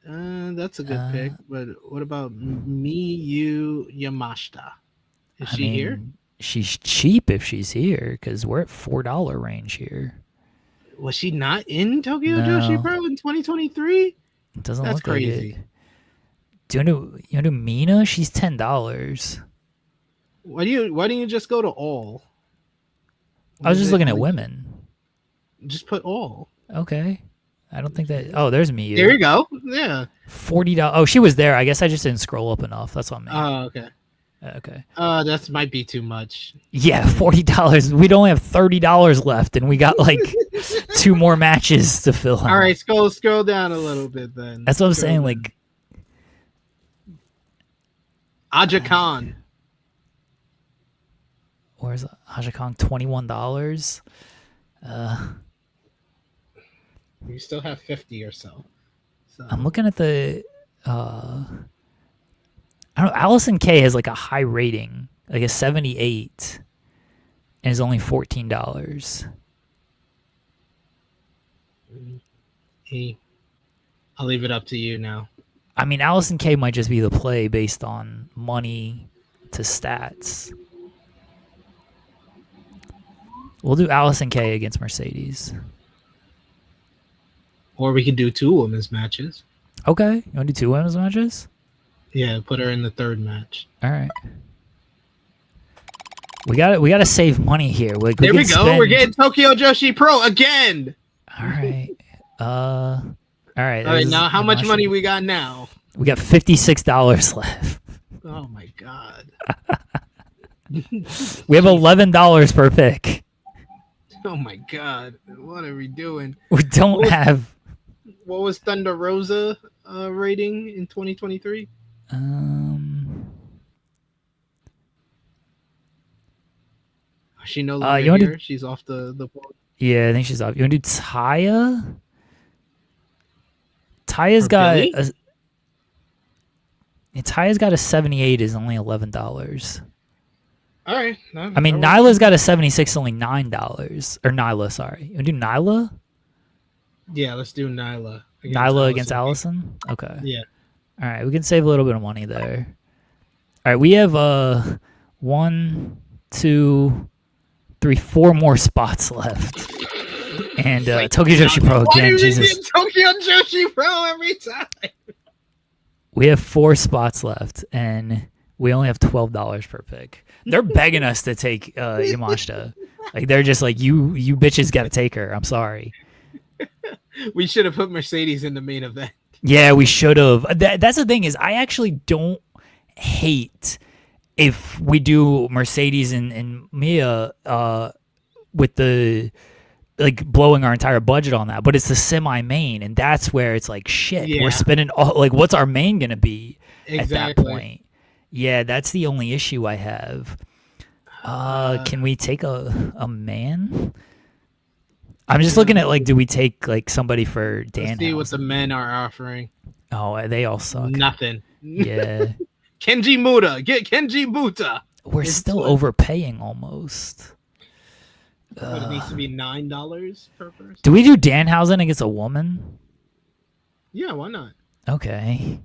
That's a good pick. But what about Miyu Yamashita? Is she here? She's cheap if she's here because we're at $4 range here. Was she not in Tokyo No. Joshi Pro in 2023? It doesn't That's look crazy. like it. Do you want to do Mina? She's $10. Why don't you just go to all? I was just looking at women. Just put all. Okay. I don't think that. Oh, there's me. There you go. Yeah. $40. Oh, she was there. I guess I just didn't scroll up enough. That's on me. Oh, okay. Okay. That might be too much. Yeah, $40. We'd only have $30 left, and we got like 2 more matches to fill in. All right, scroll down a little bit then. That's what I'm Scroll saying. down. Like, Aja Khan. where's Aja Kong? $21. You still have 50 or so. I'm looking at the. I don't know. Allison K has like a high rating, like a 78, and is only $14. Hey, I'll leave it up to you now. I mean, Allison K might just be the play based on money to stats. We'll do Allison K against Mercedes. Or we could do 2 women's matches. Okay, you want to do 2 women's matches? Yeah, put her in the 3rd match. All right. We got to save money here. Like, There we can go. spend- We're getting Tokyo Joshi Pro again. All right. All right. All right, now how much money we got now? We got $56 left. Oh my god. We have $11 per pick. Oh my god. What are we doing? We don't have. What was Thunder Rosa rating in 2023? She no longer you wanna here. She's off the board. Yeah, I think she's off. You want to do Taya? Taya's Or got Billy? Taya's got a 78. Is only $11. All right. I mean, Nyla's got a 76, only $9. Or Nyla, sorry. You want to do Nyla? Yeah, let's do Nyla. Nyla against Allison? Okay. Yeah. All right, we can save a little bit of money there. All right, we have 1, 2, 3, 4 more spots left. And Tokyo Joshi Pro again. Why do Jesus. get Tokyo Joshi Pro every time? We have 4 spots left, and we only have $12 per pick. They're begging us to take Yamashita. Like they're just like, you bitches got to take her. I'm sorry. We should have put Mercedes in the main event. Yeah, we should have. That's the thing is, I actually don't hate if we do Mercedes and Mia with the like blowing our entire budget on that, but it's the semi-main, and that's where it's like shit. Yeah. We're spending all like, what's our main gonna be at that point? Yeah, that's the only issue I have. Can we take a man? I'm just looking at like, do we take like somebody for Dan? Let's see what the men are offering. Oh, they all suck. Nothing. Yeah. Kenji Muta. Get Kenji Muta. We're still overpaying almost. It needs to be $9 per person. Do we do Danhausen against a woman? Yeah, why not? Okay.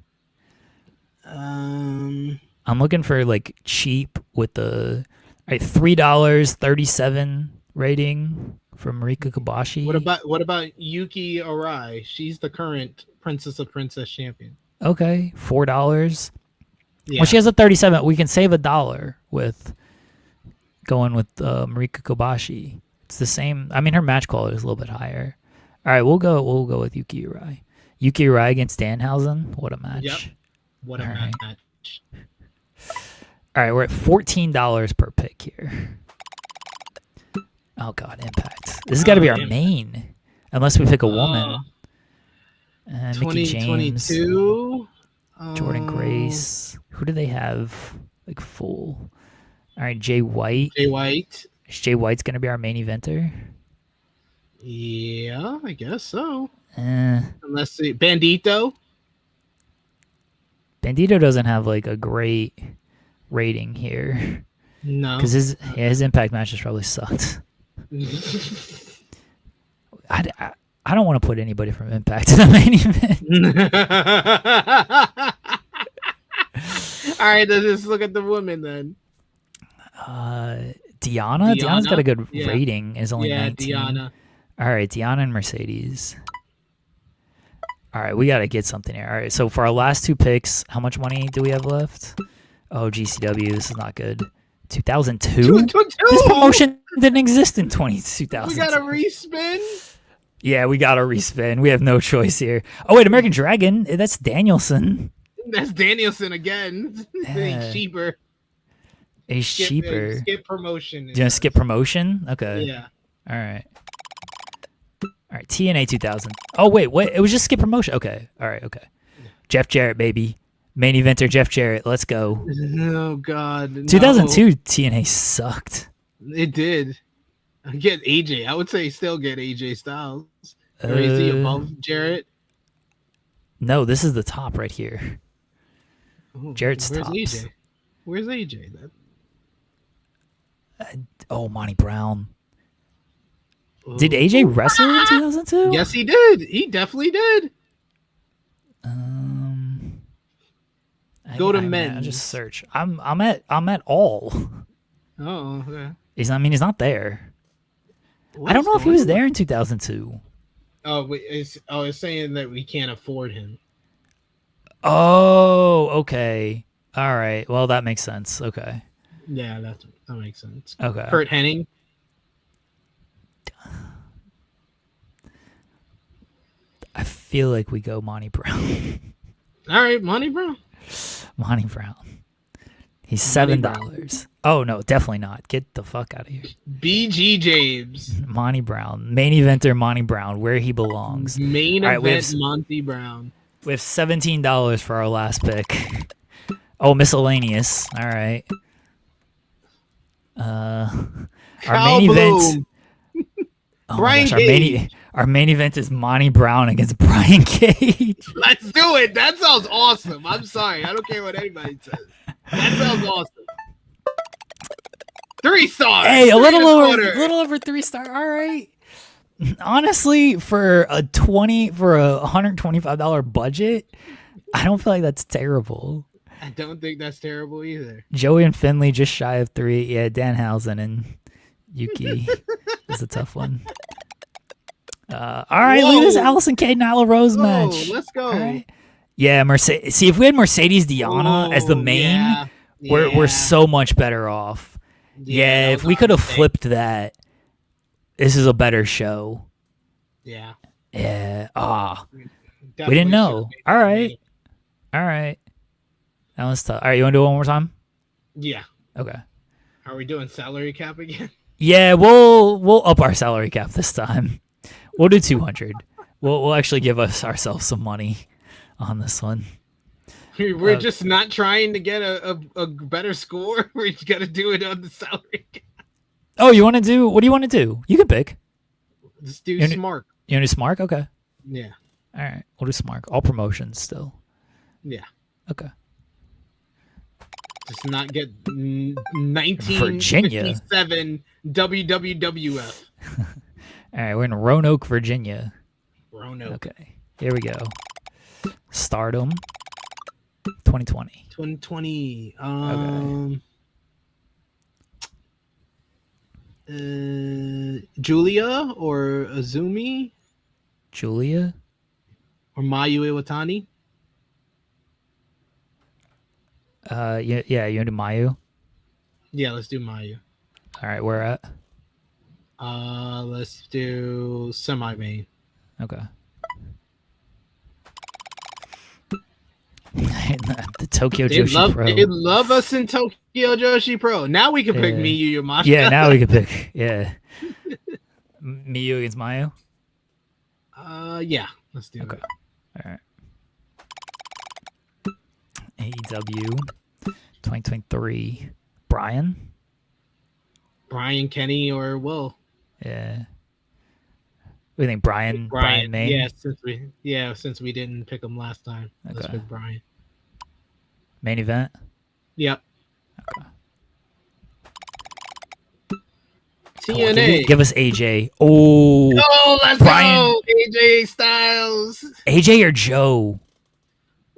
I'm looking for like cheap with the $3, 37 rating from Marika Kobashi. What about Yuki Arai? She's the current Princess champion. Okay, $4. Yeah. Well, she has a 37. We can save $1 with going with Marika Kobashi. It's the same. I mean, her match quality is a little bit higher. All right, we'll go with Yuki Arai. Yuki Arai against Danhausen. What a match! Yep. What a match! All right, we're at $14 per pick here. Oh God, Impact. This has got to be our main, unless we pick a woman. Mickey James, 2022. Jordan Grace. Who do they have like full? All right, Jay White. Is Jay White's gonna be our main eventer? Yeah, I guess so. Unless Bandito. Bandito doesn't have like a great rating here. No, because his Impact matches probably sucked. I don't want to put anybody from Impact in the main event. All right, let's just look at the women then. Diana's got a good rating. Is only 19. Diana. All right, Diana and Mercedes. All right, we got to get something here. All right, so for our last 2 picks, how much money do we have left? Oh, GCW, this is not good. 2002? This promotion didn't exist in 2000. We got to respin? Yeah, we got to respin. We have no choice here. Oh, wait, American Dragon. That's Danielson. That's Danielson again. He's cheaper. He's cheaper. Skip promotion. Do you want to skip promotion? Okay. Yeah. All right. All right, TNA 2000. Oh, wait. It was just skip promotion. Okay. All right, okay. Jeff Jarrett, baby. Main eventer Jeff Jarrett. Let's go. Oh, God. No. 2002 TNA sucked. It did. Get AJ. I would say still get AJ Styles. Or is he above Jarrett? No, this is the top right here. Oh, Jarrett's where's tops. AJ? Where's AJ? Monty Brown. Did AJ wrestle in 2002? Yes, he did. He definitely did. Go to men. I just search. I'm at all. Oh, okay. He's not there. I don't know if he was there in 2002. Oh, wait, it's saying that we can't afford him. Oh, okay. All right. Well, that makes sense. Okay. Yeah, that makes sense. Okay. Kurt Hennig. I feel like we go Monty Brown. All right, Monty Brown. Monty Brown. He's $7. Oh no, definitely not. Get the fuck out of here. BG James. Monty Brown. Main eventer Monty Brown, where he belongs. Main event Monty Brown. We have $17 for our last pick. Oh, miscellaneous. All right. Our main event. Oh Brian gosh, Cage. Our main event is Monty Brown against Brian Cage. Let's do it. That sounds awesome. I'm sorry. I don't care what anybody says. That sounds awesome. 3 stars. Hey, a little quarter. over 3-star. All right. Honestly, for a $125 budget, I don't feel like that's terrible. I don't think that's terrible either. Joey and Finley just shy of 3. Yeah, Danhausen and Yuki is a tough one. All right, look at this Allison Kate Nyla Rose match. Let's go. All right. Yeah, Mercedes. See, if we had Mercedes Diana as the main, we're so much better off. Yeah, if we could have flipped that, this is a better show. Yeah. Yeah. We Definitely didn't know. All right. it. All right. That was tough. All right, you want to do it one more time? Yeah. Okay. Are we doing salary cap again? Yeah, we'll up our salary cap this time. We'll do 200. We'll actually give ourselves some money on this one. We're just not trying to get a better score. We got to do it on the salary cap. Oh, you want to do? What do you want to do? You can pick. Let's do Smart. You want to do Smart? Okay. Yeah. All right. We'll do Smart. All promotions still. Yeah. Okay. Just not get 1957 WWWF. All right. We're in Roanoke, Virginia. Roanoke. Okay. Here we go. Stardom 2020. 2020. Julia or Azumi Julia? or Mayu Iwatani. Yeah, you want to do Mayu? Yeah, let's do Mayu. All right, where at? Let's do semi-main. Okay. The Tokyo Joshi Pro. They love us in Tokyo Joshi Pro. Now we can pick Miyu Yamashita. Yeah, now we can pick. Yeah. Miyu against Mayu? Yeah, let's do it. All right. AEW 2023. Brian, Kenny, or Will. Yeah. What do you think, Brian Main? Yeah, since we didn't pick him last time. Let's pick Brian. Main event? Yep. Okay. TNA. Give us AJ. Oh, let's go! AJ Styles. AJ or Joe?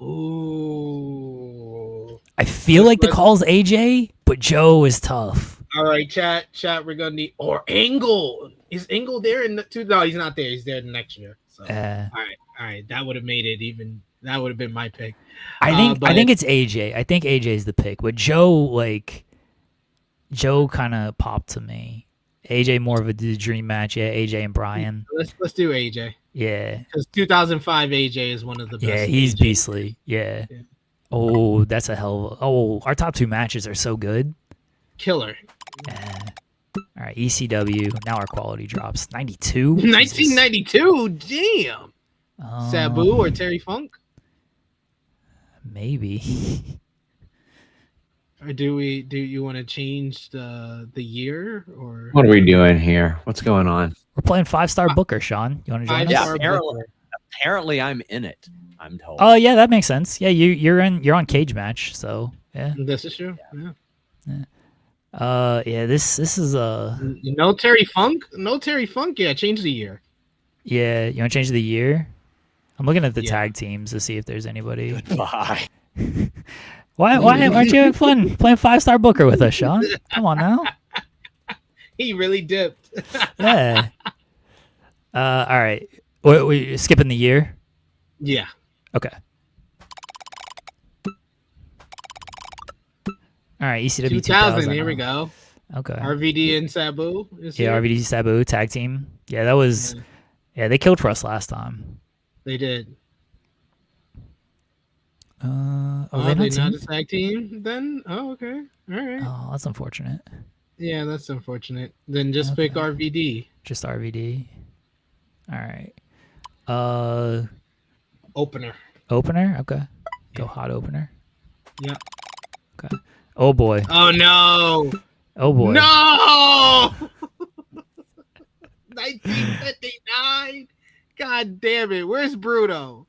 Ooh. I feel like the call's AJ, but Joe is tough. All right, chat. We're gonna need Angle. Is Angle there in the two? No, he's not there. He's there next year. So, all right. That would have made it even. That would have been my pick. I think it's AJ. I think AJ is the pick, but Joe kind of popped to me. AJ more of a dream match. Yeah, AJ and Brian. Let's do AJ. Yeah, because 2005 AJ is one of the best. Yeah, he's AJ. beastly. Yeah. Oh, that's a hell of our top 2 matches are so good. Killer. Yeah. All right, ECW. Now our quality drops. 92? 1992? Damn. Sabu or Terry Funk? Maybe. Or do you want to change the year, or what are we doing here? What's going on? We're playing 5-star Booker, Sean. You want to join us? Yeah, apparently I'm in it. I'm told. Oh yeah, that makes sense. Yeah, you're on Cage Match, so yeah. This is true. Yeah. This is no Terry Funk. Yeah, change the year. Yeah, you want to change the year? I'm looking at the tag teams to see if there's anybody. Goodbye. Why aren't you having fun playing 5-star Booker with us, Sean? Come on now. He really dipped. Yeah. All right. We skipping the year? Yeah. Okay. All right, ECW 2000. Here we go. Okay. RVD and Sabu. RVD Sabu tag team. Yeah, that was. Yeah, they killed for us last time. They did. They not a tag team then? Oh, okay. All right. Oh, that's unfortunate. Yeah, that's unfortunate. Then just pick RVD. Just RVD. All right. Opener. Okay. Go hot opener. Yeah. Okay. Oh boy. Oh no. Oh boy. No. 1959. God damn it. Where's Bruto?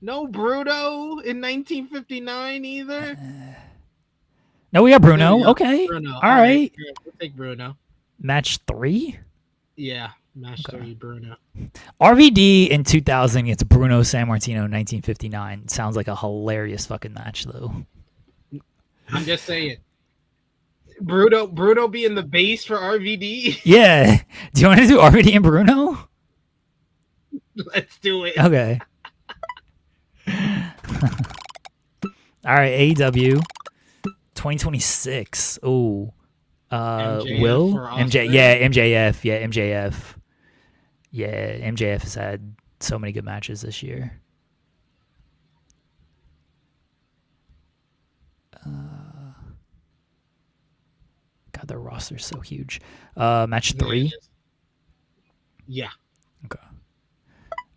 No Bruto in 1959 either. No, we got There we Bruno. go. Okay. Bruno. All right. Yeah, we'll take Bruno. Match 3? Yeah, match 3, Bruno. RVD in 2000 against Bruno Sammartino in 1959. Sounds like a hilarious fucking match, though. I'm just saying. Bruno being the base for RVD. Yeah. Do you want to do RVD and Bruno? Let's do it. Okay. All right, AEW 2026. Oh. MJF Will? or MJ? Ospreay? Yeah, MJF. Yeah, MJF. Yeah, MJF has had so many good matches this year. God, their roster's so huge. Match 3. Yeah. Okay.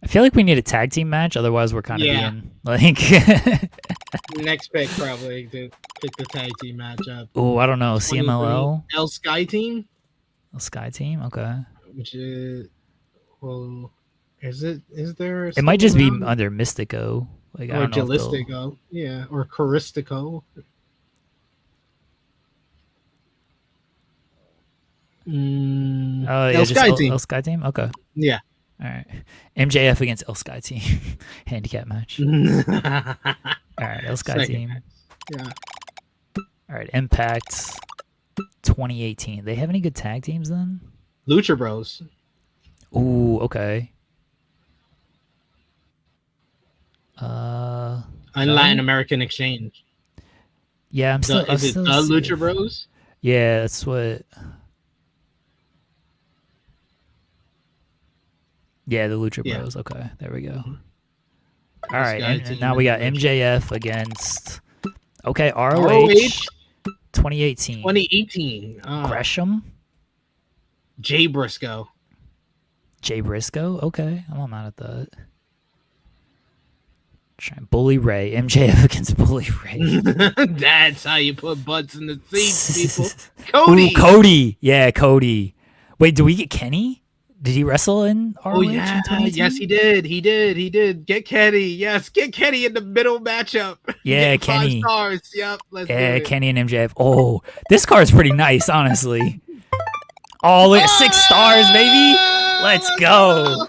I feel like we need a tag team match, otherwise we're kind of Yeah. being like. Next pick probably to pick the tag team matchup. Oh, I don't know. CMLL, L Sky Team, Sky Team. Okay. which is is there? It might just be around? under Mystico. Like I Or don't know. If they'll- Jalistico, yeah, or Charistico. Oh, yeah, El just Sky El, Team. El Sky Team. Okay. Yeah. All right. MJF against El Sky Team. Handicap match. Yeah. All right. El Sky Team. Yeah. All right. Impact 2018. They have any good tag teams then? Lucha Bros. Ooh. Okay. And Latin American Exchange. Yeah, I'm still. Is it the Lucha Bros? Yeah, that's what. Yeah, the Lucha Yeah. Bros. Okay, there we go. All This right, guy and team now we got and MJF against. Okay, ROH, ROH 2018. 2018. Gresham, Jay Briscoe. Jay Briscoe. Okay, I'm not mad at that. Bully Ray, MJF against Bully Ray. That's how you put butts in the seats, people. Cody. Ooh, Cody. Yeah, Cody. Wait, do we get Kenny? Did he wrestle in ROH? Oh yeah, in 2018? yes he did. He did. Get Kenny. Yes, get Kenny in the middle matchup. Yeah, Get 5 Kenny. stars. Yep. Let's do Yeah, it. Kenny and MJF. Oh, this card's pretty nice, honestly. Oh, look, 6 stars, baby. Let's go.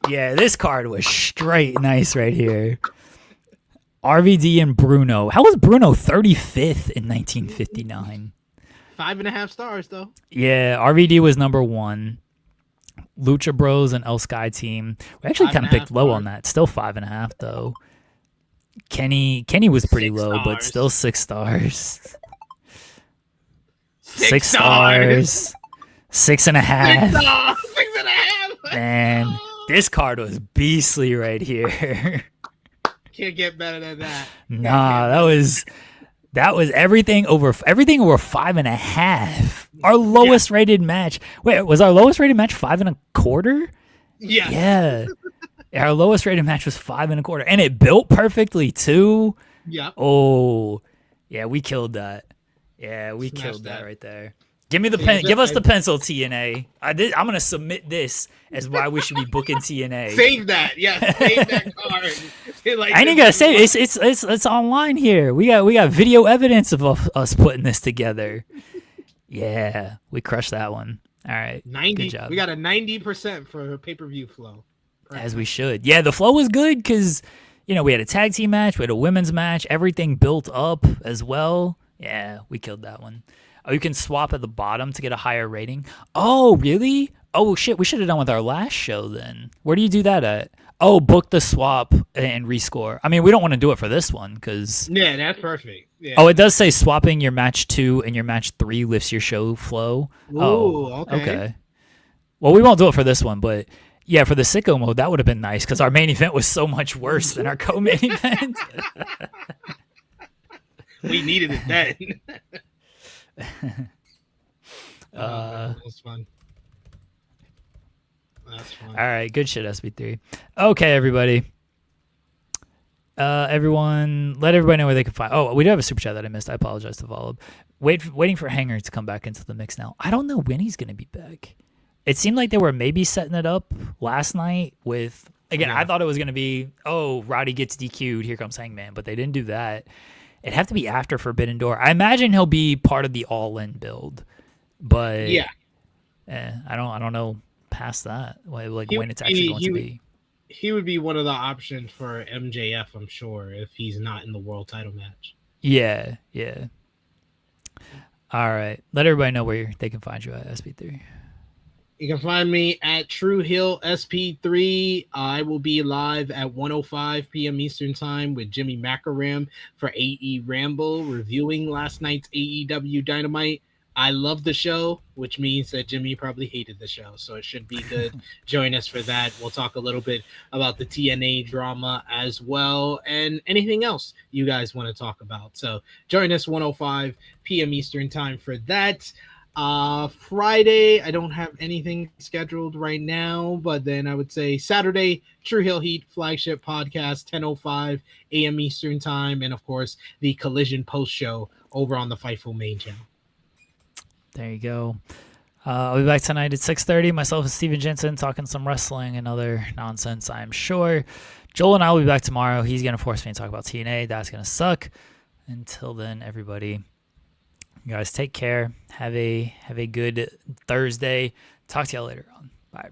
Yeah, this card was straight nice right here. RVD and Bruno. How was Bruno 35th in 1959? 5.5 stars though. Yeah, RVD was number 1. Lucha Bros and El Sky Team. We actually kind of 5.5 picked low stars. on that. Still 5.5 though. Kenny was pretty 6 low, but stars. still 6 stars. 6 6 stars. 6.5. 6 stars. 6.5. Man, this card was beastly right here. Can't get better than that. Nah, that was everything over 5.5. Our lowest rated match. Wait, was our lowest rated match 5.25? Yeah. Yeah. Our lowest rated match was 5.25, and it built perfectly too. Yep. Oh, yeah, we killed that. Yeah, we Smashed killed that that. right there. Give me the pen. Give us the pencil, TNA. I'm gonna submit this as why we should be booking TNA. Save that. Yes. Save that card. Like, I ain't gotta say it. It's online here. We got video evidence of us putting this together. Yeah, we crushed that one. All right, 90. Good job. We got a 90% for pay-per-view flow. As we should. Yeah, the flow was good because we had a tag team match, we had a women's match, everything built up as well. Yeah, we killed that one. Oh, you can swap at the bottom to get a higher rating. Oh, really? Oh shit, we should have done with our last show then. Where do you do that at? Oh, book the swap and rescore. I mean, we don't want to do it for this one because. Yeah, that's perfect. Yeah. Oh, it does say swapping your match 2 and your match 3 lifts your show flow. Ooh, okay. Well, we won't do it for this one, but yeah, for the sicko mode, that would have been nice because our main event was so much worse than our co-main event. We needed it then. Uh, That's fun. That's fun. All right, good shit, SB3. Okay, everybody. Everyone, let everybody know where they can find. Oh, we do have a super chat that I missed. I apologize to Volib. Waiting for Hanger to come back into the mix now. I don't know when he's going to be back. It seemed like they were maybe setting it up last night with. Again, Yeah. I thought it was going to be, Roddy gets DQ'd. Here comes Hangman, but they didn't do that. it'd have to be after Forbidden Door. I imagine he'll be part of the All In build, but Yeah, I don't know past that, like He when would it's actually be- going he to would- be. he would be one of the options for MJF, I'm sure, if he's not in the world title match. Yeah. All right. Let everybody know where they can find you at SP3. You can find me at True Hill SP3. I will be live at 1:05 p.m. Eastern Time with Jimmy Macaram for AE Ramble, reviewing last night's AEW Dynamite. I love the show, which means that Jimmy probably hated the show, so it should be good. Join us for that. We'll talk a little bit about the TNA drama as well, and anything else you guys want to talk about. So join us 1:05 p.m. Eastern Time for that. Friday, I don't have anything scheduled right now, but then I would say Saturday, True Hill Heat flagship podcast, 10:05 a.m. Eastern Time, and of course the Collision post show over on the Fightful main channel. There you go. I'll be back tonight at 6:30. Myself and Steven Jensen talking some wrestling and other nonsense, I'm sure. Joel and I will be back tomorrow. He's going to force me to talk about TNA. That's going to suck. Until then, everybody, you guys take care. Have a good Thursday. Talk to y'all later on. Bye.